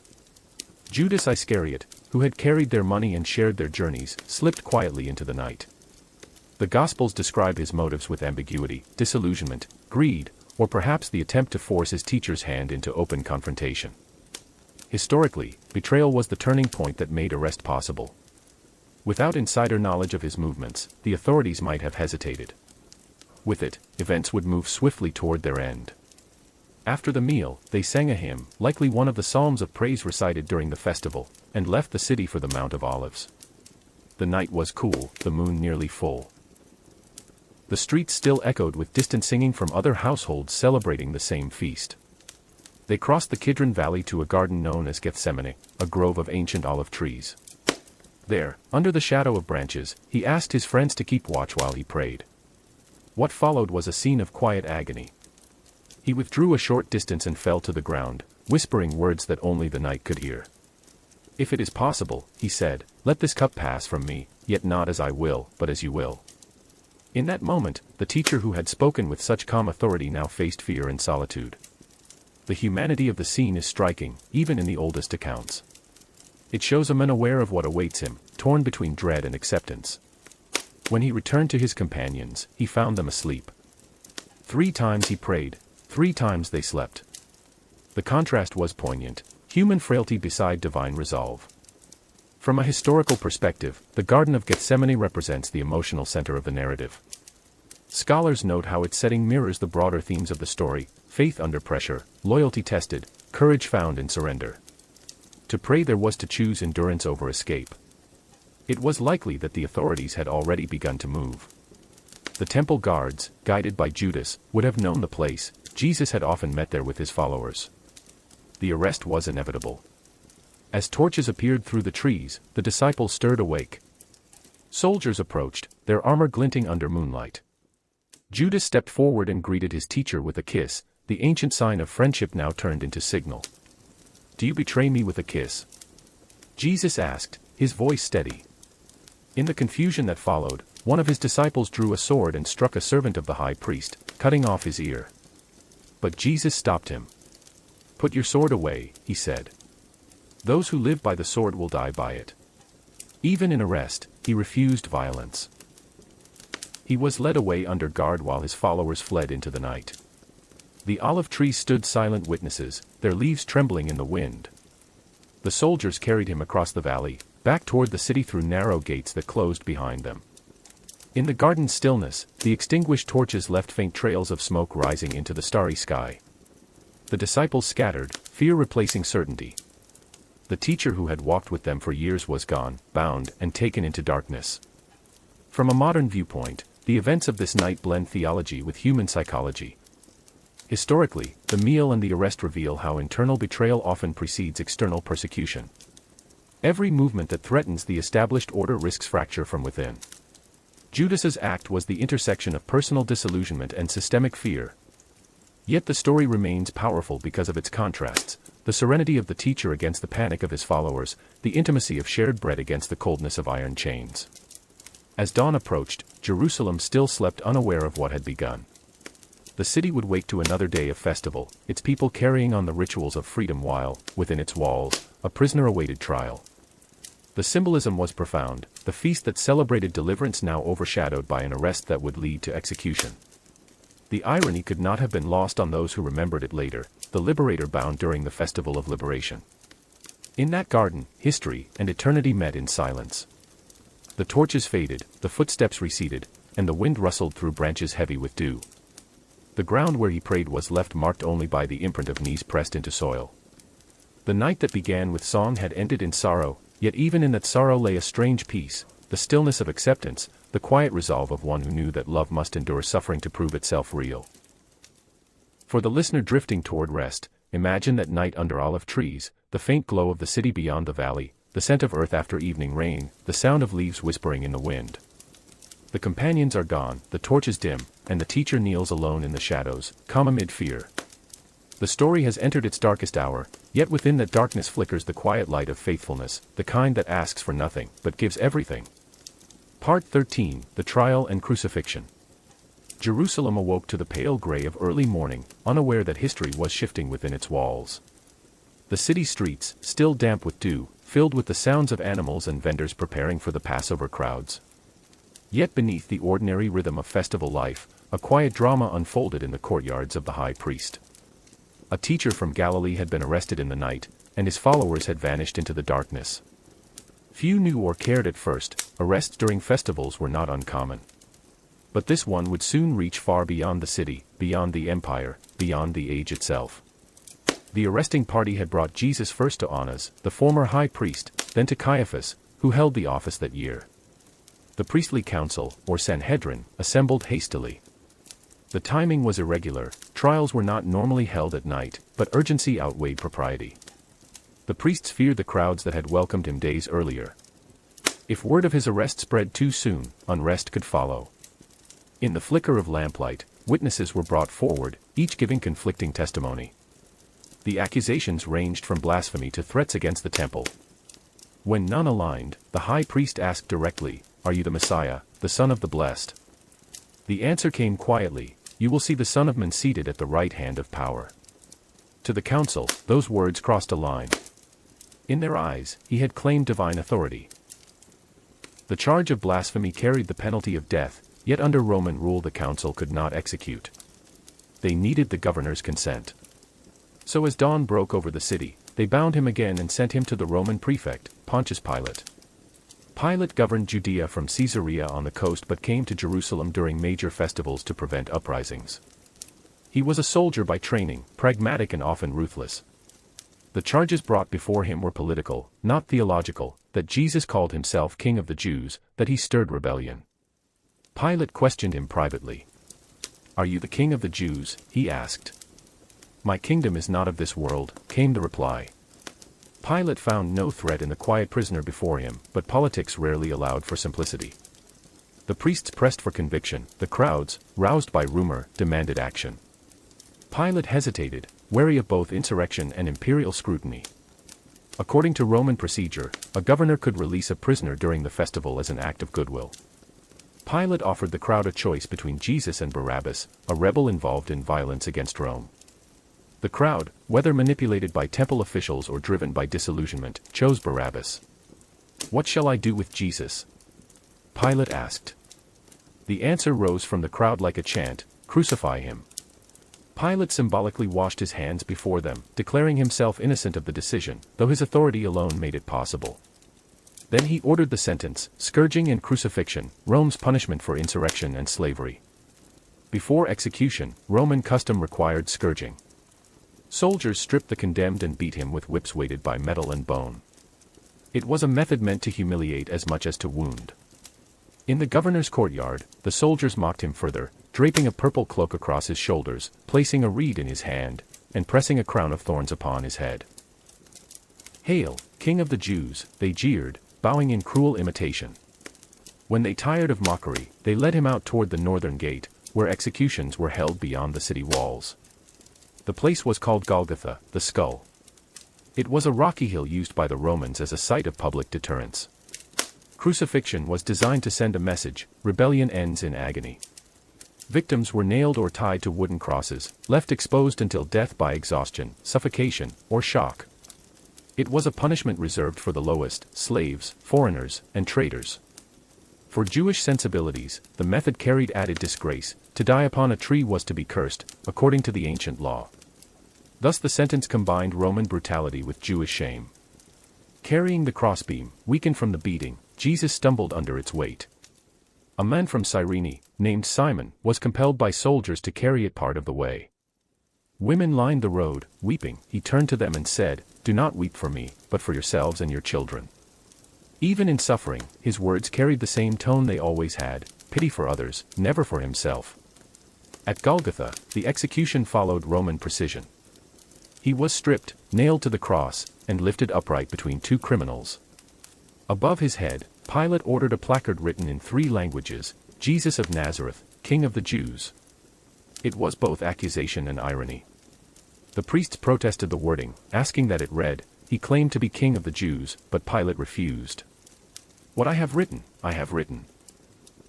Judas Iscariot, who had carried their money and shared their journeys, slipped quietly into the night. The Gospels describe his motives with ambiguity: disillusionment, greed, or perhaps the attempt to force his teacher's hand into open confrontation. Historically, betrayal was the turning point that made arrest possible. Without insider knowledge of his movements, the authorities might have hesitated. With it, events would move swiftly toward their end. After the meal, they sang a hymn, likely one of the psalms of praise recited during the festival, and left the city for the Mount of Olives. The night was cool, the moon nearly full. The streets still echoed with distant singing from other households celebrating the same feast. They crossed the Kidron Valley to a garden known as Gethsemane, a grove of ancient olive trees. There, under the shadow of branches, he asked his friends to keep watch while he prayed. What followed was a scene of quiet agony. He withdrew a short distance and fell to the ground, whispering words that only the night could hear. "If it is possible," he said, "let this cup pass from me, yet not as I will, but as you will." In that moment, the teacher who had spoken with such calm authority now faced fear and solitude. The humanity of the scene is striking, even in the oldest accounts. It shows a man aware of what awaits him, torn between dread and acceptance. When he returned to his companions, he found them asleep. 3 times he prayed, 3 times they slept. The contrast was poignant: human frailty beside divine resolve. From a historical perspective, the Garden of Gethsemane represents the emotional center of the narrative. Scholars note how its setting mirrors the broader themes of the story: faith under pressure, loyalty tested, courage found in surrender. To pray there was to choose endurance over escape. It was likely that the authorities had already begun to move. The temple guards, guided by Judas, would have known the place. Jesus had often met there with his followers. The arrest was inevitable. As torches appeared through the trees, the disciples stirred awake. Soldiers approached, their armor glinting under moonlight. Judas stepped forward and greeted his teacher with a kiss, the ancient sign of friendship now turned into signal. "Do you betray me with a kiss?" Jesus asked, his voice steady. In the confusion that followed, one of his disciples drew a sword and struck a servant of the high priest, cutting off his ear. But Jesus stopped him. "Put your sword away," he said. "Those who live by the sword will die by it." Even in arrest, he refused violence. He was led away under guard while his followers fled into the night. The olive trees stood silent witnesses, their leaves trembling in the wind. The soldiers carried him across the valley, back toward the city through narrow gates that closed behind them. In the garden's stillness, the extinguished torches left faint trails of smoke rising into the starry sky. The disciples scattered, fear replacing certainty. The teacher who had walked with them for years was gone, bound, and taken into darkness. From a modern viewpoint, the events of this night blend theology with human psychology. Historically, the meal and the arrest reveal how internal betrayal often precedes external persecution. Every movement that threatens the established order risks fracture from within. Judas's act was the intersection of personal disillusionment and systemic fear. Yet the story remains powerful because of its contrasts, the serenity of the teacher against the panic of his followers, the intimacy of shared bread against the coldness of iron chains. As dawn approached, Jerusalem still slept unaware of what had begun. The city would wake to another day of festival, its people carrying on the rituals of freedom while, within its walls, a prisoner awaited trial. The symbolism was profound, the feast that celebrated deliverance now overshadowed by an arrest that would lead to execution. The irony could not have been lost on those who remembered it later, the liberator bound during the festival of liberation. In that garden, history and eternity met in silence. The torches faded, the footsteps receded, and the wind rustled through branches heavy with dew. The ground where he prayed was left marked only by the imprint of knees pressed into soil. The night that began with song had ended in sorrow, yet even in that sorrow lay a strange peace, the stillness of acceptance, the quiet resolve of one who knew that love must endure suffering to prove itself real. For the listener drifting toward rest, imagine that night under olive trees, the faint glow of the city beyond the valley, the scent of earth after evening rain, the sound of leaves whispering in the wind. The companions are gone, the torches dim, and the teacher kneels alone in the shadows, calm amid fear. The story has entered its darkest hour, yet within that darkness flickers the quiet light of faithfulness, the kind that asks for nothing, but gives everything. Part 13, The Trial and Crucifixion. Jerusalem awoke to the pale gray of early morning, unaware that history was shifting within its walls. The city streets, still damp with dew, filled with the sounds of animals and vendors preparing for the Passover crowds. Yet beneath the ordinary rhythm of festival life, a quiet drama unfolded in the courtyards of the high priest. A teacher from Galilee had been arrested in the night, and his followers had vanished into the darkness. Few knew or cared at first, arrests during festivals were not uncommon. But this one would soon reach far beyond the city, beyond the empire, beyond the age itself. The arresting party had brought Jesus first to Annas, the former high priest, then to Caiaphas, who held the office that year. The priestly council, or Sanhedrin, assembled hastily. The timing was irregular, trials were not normally held at night, but urgency outweighed propriety. The priests feared the crowds that had welcomed him days earlier. If word of his arrest spread too soon, unrest could follow. In the flicker of lamplight, witnesses were brought forward, each giving conflicting testimony. The accusations ranged from blasphemy to threats against the temple. When none aligned, the high priest asked directly, "Are you the Messiah, the Son of the Blessed?" The answer came quietly, "You will see the Son of Man seated at the right hand of power." To the council, those words crossed a line. In their eyes, he had claimed divine authority. The charge of blasphemy carried the penalty of death, yet under Roman rule the council could not execute. They needed the governor's consent. So as dawn broke over the city, they bound him again and sent him to the Roman prefect, Pontius Pilate. Pilate governed Judea from Caesarea on the coast but came to Jerusalem during major festivals to prevent uprisings. He was a soldier by training, pragmatic and often ruthless. The charges brought before him were political, not theological, that Jesus called himself King of the Jews, that he stirred rebellion. Pilate questioned him privately. "Are you the King of the Jews?" he asked. "My kingdom is not of this world," came the reply. Pilate found no threat in the quiet prisoner before him, but politics rarely allowed for simplicity. The priests pressed for conviction, the crowds, roused by rumor, demanded action. Pilate hesitated, wary of both insurrection and imperial scrutiny. According to Roman procedure, a governor could release a prisoner during the festival as an act of goodwill. Pilate offered the crowd a choice between Jesus and Barabbas, a rebel involved in violence against Rome. The crowd, whether manipulated by temple officials or driven by disillusionment, chose Barabbas. "What shall I do with Jesus?" Pilate asked. The answer rose from the crowd like a chant, "Crucify him." Pilate symbolically washed his hands before them, declaring himself innocent of the decision, though his authority alone made it possible. Then he ordered the sentence, scourging and crucifixion, Rome's punishment for insurrection and slavery. Before execution, Roman custom required scourging. Soldiers stripped the condemned and beat him with whips weighted by metal and bone. It was a method meant to humiliate as much as to wound. In the governor's courtyard, the soldiers mocked him further, draping a purple cloak across his shoulders, placing a reed in his hand, and pressing a crown of thorns upon his head. "Hail, King of the Jews," they jeered, bowing in cruel imitation. When they tired of mockery, they led him out toward the northern gate, where executions were held beyond the city walls. The place was called Golgotha, the skull. It was a rocky hill used by the Romans as a site of public deterrence. Crucifixion was designed to send a message: rebellion ends in agony. Victims were nailed or tied to wooden crosses, left exposed until death by exhaustion, suffocation, or shock. It was a punishment reserved for the lowest: slaves, foreigners, and traitors. For Jewish sensibilities, the method carried added disgrace: to die upon a tree was to be cursed, according to the ancient law. Thus the sentence combined Roman brutality with Jewish shame. Carrying the crossbeam, weakened from the beating, Jesus stumbled under its weight. A man from Cyrene, named Simon, was compelled by soldiers to carry it part of the way. Women lined the road, weeping. He turned to them and said, "Do not weep for me, but for yourselves and your children." Even in suffering, his words carried the same tone they always had: pity for others, never for himself. At Golgotha, the execution followed Roman precision. He was stripped, nailed to the cross, and lifted upright between two criminals. Above his head, Pilate ordered a placard written in 3 languages: "Jesus of Nazareth, King of the Jews." It was both accusation and irony. The priests protested the wording, asking that it read, "He claimed to be King of the Jews," but Pilate refused. "What I have written, I have written."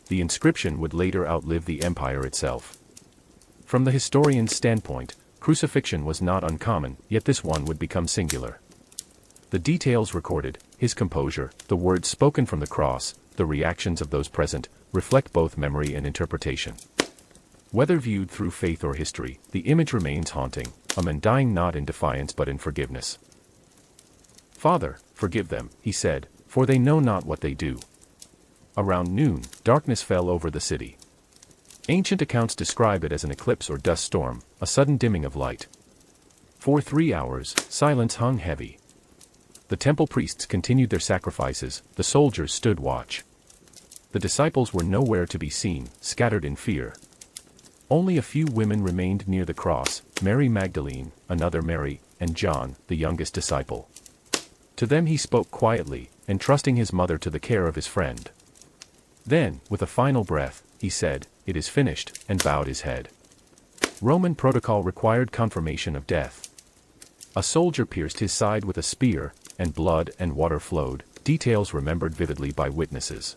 The inscription would later outlive the empire itself. From the historian's standpoint, crucifixion was not uncommon, yet this one would become singular. The details recorded, his composure, the words spoken from the cross, the reactions of those present, reflect both memory and interpretation. Whether viewed through faith or history, the image remains haunting, a man dying not in defiance but in forgiveness. "Father, forgive them," he said, "for they know not what they do." Around noon, darkness fell over the city. Ancient accounts describe it as an eclipse or dust storm, a sudden dimming of light. For 3 hours, silence hung heavy. The temple priests continued their sacrifices, the soldiers stood watch. The disciples were nowhere to be seen, scattered in fear. Only a few women remained near the cross: Mary Magdalene, another Mary, and John, the youngest disciple. To them he spoke quietly, entrusting his mother to the care of his friend. Then, with a final breath, he said, "It is finished," and bowed his head. Roman protocol required confirmation of death. A soldier pierced his side with a spear, and blood and water flowed, details remembered vividly by witnesses.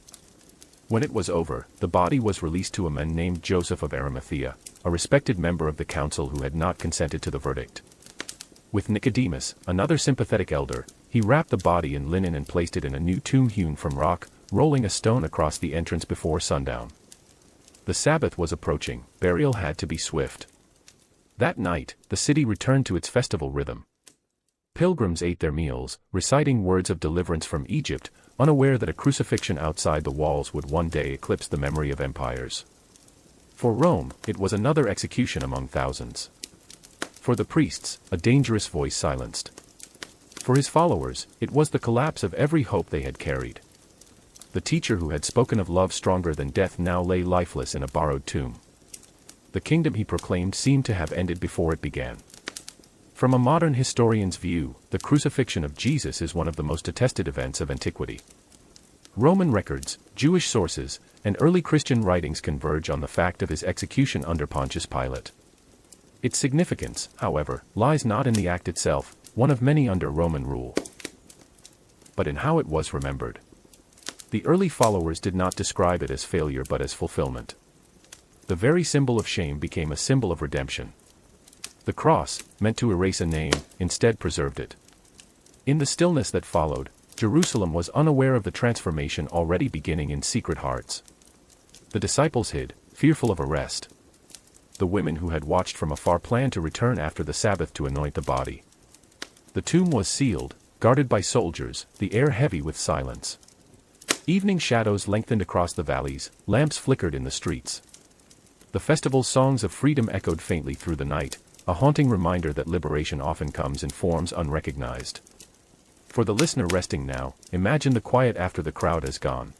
When it was over, the body was released to a man named Joseph of Arimathea, a respected member of the council who had not consented to the verdict. With Nicodemus, another sympathetic elder, he wrapped the body in linen and placed it in a new tomb hewn from rock, rolling a stone across the entrance before sundown. The Sabbath was approaching, burial had to be swift. That night, the city returned to its festival rhythm. Pilgrims ate their meals, reciting words of deliverance from Egypt, unaware that a crucifixion outside the walls would one day eclipse the memory of empires. For Rome, it was another execution among thousands. For the priests, a dangerous voice silenced. For his followers, it was the collapse of every hope they had carried. The teacher who had spoken of love stronger than death now lay lifeless in a borrowed tomb. The kingdom he proclaimed seemed to have ended before it began. From a modern historian's view, the crucifixion of Jesus is one of the most attested events of antiquity. Roman records, Jewish sources, and early Christian writings converge on the fact of his execution under Pontius Pilate. Its significance, however, lies not in the act itself, one of many under Roman rule, but in how it was remembered. The early followers did not describe it as failure but as fulfillment. The very symbol of shame became a symbol of redemption. The cross, meant to erase a name, instead preserved it. In the stillness that followed, Jerusalem was unaware of the transformation already beginning in secret hearts. The disciples hid, fearful of arrest. The women who had watched from afar planned to return after the Sabbath to anoint the body. The tomb was sealed, guarded by soldiers, the air heavy with silence. Evening shadows lengthened across the valleys, lamps flickered in the streets. The festival's songs of freedom echoed faintly through the night, a haunting reminder that liberation often comes in forms unrecognized. For the listener resting now, imagine the quiet after the crowd has gone.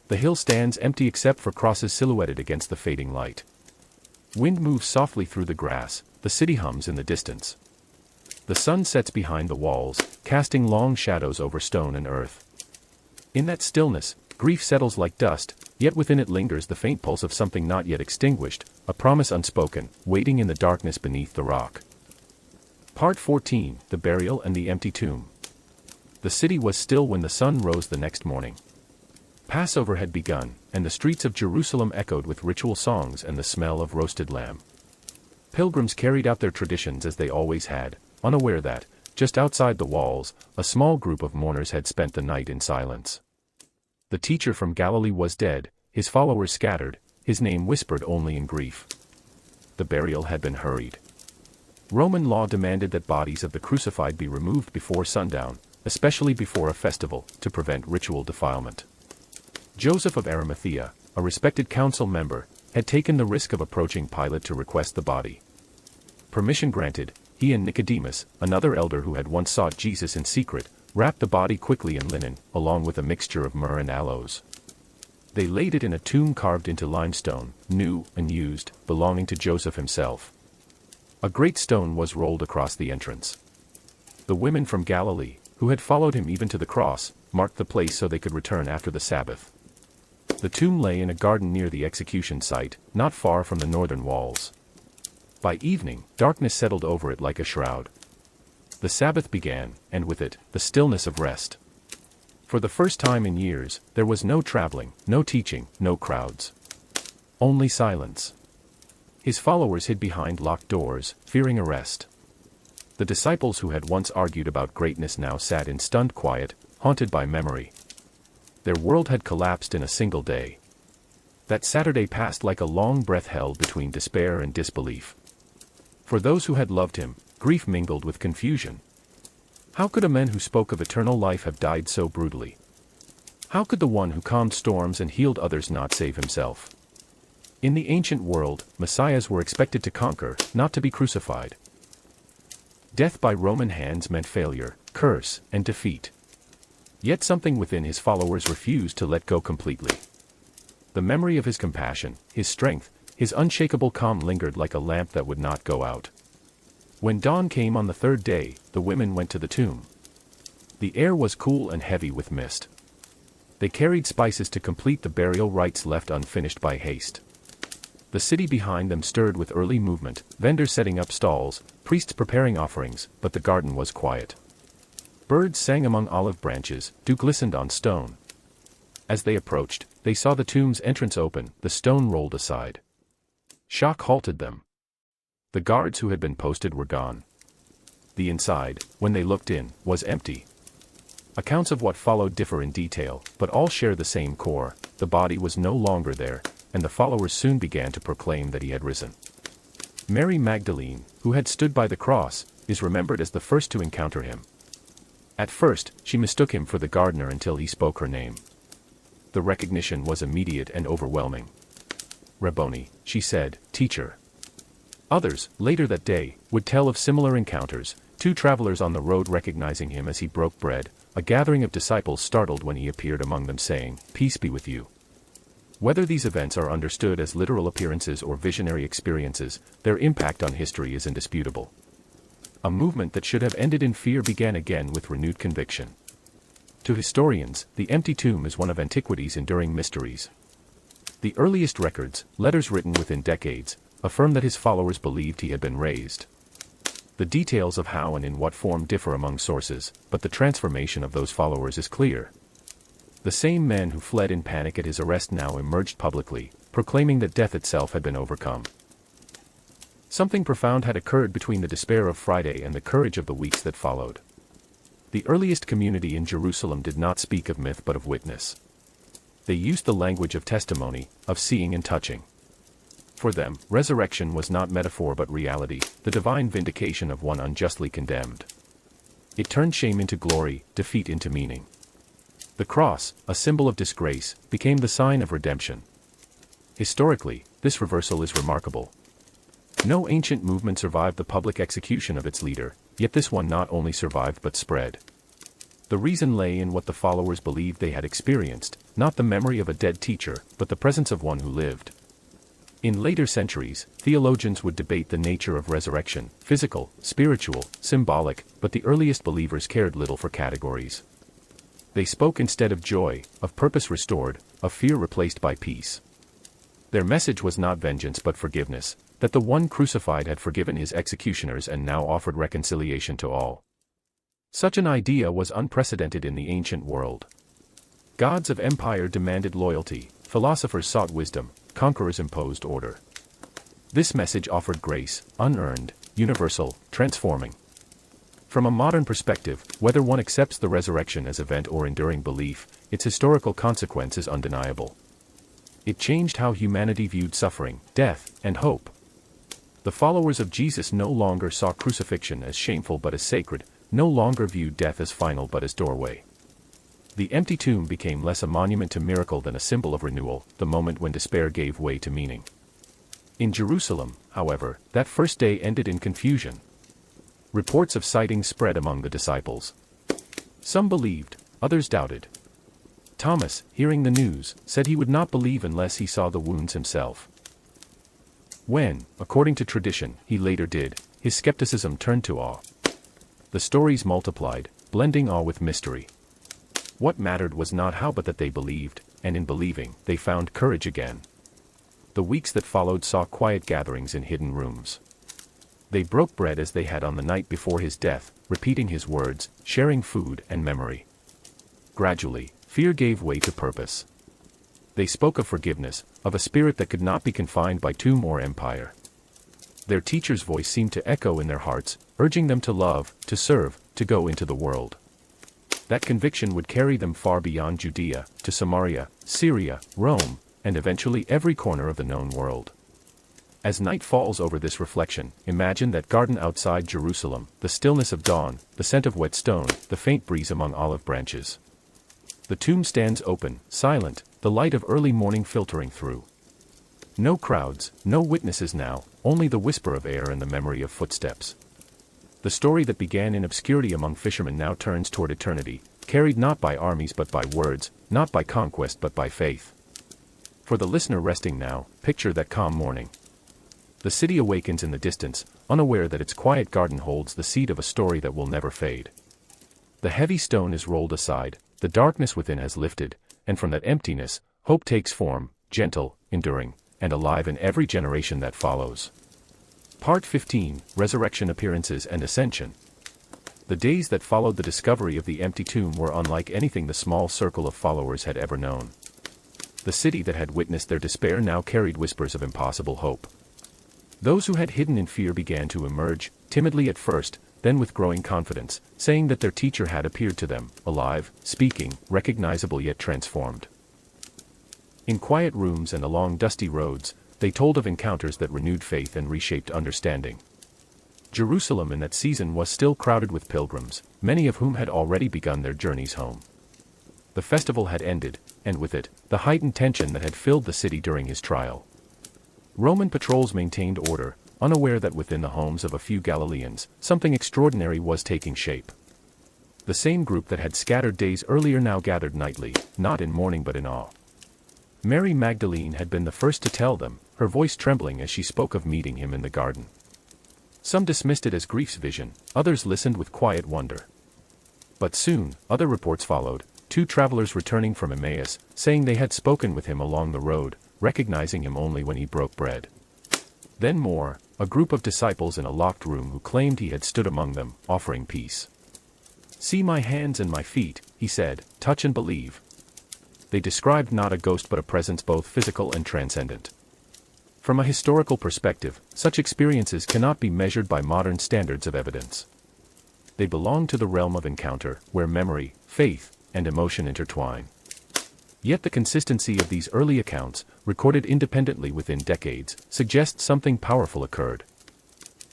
The hill stands empty except for crosses silhouetted against the fading light. Wind moves softly through the grass, the city hums in the distance. The sun sets behind the walls, casting long shadows over stone and earth. In that stillness, grief settles like dust, yet within it lingers the faint pulse of something not yet extinguished, a promise unspoken, waiting in the darkness beneath the rock. Part 14, The Burial and the Empty Tomb. The city was still when the sun rose the next morning. Passover had begun, and the streets of Jerusalem echoed with ritual songs and the smell of roasted lamb. Pilgrims carried out their traditions as they always had, unaware that, just outside the walls, a small group of mourners had spent the night in silence. The teacher from Galilee was dead, his followers scattered, his name whispered only in grief. The burial had been hurried. Roman law demanded that bodies of the crucified be removed before sundown, especially before a festival, to prevent ritual defilement. Joseph of Arimathea, a respected council member, had taken the risk of approaching Pilate to request the body. Permission granted, he and Nicodemus, another elder who had once sought Jesus in secret, wrapped the body quickly in linen, along with a mixture of myrrh and aloes. They laid it in a tomb carved into limestone, new, unused, belonging to Joseph himself. A great stone was rolled across the entrance. The women from Galilee, who had followed him even to the cross, marked the place so they could return after the Sabbath. The tomb lay in a garden near the execution site, not far from the northern walls. By evening, darkness settled over it like a shroud. The Sabbath began, and with it, the stillness of rest. For the first time in years, there was no traveling, no teaching, no crowds. Only silence. His followers hid behind locked doors, fearing arrest. The disciples who had once argued about greatness now sat in stunned quiet, haunted by memory. Their world had collapsed in a single day. That Saturday passed like a long breath held between despair and disbelief. For those who had loved him, grief mingled with confusion. How could a man who spoke of eternal life have died so brutally? How could the one who calmed storms and healed others not save himself? In the ancient world, messiahs were expected to conquer, not to be crucified. Death by Roman hands meant failure, curse, and defeat. Yet something within his followers refused to let go completely. The memory of his compassion, his strength, his unshakable calm lingered like a lamp that would not go out. When dawn came on the third day, the women went to the tomb. The air was cool and heavy with mist. They carried spices to complete the burial rites left unfinished by haste. The city behind them stirred with early movement, vendors setting up stalls, priests preparing offerings, but the garden was quiet. Birds sang among olive branches, dew glistened on stone. As they approached, they saw the tomb's entrance open, the stone rolled aside. Shock halted them. The guards who had been posted were gone. The inside, when they looked in, was empty. Accounts of what followed differ in detail, but all share the same core: the body was no longer there, and the followers soon began to proclaim that he had risen. Mary Magdalene, who had stood by the cross, is remembered as the first to encounter him. At first, she mistook him for the gardener until he spoke her name. The recognition was immediate and overwhelming. "Rabboni," she said, "teacher." Others, later that day, would tell of similar encounters, two travelers on the road recognizing him as he broke bread, a gathering of disciples startled when he appeared among them saying, "Peace be with you." Whether these events are understood as literal appearances or visionary experiences, their impact on history is indisputable. A movement that should have ended in fear began again with renewed conviction. To historians, the empty tomb is one of antiquity's enduring mysteries. The earliest records, letters written within decades, affirm that his followers believed he had been raised. The details of how and in what form differ among sources, but the transformation of those followers is clear. The same men who fled in panic at his arrest now emerged publicly, proclaiming that death itself had been overcome. Something profound had occurred between the despair of Friday and the courage of the weeks that followed. The earliest community in Jerusalem did not speak of myth but of witness. They used the language of testimony, of seeing and touching. For them, resurrection was not metaphor but reality, the divine vindication of one unjustly condemned. It turned shame into glory, defeat into meaning. The cross, a symbol of disgrace, became the sign of redemption. Historically, this reversal is remarkable. No ancient movement survived the public execution of its leader, yet this one not only survived but spread. The reason lay in what the followers believed they had experienced, not the memory of a dead teacher, but the presence of one who lived. In later centuries, theologians would debate the nature of resurrection, physical, spiritual, symbolic, but the earliest believers cared little for categories. They spoke instead of joy, of purpose restored, of fear replaced by peace. Their message was not vengeance but forgiveness, that the one crucified had forgiven his executioners and now offered reconciliation to all. Such an idea was unprecedented in the ancient world. Gods of empire demanded loyalty, philosophers sought wisdom, conquerors imposed order. This message offered grace, unearned, universal, transforming. From a modern perspective, whether one accepts the resurrection as event or enduring belief, its historical consequence is undeniable. It changed how humanity viewed suffering, death, and hope. The followers of Jesus no longer saw crucifixion as shameful but as sacred, no longer viewed death as final but as doorway. The empty tomb became less a monument to miracle than a symbol of renewal, the moment when despair gave way to meaning. In Jerusalem, however, that first day ended in confusion. Reports of sightings spread among the disciples. Some believed, others doubted. Thomas, hearing the news, said he would not believe unless he saw the wounds himself. When, according to tradition, he later did, his skepticism turned to awe. The stories multiplied, blending awe with mystery. What mattered was not how but that they believed, and in believing, they found courage again. The weeks that followed saw quiet gatherings in hidden rooms. They broke bread as they had on the night before his death, repeating his words, sharing food and memory. Gradually, fear gave way to purpose. They spoke of forgiveness, of a spirit that could not be confined by tomb or empire. Their teacher's voice seemed to echo in their hearts, urging them to love, to serve, to go into the world. That conviction would carry them far beyond Judea, to Samaria, Syria, Rome, and eventually every corner of the known world. As night falls over this reflection, imagine that garden outside Jerusalem, the stillness of dawn, the scent of wet stone, the faint breeze among olive branches. The tomb stands open, silent, the light of early morning filtering through. No crowds, no witnesses now, only the whisper of air and the memory of footsteps. The story that began in obscurity among fishermen now turns toward eternity, carried not by armies but by words, not by conquest but by faith. For the listener resting now, picture that calm morning. The city awakens in the distance, unaware that its quiet garden holds the seed of a story that will never fade. The heavy stone is rolled aside, the darkness within has lifted, and from that emptiness, hope takes form, gentle, enduring, and alive in every generation that follows. Part 15, Resurrection Appearances and Ascension. The days that followed the discovery of the empty tomb were unlike anything the small circle of followers had ever known. The city that had witnessed their despair now carried whispers of impossible hope. Those who had hidden in fear began to emerge, timidly at first, then with growing confidence, saying that their teacher had appeared to them, alive, speaking, recognizable yet transformed. In quiet rooms and along dusty roads, they told of encounters that renewed faith and reshaped understanding. Jerusalem in that season was still crowded with pilgrims, many of whom had already begun their journeys home. The festival had ended, and with it, the heightened tension that had filled the city during his trial. Roman patrols maintained order, unaware that within the homes of a few Galileans, something extraordinary was taking shape. The same group that had scattered days earlier now gathered nightly, not in mourning but in awe. Mary Magdalene had been the first to tell them, her voice trembling as she spoke of meeting him in the garden. Some dismissed it as grief's vision, others listened with quiet wonder. But soon, other reports followed, 2 travelers returning from Emmaus, saying they had spoken with him along the road, recognizing him only when he broke bread. Then more, a group of disciples in a locked room who claimed he had stood among them, offering peace. "See my hands and my feet," he said, "touch and believe." They described not a ghost but a presence both physical and transcendent. From a historical perspective, such experiences cannot be measured by modern standards of evidence. They belong to the realm of encounter, where memory, faith, and emotion intertwine. Yet the consistency of these early accounts, recorded independently within decades, suggests something powerful occurred.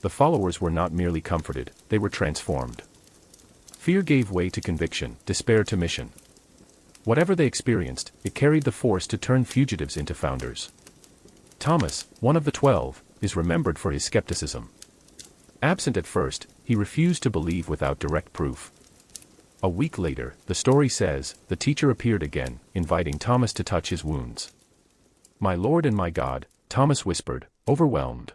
The followers were not merely comforted, they were transformed. Fear gave way to conviction, despair to mission. Whatever they experienced, it carried the force to turn fugitives into founders. Thomas, one of the 12, is remembered for his skepticism. Absent at first, he refused to believe without direct proof. A week later, the story says, the teacher appeared again, inviting Thomas to touch his wounds. "My Lord and my God," Thomas whispered, overwhelmed.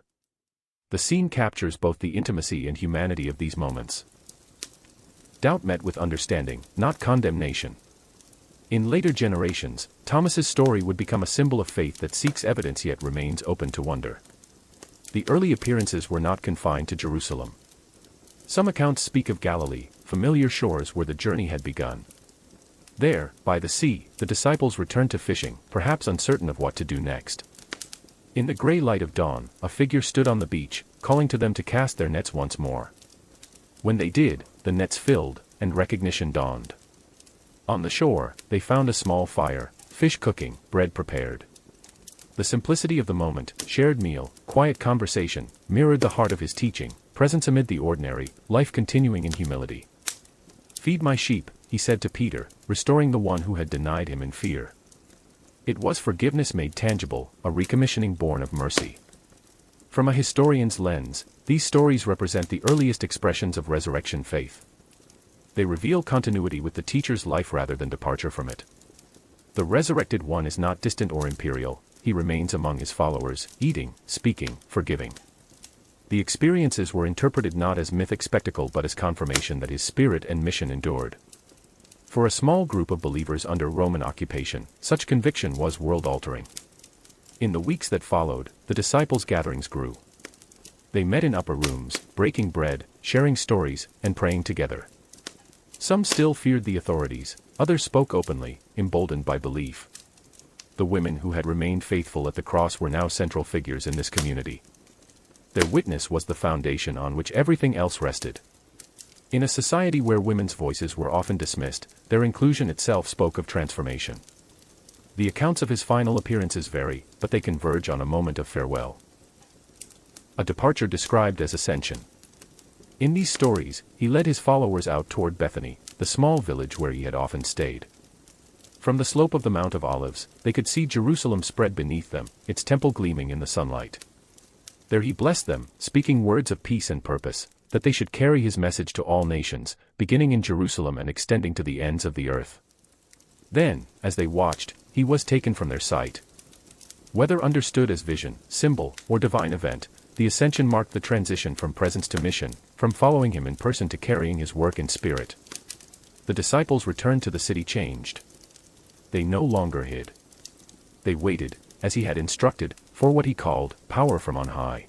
The scene captures both the intimacy and humanity of these moments. Doubt met with understanding, not condemnation. In later generations, Thomas's story would become a symbol of faith that seeks evidence yet remains open to wonder. The early appearances were not confined to Jerusalem. Some accounts speak of Galilee, familiar shores where the journey had begun. There, by the sea, the disciples returned to fishing, perhaps uncertain of what to do next. In the gray light of dawn, a figure stood on the beach, calling to them to cast their nets once more. When they did, the nets filled, and recognition dawned. On the shore, they found a small fire, fish cooking, bread prepared. The simplicity of the moment, shared meal, quiet conversation, mirrored the heart of his teaching, presence amid the ordinary, life continuing in humility. "Feed my sheep," he said to Peter, restoring the one who had denied him in fear. It was forgiveness made tangible, a recommissioning born of mercy. From a historian's lens, these stories represent the earliest expressions of resurrection faith. They reveal continuity with the teacher's life rather than departure from it. The resurrected one is not distant or imperial, he remains among his followers, eating, speaking, forgiving. The experiences were interpreted not as mythic spectacle but as confirmation that his spirit and mission endured. For a small group of believers under Roman occupation, such conviction was world-altering. In the weeks that followed, the disciples' gatherings grew. They met in upper rooms, breaking bread, sharing stories, and praying together. Some still feared the authorities, others spoke openly, emboldened by belief. The women who had remained faithful at the cross were now central figures in this community. Their witness was the foundation on which everything else rested. In a society where women's voices were often dismissed, their inclusion itself spoke of transformation. The accounts of his final appearances vary, but they converge on a moment of farewell. A departure described as ascension. In these stories, he led his followers out toward Bethany, the small village where he had often stayed. From the slope of the Mount of Olives, they could see Jerusalem spread beneath them, its temple gleaming in the sunlight. There he blessed them, speaking words of peace and purpose, that they should carry his message to all nations, beginning in Jerusalem and extending to the ends of the earth. Then, as they watched, he was taken from their sight. Whether understood as vision, symbol, or divine event, the ascension marked the transition from presence to mission, from following him in person to carrying his work in spirit. The disciples returned to the city changed. They no longer hid. They waited, as he had instructed, for what he called power from on high.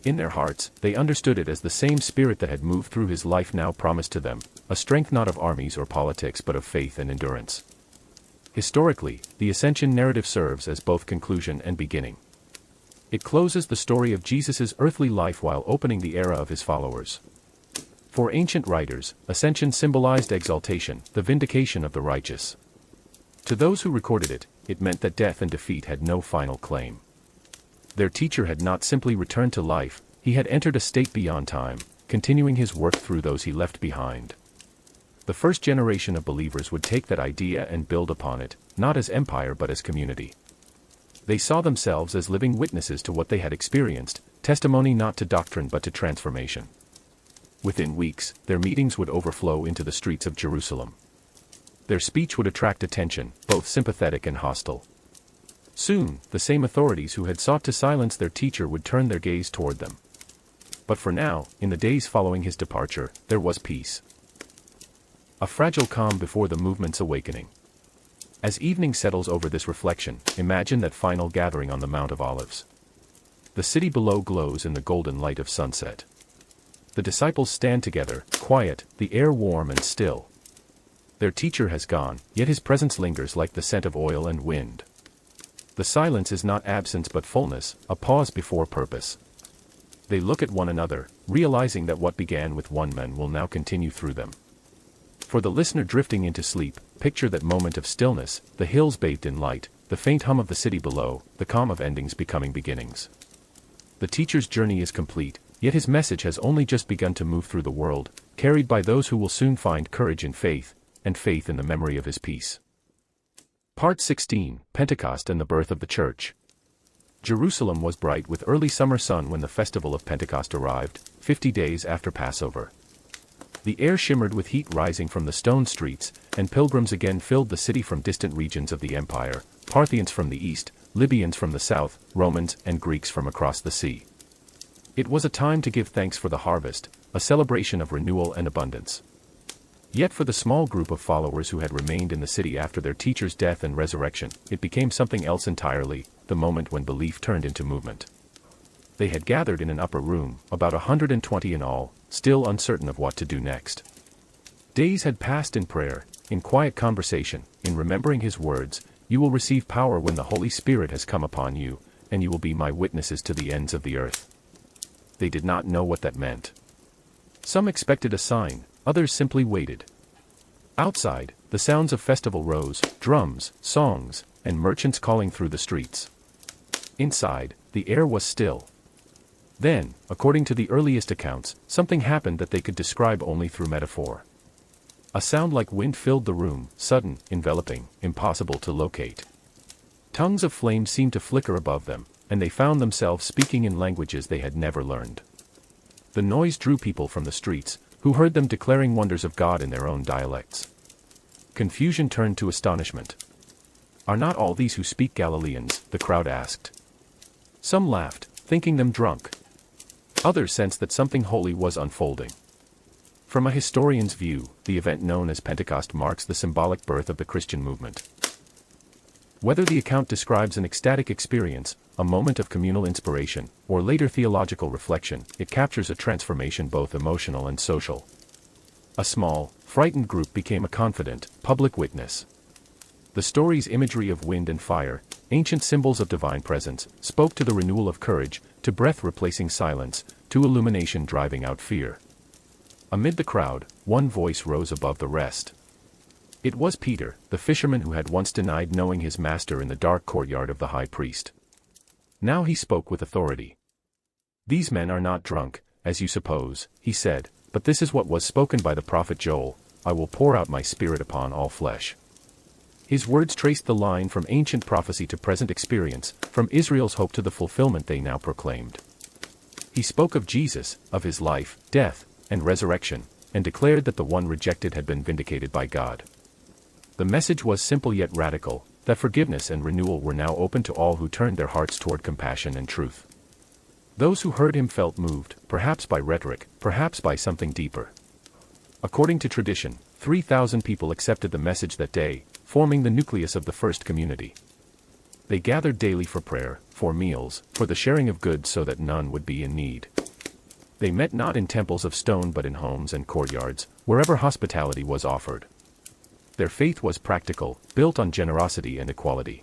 In their hearts, they understood it as the same spirit that had moved through his life now promised to them, a strength not of armies or politics but of faith and endurance. Historically, the ascension narrative serves as both conclusion and beginning. It closes the story of Jesus' earthly life while opening the era of his followers. For ancient writers, ascension symbolized exaltation, the vindication of the righteous. To those who recorded it, it meant that death and defeat had no final claim. Their teacher had not simply returned to life, he had entered a state beyond time, continuing his work through those he left behind. The first generation of believers would take that idea and build upon it, not as empire but as community. They saw themselves as living witnesses to what they had experienced, testimony not to doctrine but to transformation. Within weeks, their meetings would overflow into the streets of Jerusalem. Their speech would attract attention, both sympathetic and hostile. Soon, the same authorities who had sought to silence their teacher would turn their gaze toward them. But for now, in the days following his departure, there was peace. A fragile calm before the movement's awakening. As evening settles over this reflection, imagine that final gathering on the Mount of Olives. The city below glows in the golden light of sunset. The disciples stand together, quiet, the air warm and still. Their teacher has gone, yet his presence lingers like the scent of oil and wind. The silence is not absence but fullness, a pause before purpose. They look at one another, realizing that what began with one man will now continue through them. For the listener drifting into sleep, picture that moment of stillness, the hills bathed in light, the faint hum of the city below, the calm of endings becoming beginnings. The teacher's journey is complete, yet his message has only just begun to move through the world, carried by those who will soon find courage in faith, and faith in the memory of his peace. Part 16, Pentecost and the Birth of the Church. Jerusalem was bright with early summer sun when the festival of Pentecost arrived, 50 days after Passover. The air shimmered with heat rising from the stone streets, and pilgrims again filled the city from distant regions of the empire, Parthians from the east, Libyans from the south, Romans and Greeks from across the sea. It was a time to give thanks for the harvest, a celebration of renewal and abundance. Yet for the small group of followers who had remained in the city after their teacher's death and resurrection, it became something else entirely, the moment when belief turned into movement. They had gathered in an upper room, about 120 in all, still uncertain of what to do next. Days had passed in prayer, in quiet conversation, in remembering his words, "You will receive power when the Holy Spirit has come upon you, and you will be my witnesses to the ends of the earth." They did not know what that meant. Some expected a sign, others simply waited. Outside, the sounds of festival rose, drums, songs, and merchants calling through the streets. Inside, the air was still. Then, according to the earliest accounts, something happened that they could describe only through metaphor. A sound like wind filled the room, sudden, enveloping, impossible to locate. Tongues of flame seemed to flicker above them, and they found themselves speaking in languages they had never learned. The noise drew people from the streets, who heard them declaring wonders of God in their own dialects. Confusion turned to astonishment. "Are not all these who speak Galileans?" the crowd asked. Some laughed, thinking them drunk. Others sensed that something holy was unfolding. From a historian's view, the event known as Pentecost marks the symbolic birth of the Christian movement. Whether the account describes an ecstatic experience, a moment of communal inspiration, or later theological reflection, it captures a transformation both emotional and social. A small, frightened group became a confident, public witness. The story's imagery of wind and fire, ancient symbols of divine presence, spoke to the renewal of courage, to breath replacing silence, to illumination driving out fear. Amid the crowd, one voice rose above the rest. It was Peter, the fisherman who had once denied knowing his master in the dark courtyard of the high priest. Now he spoke with authority. "These men are not drunk, as you suppose," he said, "but this is what was spoken by the prophet Joel, I will pour out my spirit upon all flesh." His words traced the line from ancient prophecy to present experience, from Israel's hope to the fulfillment they now proclaimed. He spoke of Jesus, of his life, death, and resurrection, and declared that the one rejected had been vindicated by God. The message was simple yet radical, that forgiveness and renewal were now open to all who turned their hearts toward compassion and truth. Those who heard him felt moved, perhaps by rhetoric, perhaps by something deeper. According to tradition, 3,000 people accepted the message that day, forming the nucleus of the first community. They gathered daily for prayer, for meals, for the sharing of goods so that none would be in need. They met not in temples of stone but in homes and courtyards, wherever hospitality was offered. Their faith was practical, built on generosity and equality.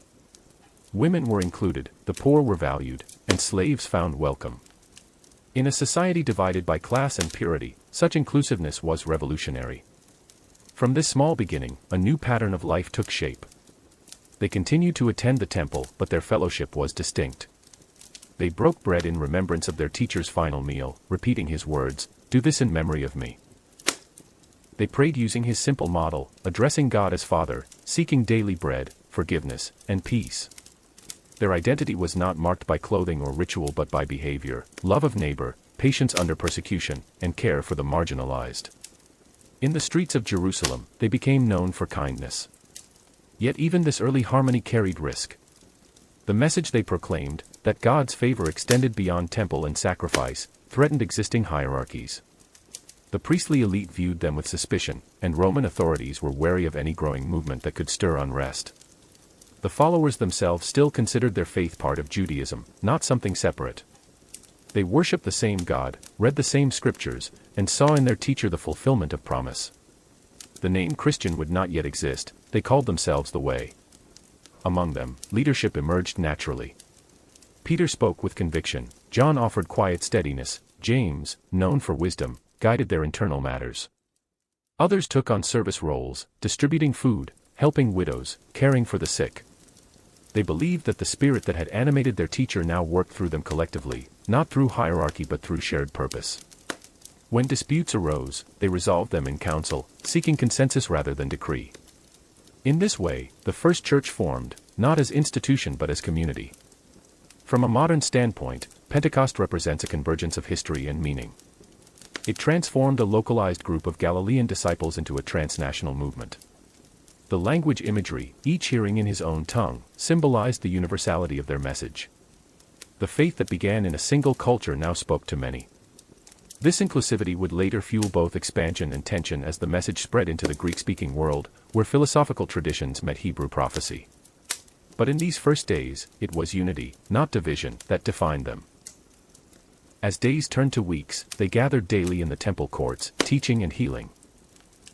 Women were included, the poor were valued, and slaves found welcome. In a society divided by class and purity, such inclusiveness was revolutionary. From this small beginning, a new pattern of life took shape. They continued to attend the temple, but their fellowship was distinct. They broke bread in remembrance of their teacher's final meal, repeating his words, "Do this in memory of me." They prayed using his simple model, addressing God as Father, seeking daily bread, forgiveness, and peace. Their identity was not marked by clothing or ritual but by behavior, love of neighbor, patience under persecution, and care for the marginalized. In the streets of Jerusalem, they became known for kindness. Yet even this early harmony carried risk. The message they proclaimed, that God's favor extended beyond temple and sacrifice, threatened existing hierarchies. The priestly elite viewed them with suspicion, and Roman authorities were wary of any growing movement that could stir unrest. The followers themselves still considered their faith part of Judaism, not something separate. They worshipped the same God, read the same scriptures, and saw in their teacher the fulfillment of promise. The name Christian would not yet exist, they called themselves the Way. Among them, leadership emerged naturally. Peter spoke with conviction, John offered quiet steadiness, James, known for wisdom, guided their internal matters. Others took on service roles, distributing food, helping widows, caring for the sick. They believed that the spirit that had animated their teacher now worked through them collectively, not through hierarchy but through shared purpose. When disputes arose, they resolved them in council, seeking consensus rather than decree. In this way, the first church formed, not as institution but as community. From a modern standpoint, Pentecost represents a convergence of history and meaning. It transformed a localized group of Galilean disciples into a transnational movement. The language imagery, each hearing in his own tongue, symbolized the universality of their message. The faith that began in a single culture now spoke to many. This inclusivity would later fuel both expansion and tension as the message spread into the Greek-speaking world, where philosophical traditions met Hebrew prophecy. But in these first days, it was unity, not division, that defined them. As days turned to weeks, they gathered daily in the temple courts, teaching and healing.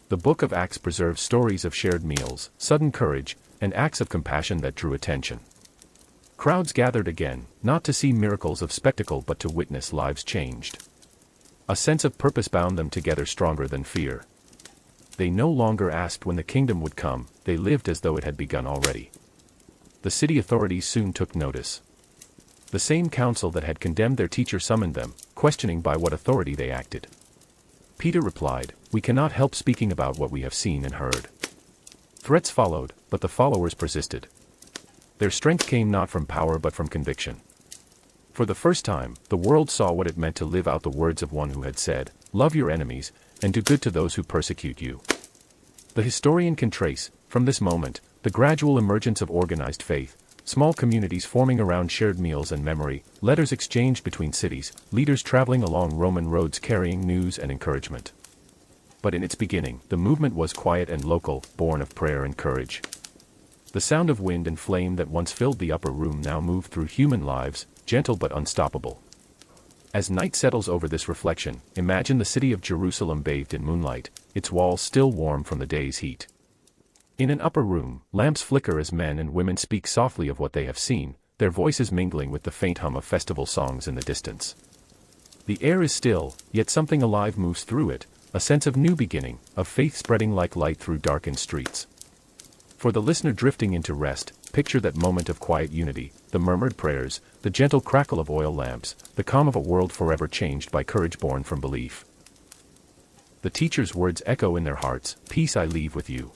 The book of Acts preserves stories of shared meals, sudden courage, and acts of compassion that drew attention. Crowds gathered again, not to see miracles of spectacle but to witness lives changed. A sense of purpose bound them together stronger than fear. They no longer asked when the kingdom would come, they lived as though it had begun already. The city authorities soon took notice. The same council that had condemned their teacher summoned them, questioning by what authority they acted. Peter replied, "We cannot help speaking about what we have seen and heard." Threats followed, but the followers persisted. Their strength came not from power but from conviction. For the first time, the world saw what it meant to live out the words of one who had said, "Love your enemies, and do good to those who persecute you." The historian can trace, from this moment, the gradual emergence of organized faith, small communities forming around shared meals and memory, letters exchanged between cities, leaders traveling along Roman roads carrying news and encouragement. But in its beginning, the movement was quiet and local, born of prayer and courage. The sound of wind and flame that once filled the upper room now moved through human lives, gentle but unstoppable. As night settles over this reflection, imagine the city of Jerusalem bathed in moonlight, its walls still warm from the day's heat. In an upper room, lamps flicker as men and women speak softly of what they have seen, their voices mingling with the faint hum of festival songs in the distance. The air is still, yet something alive moves through it, a sense of new beginning, of faith spreading like light through darkened streets. For the listener drifting into rest, picture that moment of quiet unity, the murmured prayers, the gentle crackle of oil lamps, the calm of a world forever changed by courage born from belief. The teacher's words echo in their hearts, "Peace I leave with you."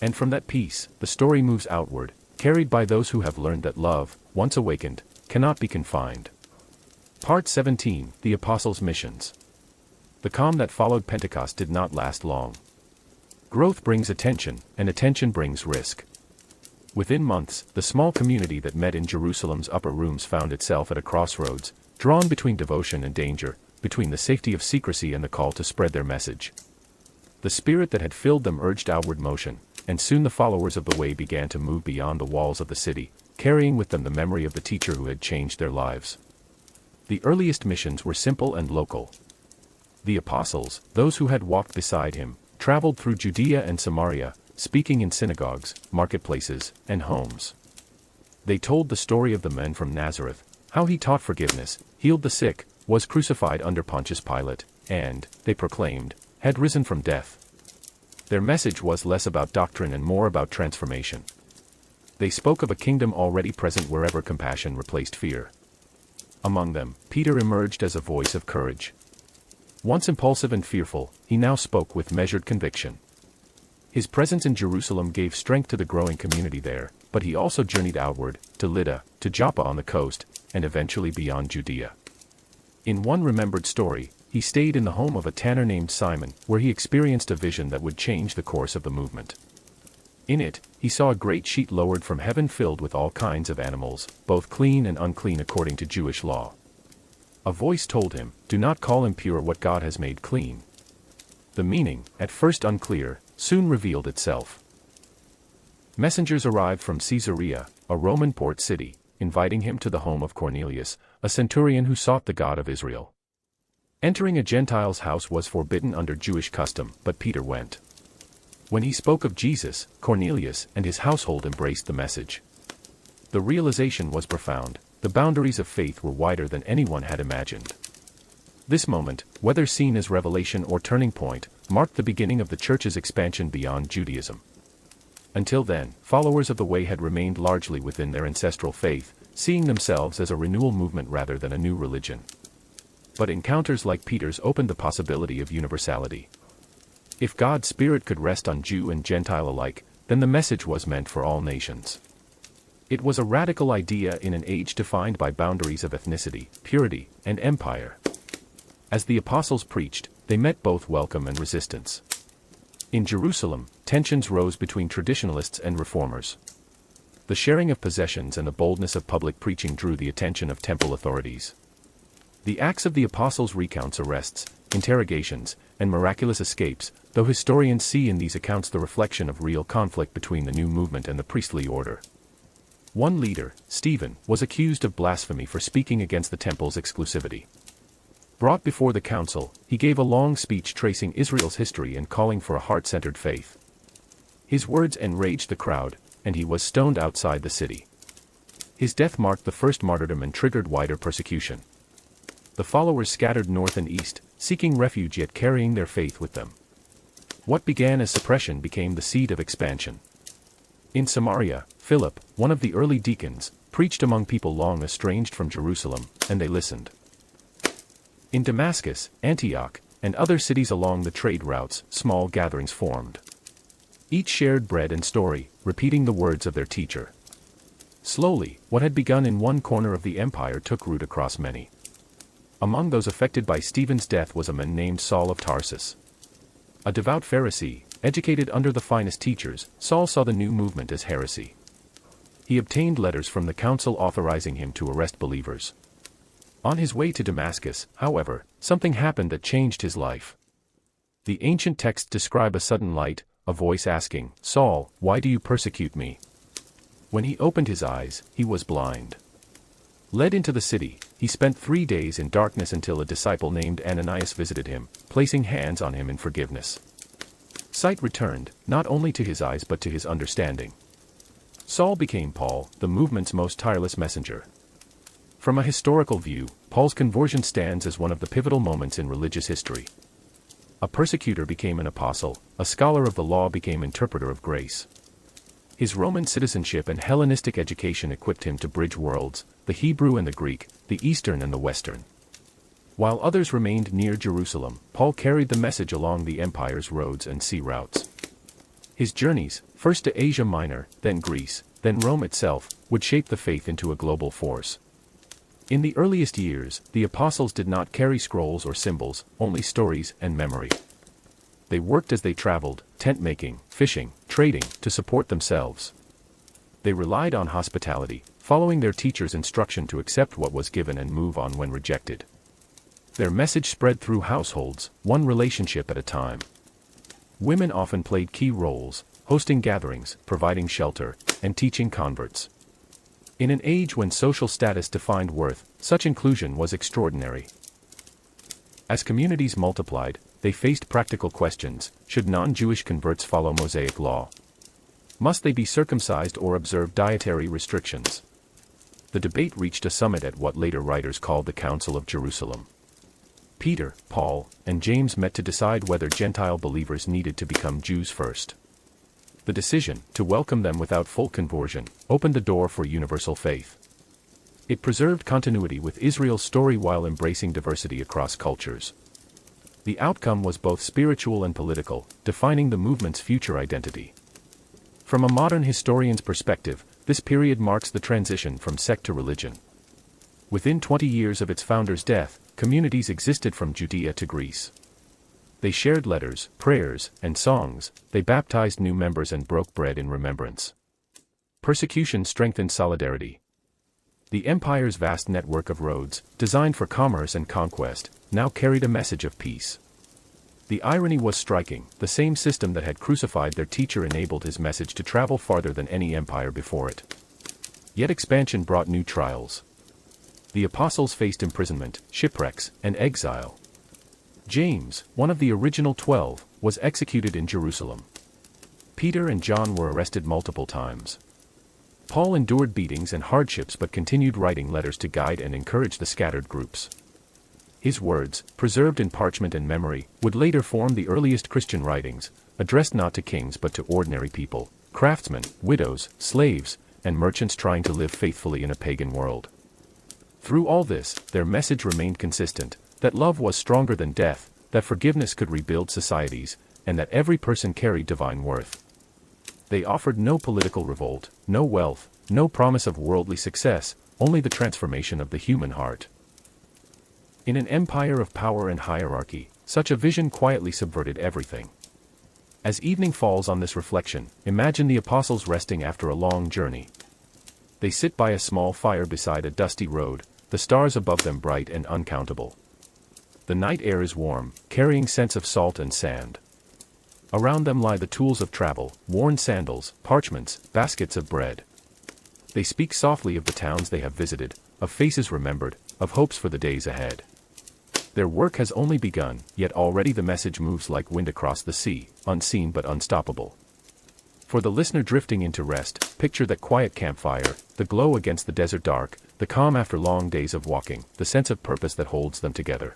And from that peace, the story moves outward, carried by those who have learned that love, once awakened, cannot be confined. Part 17, The Apostles' Missions. The calm that followed Pentecost did not last long. Growth brings attention, and attention brings risk. Within months, the small community that met in Jerusalem's upper rooms found itself at a crossroads, drawn between devotion and danger, between the safety of secrecy and the call to spread their message. The spirit that had filled them urged outward motion, and soon the followers of the Way began to move beyond the walls of the city, carrying with them the memory of the teacher who had changed their lives. The earliest missions were simple and local. The apostles, those who had walked beside him, traveled through Judea and Samaria, speaking in synagogues, marketplaces, and homes. They told the story of the man from Nazareth, how he taught forgiveness, healed the sick, was crucified under Pontius Pilate, and, they proclaimed, had risen from death. Their message was less about doctrine and more about transformation. They spoke of a kingdom already present wherever compassion replaced fear. Among them, Peter emerged as a voice of courage. Once impulsive and fearful, he now spoke with measured conviction. His presence in Jerusalem gave strength to the growing community there, but he also journeyed outward, to Lydda, to Joppa on the coast, and eventually beyond Judea. In one remembered story, he stayed in the home of a tanner named Simon, where he experienced a vision that would change the course of the movement. In it, he saw a great sheet lowered from heaven filled with all kinds of animals, both clean and unclean according to Jewish law. A voice told him, "Do not call impure what God has made clean." The meaning, at first unclear, soon revealed itself. Messengers arrived from Caesarea, a Roman port city, inviting him to the home of Cornelius, a centurion who sought the God of Israel. Entering a Gentile's house was forbidden under Jewish custom, but Peter went. When he spoke of Jesus, Cornelius and his household embraced the message. The realization was profound. The boundaries of faith were wider than anyone had imagined. This moment, whether seen as revelation or turning point, marked the beginning of the church's expansion beyond Judaism. Until then, followers of the Way had remained largely within their ancestral faith, seeing themselves as a renewal movement rather than a new religion. But encounters like Peter's opened the possibility of universality. If God's Spirit could rest on Jew and Gentile alike, then the message was meant for all nations. It was a radical idea in an age defined by boundaries of ethnicity, purity, and empire. As the apostles preached, they met both welcome and resistance. In Jerusalem, tensions rose between traditionalists and reformers. The sharing of possessions and the boldness of public preaching drew the attention of temple authorities. The Acts of the Apostles recounts arrests, interrogations, and miraculous escapes, though historians see in these accounts the reflection of real conflict between the new movement and the priestly order. One leader, Stephen, was accused of blasphemy for speaking against the temple's exclusivity. Brought before the council, he gave a long speech tracing Israel's history and calling for a heart-centered faith. His words enraged the crowd, and he was stoned outside the city. His death marked the first martyrdom and triggered wider persecution. The followers scattered north and east, seeking refuge yet carrying their faith with them. What began as suppression became the seed of expansion. In Samaria, Philip, one of the early deacons, preached among people long estranged from Jerusalem, and they listened. In Damascus, Antioch, and other cities along the trade routes, small gatherings formed. Each shared bread and story, repeating the words of their teacher. Slowly, what had begun in one corner of the empire took root across many. Among those affected by Stephen's death was a man named Saul of Tarsus. A devout Pharisee, educated under the finest teachers, Saul saw the new movement as heresy. He obtained letters from the council authorizing him to arrest believers. On his way to Damascus, however, something happened that changed his life. The ancient texts describe a sudden light, a voice asking, "Saul, why do you persecute me?" When he opened his eyes, he was blind. Led into the city, he spent 3 days in darkness until a disciple named Ananias visited him, placing hands on him in forgiveness. Sight returned, not only to his eyes but to his understanding. Saul became Paul, the movement's most tireless messenger. From a historical view, Paul's conversion stands as one of the pivotal moments in religious history. A persecutor became an apostle, a scholar of the law became interpreter of grace. His Roman citizenship and Hellenistic education equipped him to bridge worlds, the Hebrew and the Greek, the Eastern and the Western. While others remained near Jerusalem, Paul carried the message along the empire's roads and sea routes. His journeys, first to Asia Minor, then Greece, then Rome itself, would shape the faith into a global force. In the earliest years, the apostles did not carry scrolls or symbols, only stories and memory. They worked as they traveled, tent-making, fishing, trading, to support themselves. They relied on hospitality, following their teacher's instruction to accept what was given and move on when rejected. Their message spread through households, one relationship at a time. Women often played key roles, hosting gatherings, providing shelter, and teaching converts. In an age when social status defined worth, such inclusion was extraordinary. As communities multiplied, they faced practical questions: should non-Jewish converts follow Mosaic law? Must they be circumcised or observe dietary restrictions? The debate reached a summit at what later writers called the Council of Jerusalem. Peter, Paul, and James met to decide whether Gentile believers needed to become Jews first. The decision, to welcome them without full conversion, opened the door for universal faith. It preserved continuity with Israel's story while embracing diversity across cultures. The outcome was both spiritual and political, defining the movement's future identity. From a modern historian's perspective, this period marks the transition from sect to religion. Within 20 years of its founder's death, communities existed from Judea to Greece. They shared letters, prayers, and songs, they baptized new members and broke bread in remembrance. Persecution strengthened solidarity. The empire's vast network of roads, designed for commerce and conquest, now carried a message of peace. The irony was striking. The same system that had crucified their teacher enabled his message to travel farther than any empire before it. Yet expansion brought new trials. The apostles faced imprisonment, shipwrecks, and exile. James, one of the original 12, was executed in Jerusalem. Peter and John were arrested multiple times. Paul endured beatings and hardships but continued writing letters to guide and encourage the scattered groups. His words, preserved in parchment and memory, would later form the earliest Christian writings, addressed not to kings but to ordinary people, craftsmen, widows, slaves, and merchants trying to live faithfully in a pagan world. Through all this, their message remained consistent, that love was stronger than death, that forgiveness could rebuild societies, and that every person carried divine worth. They offered no political revolt, no wealth, no promise of worldly success, only the transformation of the human heart. In an empire of power and hierarchy, such a vision quietly subverted everything. As evening falls on this reflection, imagine the apostles resting after a long journey. They sit by a small fire beside a dusty road, the stars above them bright and uncountable. The night air is warm, carrying scents of salt and sand. Around them lie the tools of travel, worn sandals, parchments, baskets of bread. They speak softly of the towns they have visited, of faces remembered, of hopes for the days ahead. Their work has only begun, yet already the message moves like wind across the sea, unseen but unstoppable. For the listener drifting into rest, picture that quiet campfire, the glow against the desert dark, the calm after long days of walking, the sense of purpose that holds them together.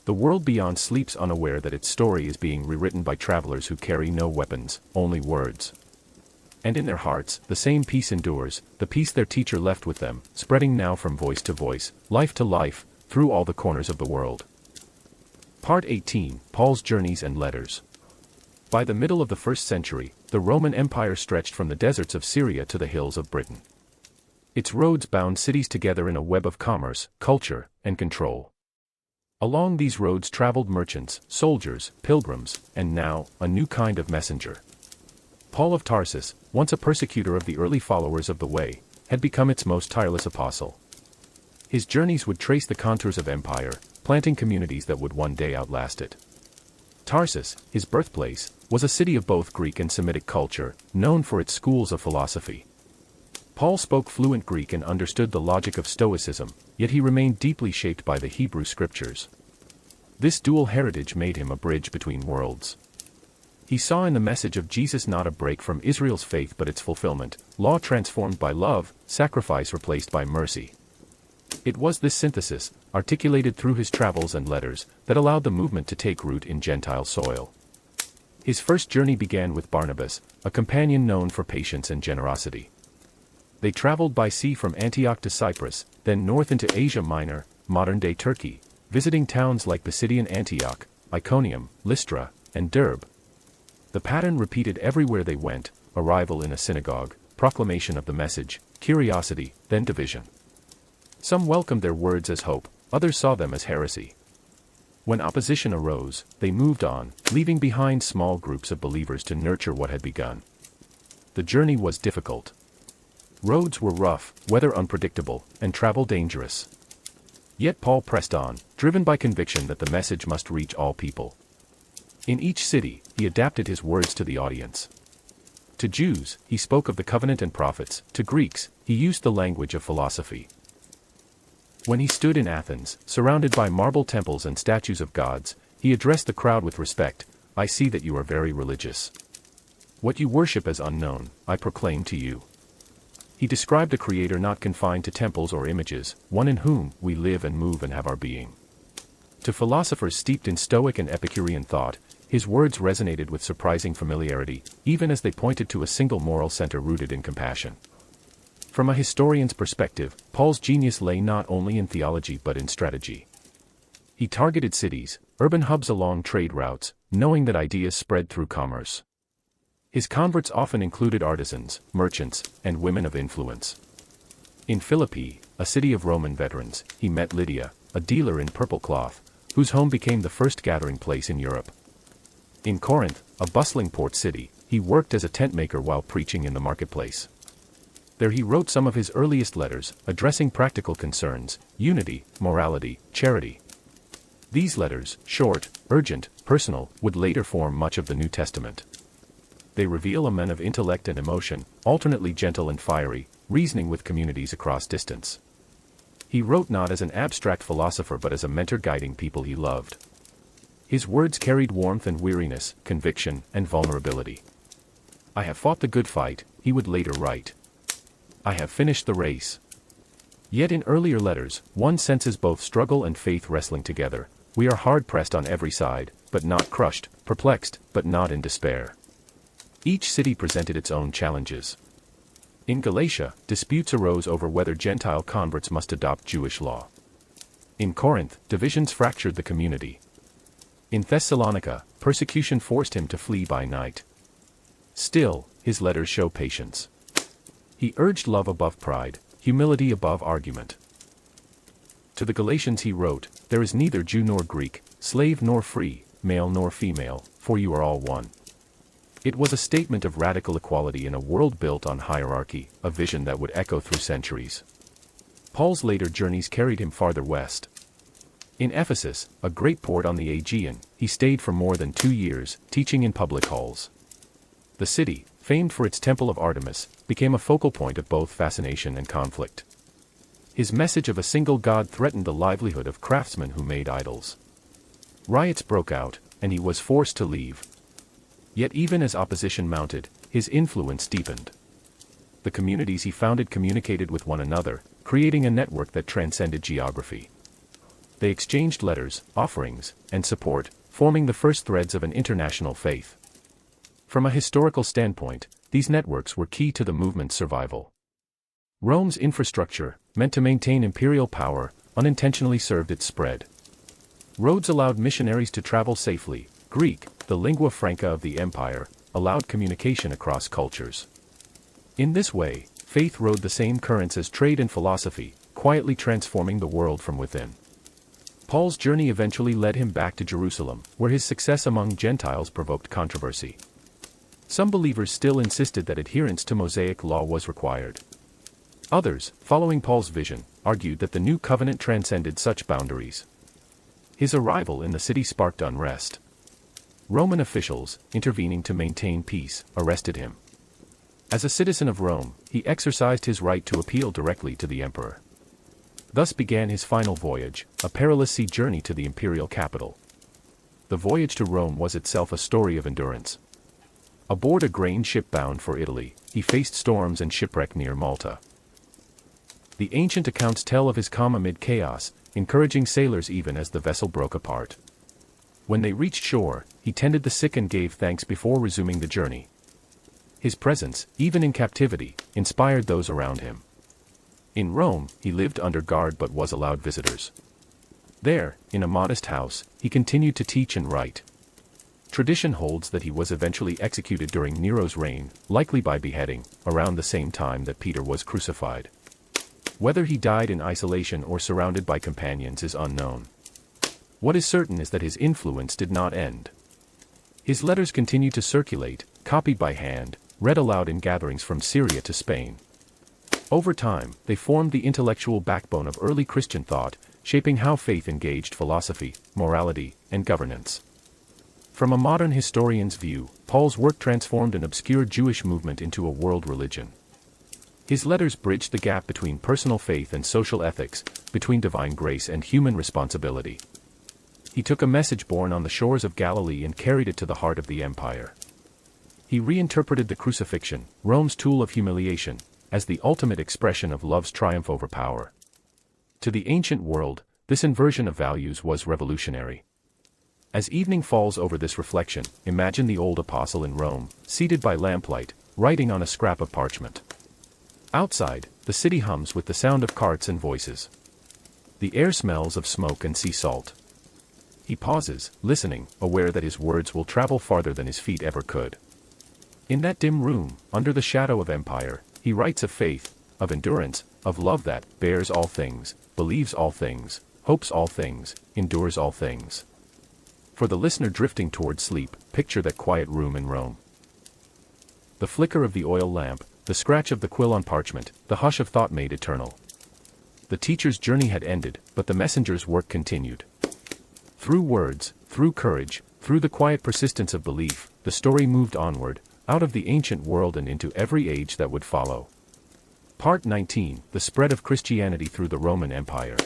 The world beyond sleeps unaware that its story is being rewritten by travelers who carry no weapons, only words. And in their hearts, the same peace endures, the peace their teacher left with them, spreading now from voice to voice, life to life, through all the corners of the world. Part 18, Paul's Journeys and Letters. By the middle of the 1st century, the Roman Empire stretched from the deserts of Syria to the hills of Britain. Its roads bound cities together in a web of commerce, culture, and control. Along these roads traveled merchants, soldiers, pilgrims, and now, a new kind of messenger. Paul of Tarsus, once a persecutor of the early followers of the Way, had become its most tireless apostle. His journeys would trace the contours of empire, planting communities that would one day outlast it. Tarsus, his birthplace, was a city of both Greek and Semitic culture, known for its schools of philosophy. Paul spoke fluent Greek and understood the logic of Stoicism, yet he remained deeply shaped by the Hebrew scriptures. This dual heritage made him a bridge between worlds. He saw in the message of Jesus not a break from Israel's faith but its fulfillment, law transformed by love, sacrifice replaced by mercy. It was this synthesis, articulated through his travels and letters, that allowed the movement to take root in Gentile soil. His first journey began with Barnabas, a companion known for patience and generosity. They traveled by sea from Antioch to Cyprus, then north into Asia Minor, modern-day Turkey, visiting towns like Pisidian Antioch, Iconium, Lystra, and Derbe. The pattern repeated everywhere they went: arrival in a synagogue, proclamation of the message, curiosity, then division. Some welcomed their words as hope, others saw them as heresy. When opposition arose, they moved on, leaving behind small groups of believers to nurture what had begun. The journey was difficult. Roads were rough, weather unpredictable, and travel dangerous. Yet Paul pressed on, driven by conviction that the message must reach all people. In each city, he adapted his words to the audience. To Jews, he spoke of the covenant and prophets; to Greeks, he used the language of philosophy. When he stood in Athens, surrounded by marble temples and statues of gods, he addressed the crowd with respect: "I see that you are very religious. What you worship as unknown, I proclaim to you." He described a creator not confined to temples or images, one in whom we live and move and have our being. To philosophers steeped in Stoic and Epicurean thought, his words resonated with surprising familiarity, even as they pointed to a single moral center rooted in compassion. From a historian's perspective, Paul's genius lay not only in theology but in strategy. He targeted cities, urban hubs along trade routes, knowing that ideas spread through commerce. His converts often included artisans, merchants, and women of influence. In Philippi, a city of Roman veterans, he met Lydia, a dealer in purple cloth, whose home became the first gathering place in Europe. In Corinth, a bustling port city, he worked as a tent maker while preaching in the marketplace. There he wrote some of his earliest letters, addressing practical concerns, unity, morality, charity. These letters, short, urgent, personal, would later form much of the New Testament. They reveal a man of intellect and emotion, alternately gentle and fiery, reasoning with communities across distance. He wrote not as an abstract philosopher but as a mentor guiding people he loved. His words carried warmth and weariness, conviction and vulnerability. "I have fought the good fight," he would later write. "I have finished the race." Yet in earlier letters, one senses both struggle and faith wrestling together. "We are hard-pressed on every side, but not crushed, perplexed, but not in despair." Each city presented its own challenges. In Galatia, disputes arose over whether Gentile converts must adopt Jewish law. In Corinth, divisions fractured the community. In Thessalonica, persecution forced him to flee by night. Still, his letters show patience. He urged love above pride, humility above argument. To the Galatians he wrote, "There is neither Jew nor Greek, slave nor free, male nor female, for you are all one." It was a statement of radical equality in a world built on hierarchy, a vision that would echo through centuries. Paul's later journeys carried him farther west. In Ephesus, a great port on the Aegean, he stayed for more than 2 years, teaching in public halls. The city, famed for its temple of Artemis, became a focal point of both fascination and conflict. His message of a single God threatened the livelihood of craftsmen who made idols. Riots broke out, and he was forced to leave. Yet even as opposition mounted, his influence deepened. The communities he founded communicated with one another, creating a network that transcended geography. They exchanged letters, offerings, and support, forming the first threads of an international faith. From a historical standpoint, these networks were key to the movement's survival. Rome's infrastructure, meant to maintain imperial power, unintentionally served its spread. Roads allowed missionaries to travel safely. Greek, the lingua franca of the empire, allowed communication across cultures. In this way, faith rode the same currents as trade and philosophy, quietly transforming the world from within. Paul's journey eventually led him back to Jerusalem, where his success among Gentiles provoked controversy. Some believers still insisted that adherence to Mosaic law was required. Others, following Paul's vision, argued that the new covenant transcended such boundaries. His arrival in the city sparked unrest. Roman officials, intervening to maintain peace, arrested him. As a citizen of Rome, he exercised his right to appeal directly to the emperor. Thus began his final voyage, a perilous sea journey to the imperial capital. The voyage to Rome was itself a story of endurance. Aboard a grain ship bound for Italy, he faced storms and shipwreck near Malta. The ancient accounts tell of his calm amid chaos, encouraging sailors even as the vessel broke apart. When they reached shore, he tended the sick and gave thanks before resuming the journey. His presence, even in captivity, inspired those around him. In Rome, he lived under guard but was allowed visitors. There, in a modest house, he continued to teach and write. Tradition holds that he was eventually executed during Nero's reign, likely by beheading, around the same time that Peter was crucified. Whether he died in isolation or surrounded by companions is unknown. What is certain is that his influence did not end. His letters continued to circulate, copied by hand, read aloud in gatherings from Syria to Spain. Over time, they formed the intellectual backbone of early Christian thought, shaping how faith engaged philosophy, morality, and governance. From a modern historian's view, Paul's work transformed an obscure Jewish movement into a world religion. His letters bridged the gap between personal faith and social ethics, between divine grace and human responsibility. He took a message born on the shores of Galilee and carried it to the heart of the empire. He reinterpreted the crucifixion, Rome's tool of humiliation, as the ultimate expression of love's triumph over power. To the ancient world, this inversion of values was revolutionary. As evening falls over this reflection, imagine the old apostle in Rome, seated by lamplight, writing on a scrap of parchment. Outside, the city hums with the sound of carts and voices. The air smells of smoke and sea salt. He pauses, listening, aware that his words will travel farther than his feet ever could. In that dim room, under the shadow of empire, he writes of faith, of endurance, of love that bears all things, believes all things, hopes all things, endures all things. For the listener drifting toward sleep, picture that quiet room in Rome. The flicker of the oil lamp, the scratch of the quill on parchment, the hush of thought made eternal. The teacher's journey had ended, but the messenger's work continued. Through words, through courage, through the quiet persistence of belief, the story moved onward, out of the ancient world and into every age that would follow. Part 19: The Spread of Christianity Through the Roman Empire.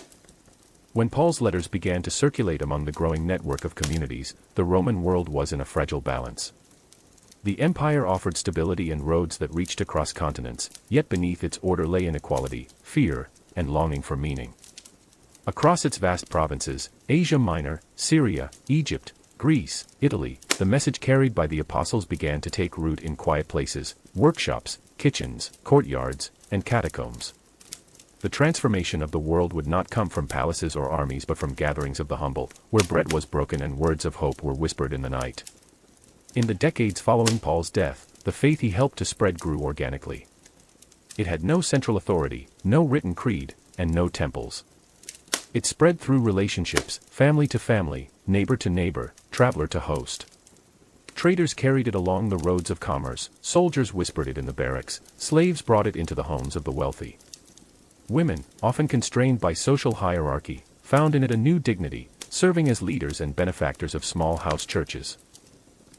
When Paul's letters began to circulate among the growing network of communities, the Roman world was in a fragile balance. The empire offered stability and roads that reached across continents, yet beneath its order lay inequality, fear, and longing for meaning. Across its vast provinces, Asia Minor, Syria, Egypt, Greece, Italy, the message carried by the apostles began to take root in quiet places, workshops, kitchens, courtyards, and catacombs. The transformation of the world would not come from palaces or armies but from gatherings of the humble, where bread was broken and words of hope were whispered in the night. In the decades following Paul's death, the faith he helped to spread grew organically. It had no central authority, no written creed, and no temples. It spread through relationships, family to family, neighbor to neighbor, traveler to host. Traders carried it along the roads of commerce, soldiers whispered it in the barracks, slaves brought it into the homes of the wealthy. Women, often constrained by social hierarchy, found in it a new dignity, serving as leaders and benefactors of small house churches.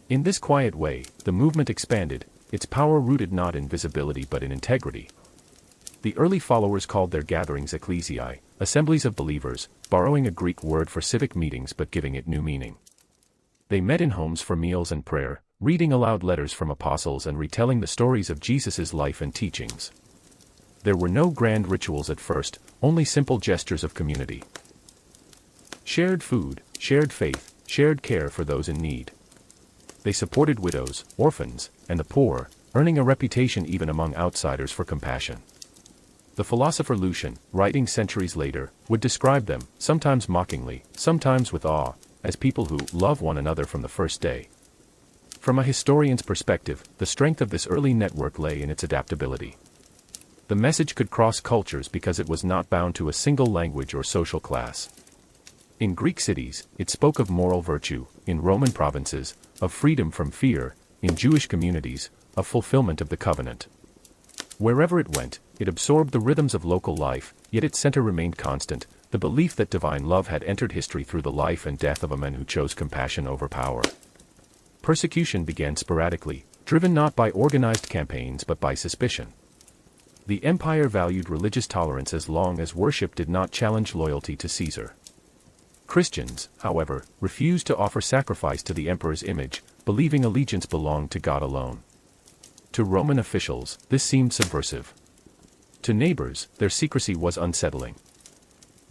In this quiet way, the movement expanded, its power rooted not in visibility but in integrity. The early followers called their gatherings ecclesiae, assemblies of believers, borrowing a Greek word for civic meetings but giving it new meaning. They met in homes for meals and prayer, reading aloud letters from apostles and retelling the stories of Jesus' life and teachings. There were no grand rituals at first, only simple gestures of community. Shared food, shared faith, shared care for those in need. They supported widows, orphans, and the poor, earning a reputation even among outsiders for compassion. The philosopher Lucian, writing centuries later, would describe them, sometimes mockingly, sometimes with awe, as people who love one another from the first day. From a historian's perspective, the strength of this early network lay in its adaptability. The message could cross cultures because it was not bound to a single language or social class. In Greek cities, it spoke of moral virtue; in Roman provinces, of freedom from fear; in Jewish communities, of fulfillment of the covenant. Wherever it went, it absorbed the rhythms of local life, yet its center remained constant, the belief that divine love had entered history through the life and death of a man who chose compassion over power. Persecution began sporadically, driven not by organized campaigns but by suspicion. The empire valued religious tolerance as long as worship did not challenge loyalty to Caesar. Christians, however, refused to offer sacrifice to the emperor's image, believing allegiance belonged to God alone. To Roman officials, this seemed subversive. To neighbors, their secrecy was unsettling.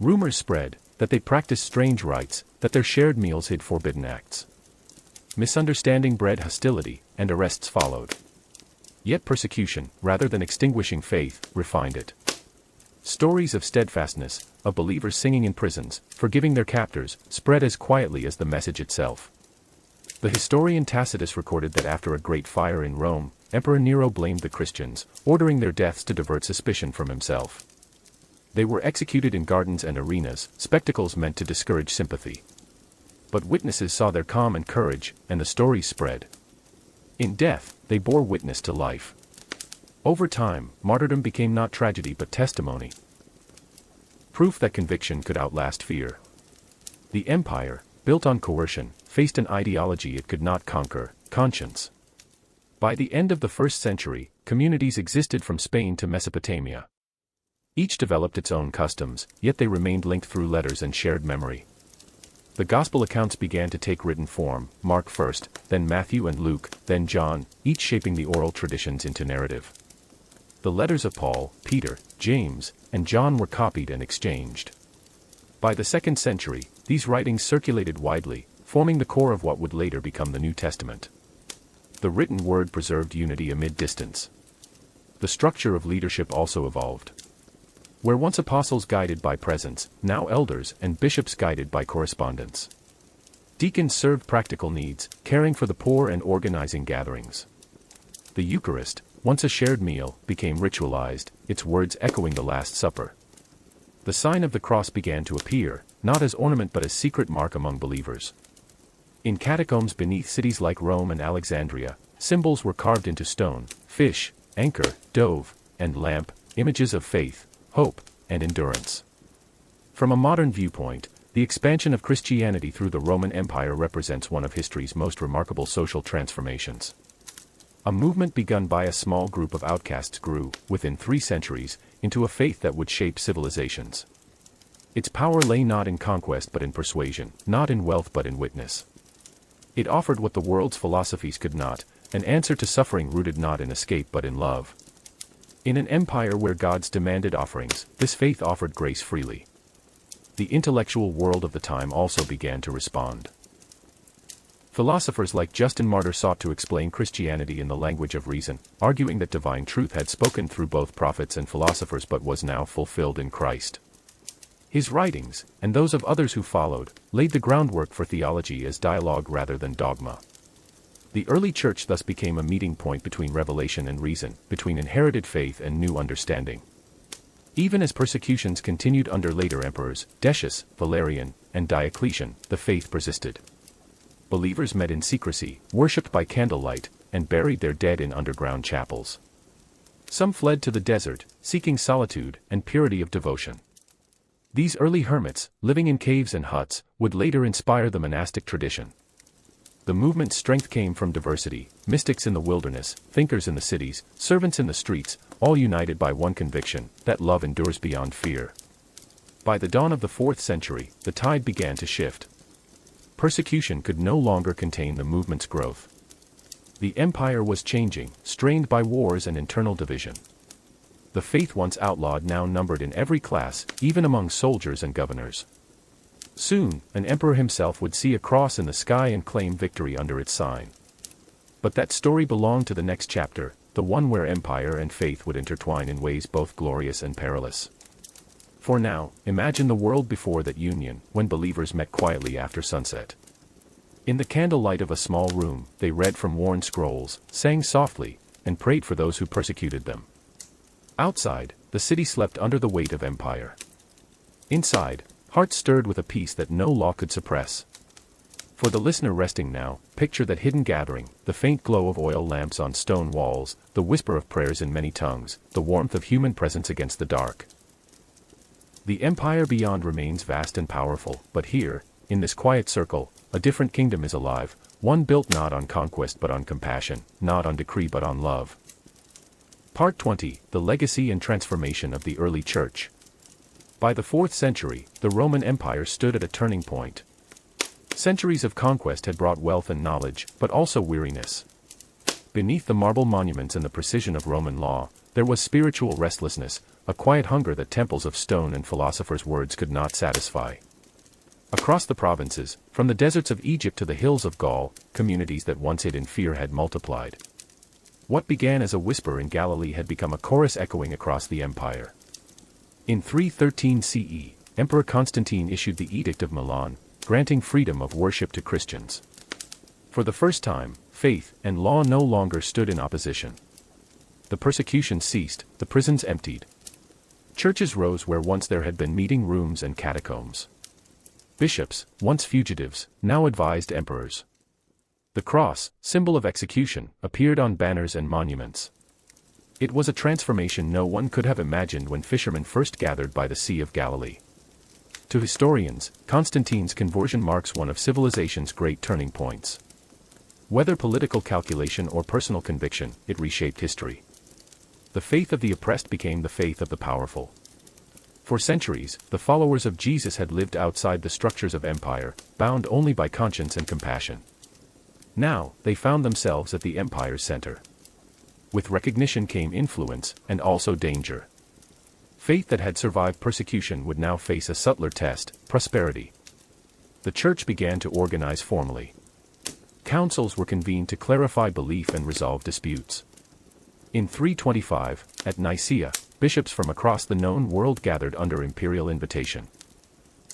Rumors spread that they practiced strange rites, that their shared meals hid forbidden acts. Misunderstanding bred hostility, and arrests followed. Yet persecution, rather than extinguishing faith, refined it. Stories of steadfastness, of believers singing in prisons, forgiving their captors, spread as quietly as the message itself. The historian Tacitus recorded that after a great fire in Rome, Emperor Nero blamed the Christians, ordering their deaths to divert suspicion from himself. They were executed in gardens and arenas, spectacles meant to discourage sympathy. But witnesses saw their calm and courage, and the stories spread. In death, they bore witness to life. Over time, martyrdom became not tragedy but testimony. Proof that conviction could outlast fear. The empire, built on coercion, faced an ideology it could not conquer: conscience. By the end of the 1st century, communities existed from Spain to Mesopotamia. Each developed its own customs, yet they remained linked through letters and shared memory. The Gospel accounts began to take written form, Mark first, then Matthew and Luke, then John, each shaping the oral traditions into narrative. The letters of Paul, Peter, James, and John were copied and exchanged. By the 2nd century, these writings circulated widely, forming the core of what would later become the New Testament. The written word preserved unity amid distance. The structure of leadership also evolved. Where once apostles guided by presence, now elders and bishops guided by correspondence. Deacons served practical needs, caring for the poor and organizing gatherings. The Eucharist, once a shared meal, became ritualized, its words echoing the Last Supper. The sign of the cross began to appear, not as ornament but as secret mark among believers. In catacombs beneath cities like Rome and Alexandria, symbols were carved into stone: fish, anchor, dove, and lamp, images of faith, hope, and endurance. From a modern viewpoint, the expansion of Christianity through the Roman Empire represents one of history's most remarkable social transformations. A movement begun by a small group of outcasts grew, within 3 centuries, into a faith that would shape civilizations. Its power lay not in conquest but in persuasion, not in wealth but in witness. It offered what the world's philosophies could not, an answer to suffering rooted not in escape but in love. In an empire where gods demanded offerings, this faith offered grace freely. The intellectual world of the time also began to respond. Philosophers like Justin Martyr sought to explain Christianity in the language of reason, arguing that divine truth had spoken through both prophets and philosophers but was now fulfilled in Christ. His writings, and those of others who followed, laid the groundwork for theology as dialogue rather than dogma. The early church thus became a meeting point between revelation and reason, between inherited faith and new understanding. Even as persecutions continued under later emperors, Decius, Valerian, and Diocletian, the faith persisted. Believers met in secrecy, worshipped by candlelight, and buried their dead in underground chapels. Some fled to the desert, seeking solitude and purity of devotion. These early hermits, living in caves and huts, would later inspire the monastic tradition. The movement's strength came from diversity: mystics in the wilderness, thinkers in the cities, servants in the streets, all united by one conviction, that love endures beyond fear. By the dawn of the 4th century, the tide began to shift. Persecution could no longer contain the movement's growth. The empire was changing, strained by wars and internal division. The faith once outlawed now numbered in every class, even among soldiers and governors. Soon, an emperor himself would see a cross in the sky and claim victory under its sign. But that story belonged to the next chapter, the one where empire and faith would intertwine in ways both glorious and perilous. For now, imagine the world before that union, when believers met quietly after sunset. In the candlelight of a small room, they read from worn scrolls, sang softly, and prayed for those who persecuted them. Outside, the city slept under the weight of empire. Inside, hearts stirred with a peace that no law could suppress. For the listener resting now, picture that hidden gathering, the faint glow of oil lamps on stone walls, the whisper of prayers in many tongues, the warmth of human presence against the dark. The empire beyond remains vast and powerful, but here, in this quiet circle, a different kingdom is alive, one built not on conquest but on compassion, not on decree but on love. Part 20, The Legacy and Transformation of the Early Church. By the 4th century, the Roman Empire stood at a turning point. Centuries of conquest had brought wealth and knowledge, but also weariness. Beneath the marble monuments and the precision of Roman law, there was spiritual restlessness, a quiet hunger that temples of stone and philosophers' words could not satisfy. Across the provinces, from the deserts of Egypt to the hills of Gaul, communities that once hid in fear had multiplied. What began as a whisper in Galilee had become a chorus echoing across the empire. In 313 CE, Emperor Constantine issued the Edict of Milan, granting freedom of worship to Christians. For the first time, faith and law no longer stood in opposition. The persecution ceased, the prisons emptied. Churches rose where once there had been meeting rooms and catacombs. Bishops, once fugitives, now advised emperors. The cross, symbol of execution, appeared on banners and monuments. It was a transformation no one could have imagined when fishermen first gathered by the Sea of Galilee. To historians, Constantine's conversion marks one of civilization's great turning points. Whether political calculation or personal conviction, it reshaped history. The faith of the oppressed became the faith of the powerful. For centuries, the followers of Jesus had lived outside the structures of empire, bound only by conscience and compassion. Now, they found themselves at the empire's center. With recognition came influence, and also danger. Faith that had survived persecution would now face a subtler test: prosperity. The church began to organize formally. Councils were convened to clarify belief and resolve disputes. In 325, at Nicaea, bishops from across the known world gathered under imperial invitation.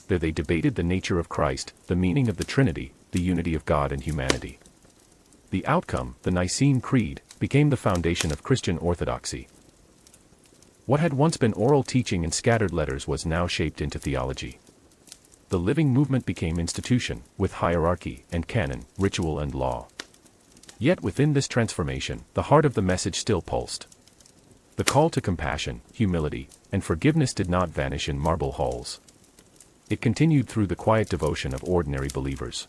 There they debated the nature of Christ, the meaning of the Trinity, the unity of God and humanity. The outcome, the Nicene Creed, became the foundation of Christian orthodoxy. What had once been oral teaching and scattered letters was now shaped into theology. The living movement became institution, with hierarchy and canon, ritual and law. Yet within this transformation, the heart of the message still pulsed. The call to compassion, humility, and forgiveness did not vanish in marble halls. It continued through the quiet devotion of ordinary believers.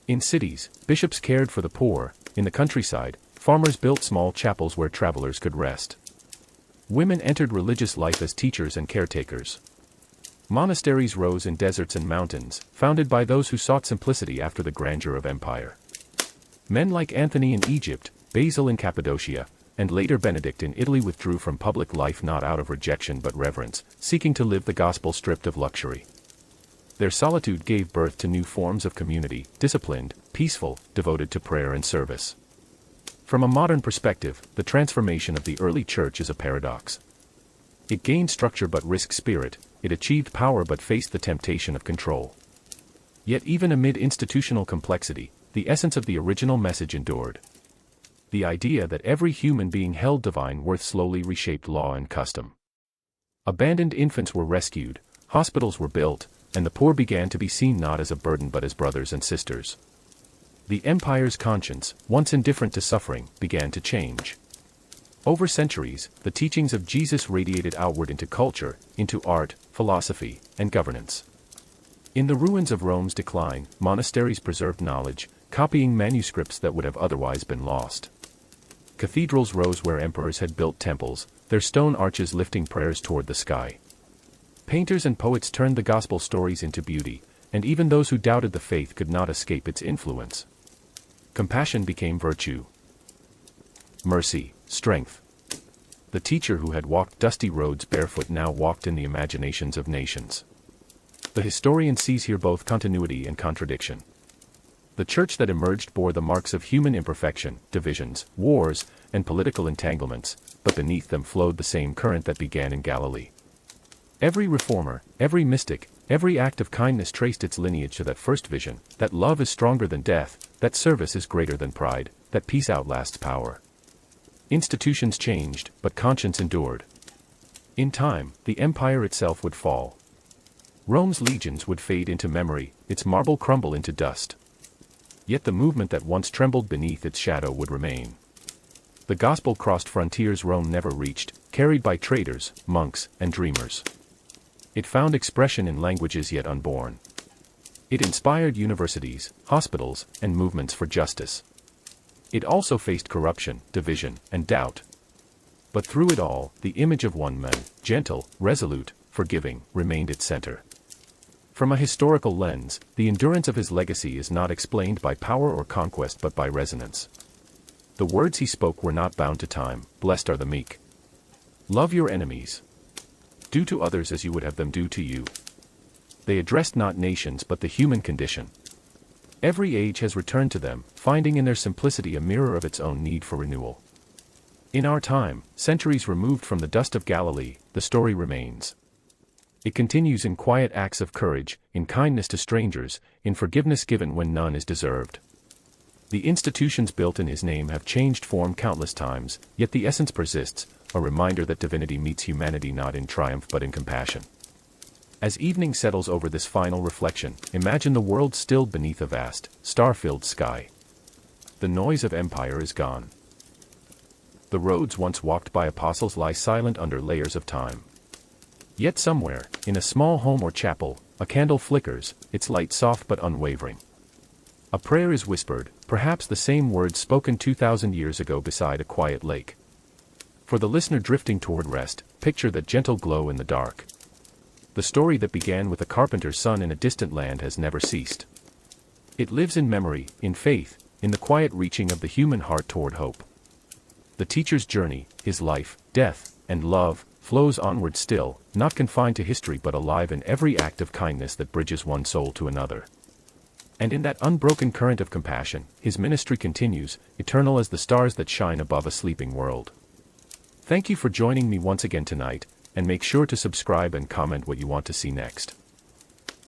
In cities, bishops cared for the poor; in the countryside, farmers built small chapels where travelers could rest. Women entered religious life as teachers and caretakers. Monasteries rose in deserts and mountains, founded by those who sought simplicity after the grandeur of empire. Men like Anthony in Egypt, Basil in Cappadocia, and later Benedict in Italy withdrew from public life not out of rejection but reverence, seeking to live the gospel stripped of luxury. Their solitude gave birth to new forms of community, disciplined, peaceful, devoted to prayer and service. From a modern perspective, the transformation of the early church is a paradox. It gained structure but risked spirit, it achieved power but faced the temptation of control. Yet even amid institutional complexity, the essence of the original message endured. The idea that every human being held divine worth slowly reshaped law and custom. Abandoned infants were rescued, hospitals were built, and the poor began to be seen not as a burden but as brothers and sisters. The empire's conscience, once indifferent to suffering, began to change. Over centuries, the teachings of Jesus radiated outward into culture, into art, philosophy, and governance. In the ruins of Rome's decline, monasteries preserved knowledge, copying manuscripts that would have otherwise been lost. Cathedrals rose where emperors had built temples, their stone arches lifting prayers toward the sky. Painters and poets turned the gospel stories into beauty, and even those who doubted the faith could not escape its influence. Compassion became virtue. Mercy, strength. The teacher who had walked dusty roads barefoot now walked in the imaginations of nations. The historian sees here both continuity and contradiction. The church that emerged bore the marks of human imperfection, divisions, wars, and political entanglements, but beneath them flowed the same current that began in Galilee. Every reformer, every mystic, every act of kindness traced its lineage to that first vision, that love is stronger than death, that service is greater than pride, that peace outlasts power. Institutions changed, but conscience endured. In time, the empire itself would fall. Rome's legions would fade into memory, its marble crumble into dust. Yet the movement that once trembled beneath its shadow would remain. The gospel crossed frontiers Rome never reached, carried by traders, monks, and dreamers. It found expression in languages yet unborn. It inspired universities, hospitals, and movements for justice. It also faced corruption, division, and doubt. But through it all, the image of one man, gentle, resolute, forgiving, remained its center. From a historical lens, the endurance of his legacy is not explained by power or conquest but by resonance. The words he spoke were not bound to time. Blessed are the meek. Love your enemies. Do to others as you would have them do to you. They addressed not nations but the human condition. Every age has returned to them, finding in their simplicity a mirror of its own need for renewal. In our time, centuries removed from the dust of Galilee, the story remains. It continues in quiet acts of courage, in kindness to strangers, in forgiveness given when none is deserved. The institutions built in his name have changed form countless times, yet the essence persists, a reminder that divinity meets humanity not in triumph but in compassion. As evening settles over this final reflection, imagine the world still beneath a vast, star-filled sky. The noise of empire is gone. The roads once walked by apostles lie silent under layers of time. Yet somewhere, in a small home or chapel, a candle flickers, its light soft but unwavering. A prayer is whispered, perhaps the same words spoken 2,000 years ago beside a quiet lake. For the listener drifting toward rest, picture that gentle glow in the dark. The story that began with a carpenter's son in a distant land has never ceased. It lives in memory, in faith, in the quiet reaching of the human heart toward hope. The teacher's journey, his life, death, and love, flows onward still, not confined to history but alive in every act of kindness that bridges one soul to another. And in that unbroken current of compassion, his ministry continues, eternal as the stars that shine above a sleeping world. Thank you for joining me once again tonight, and make sure to subscribe and comment what you want to see next.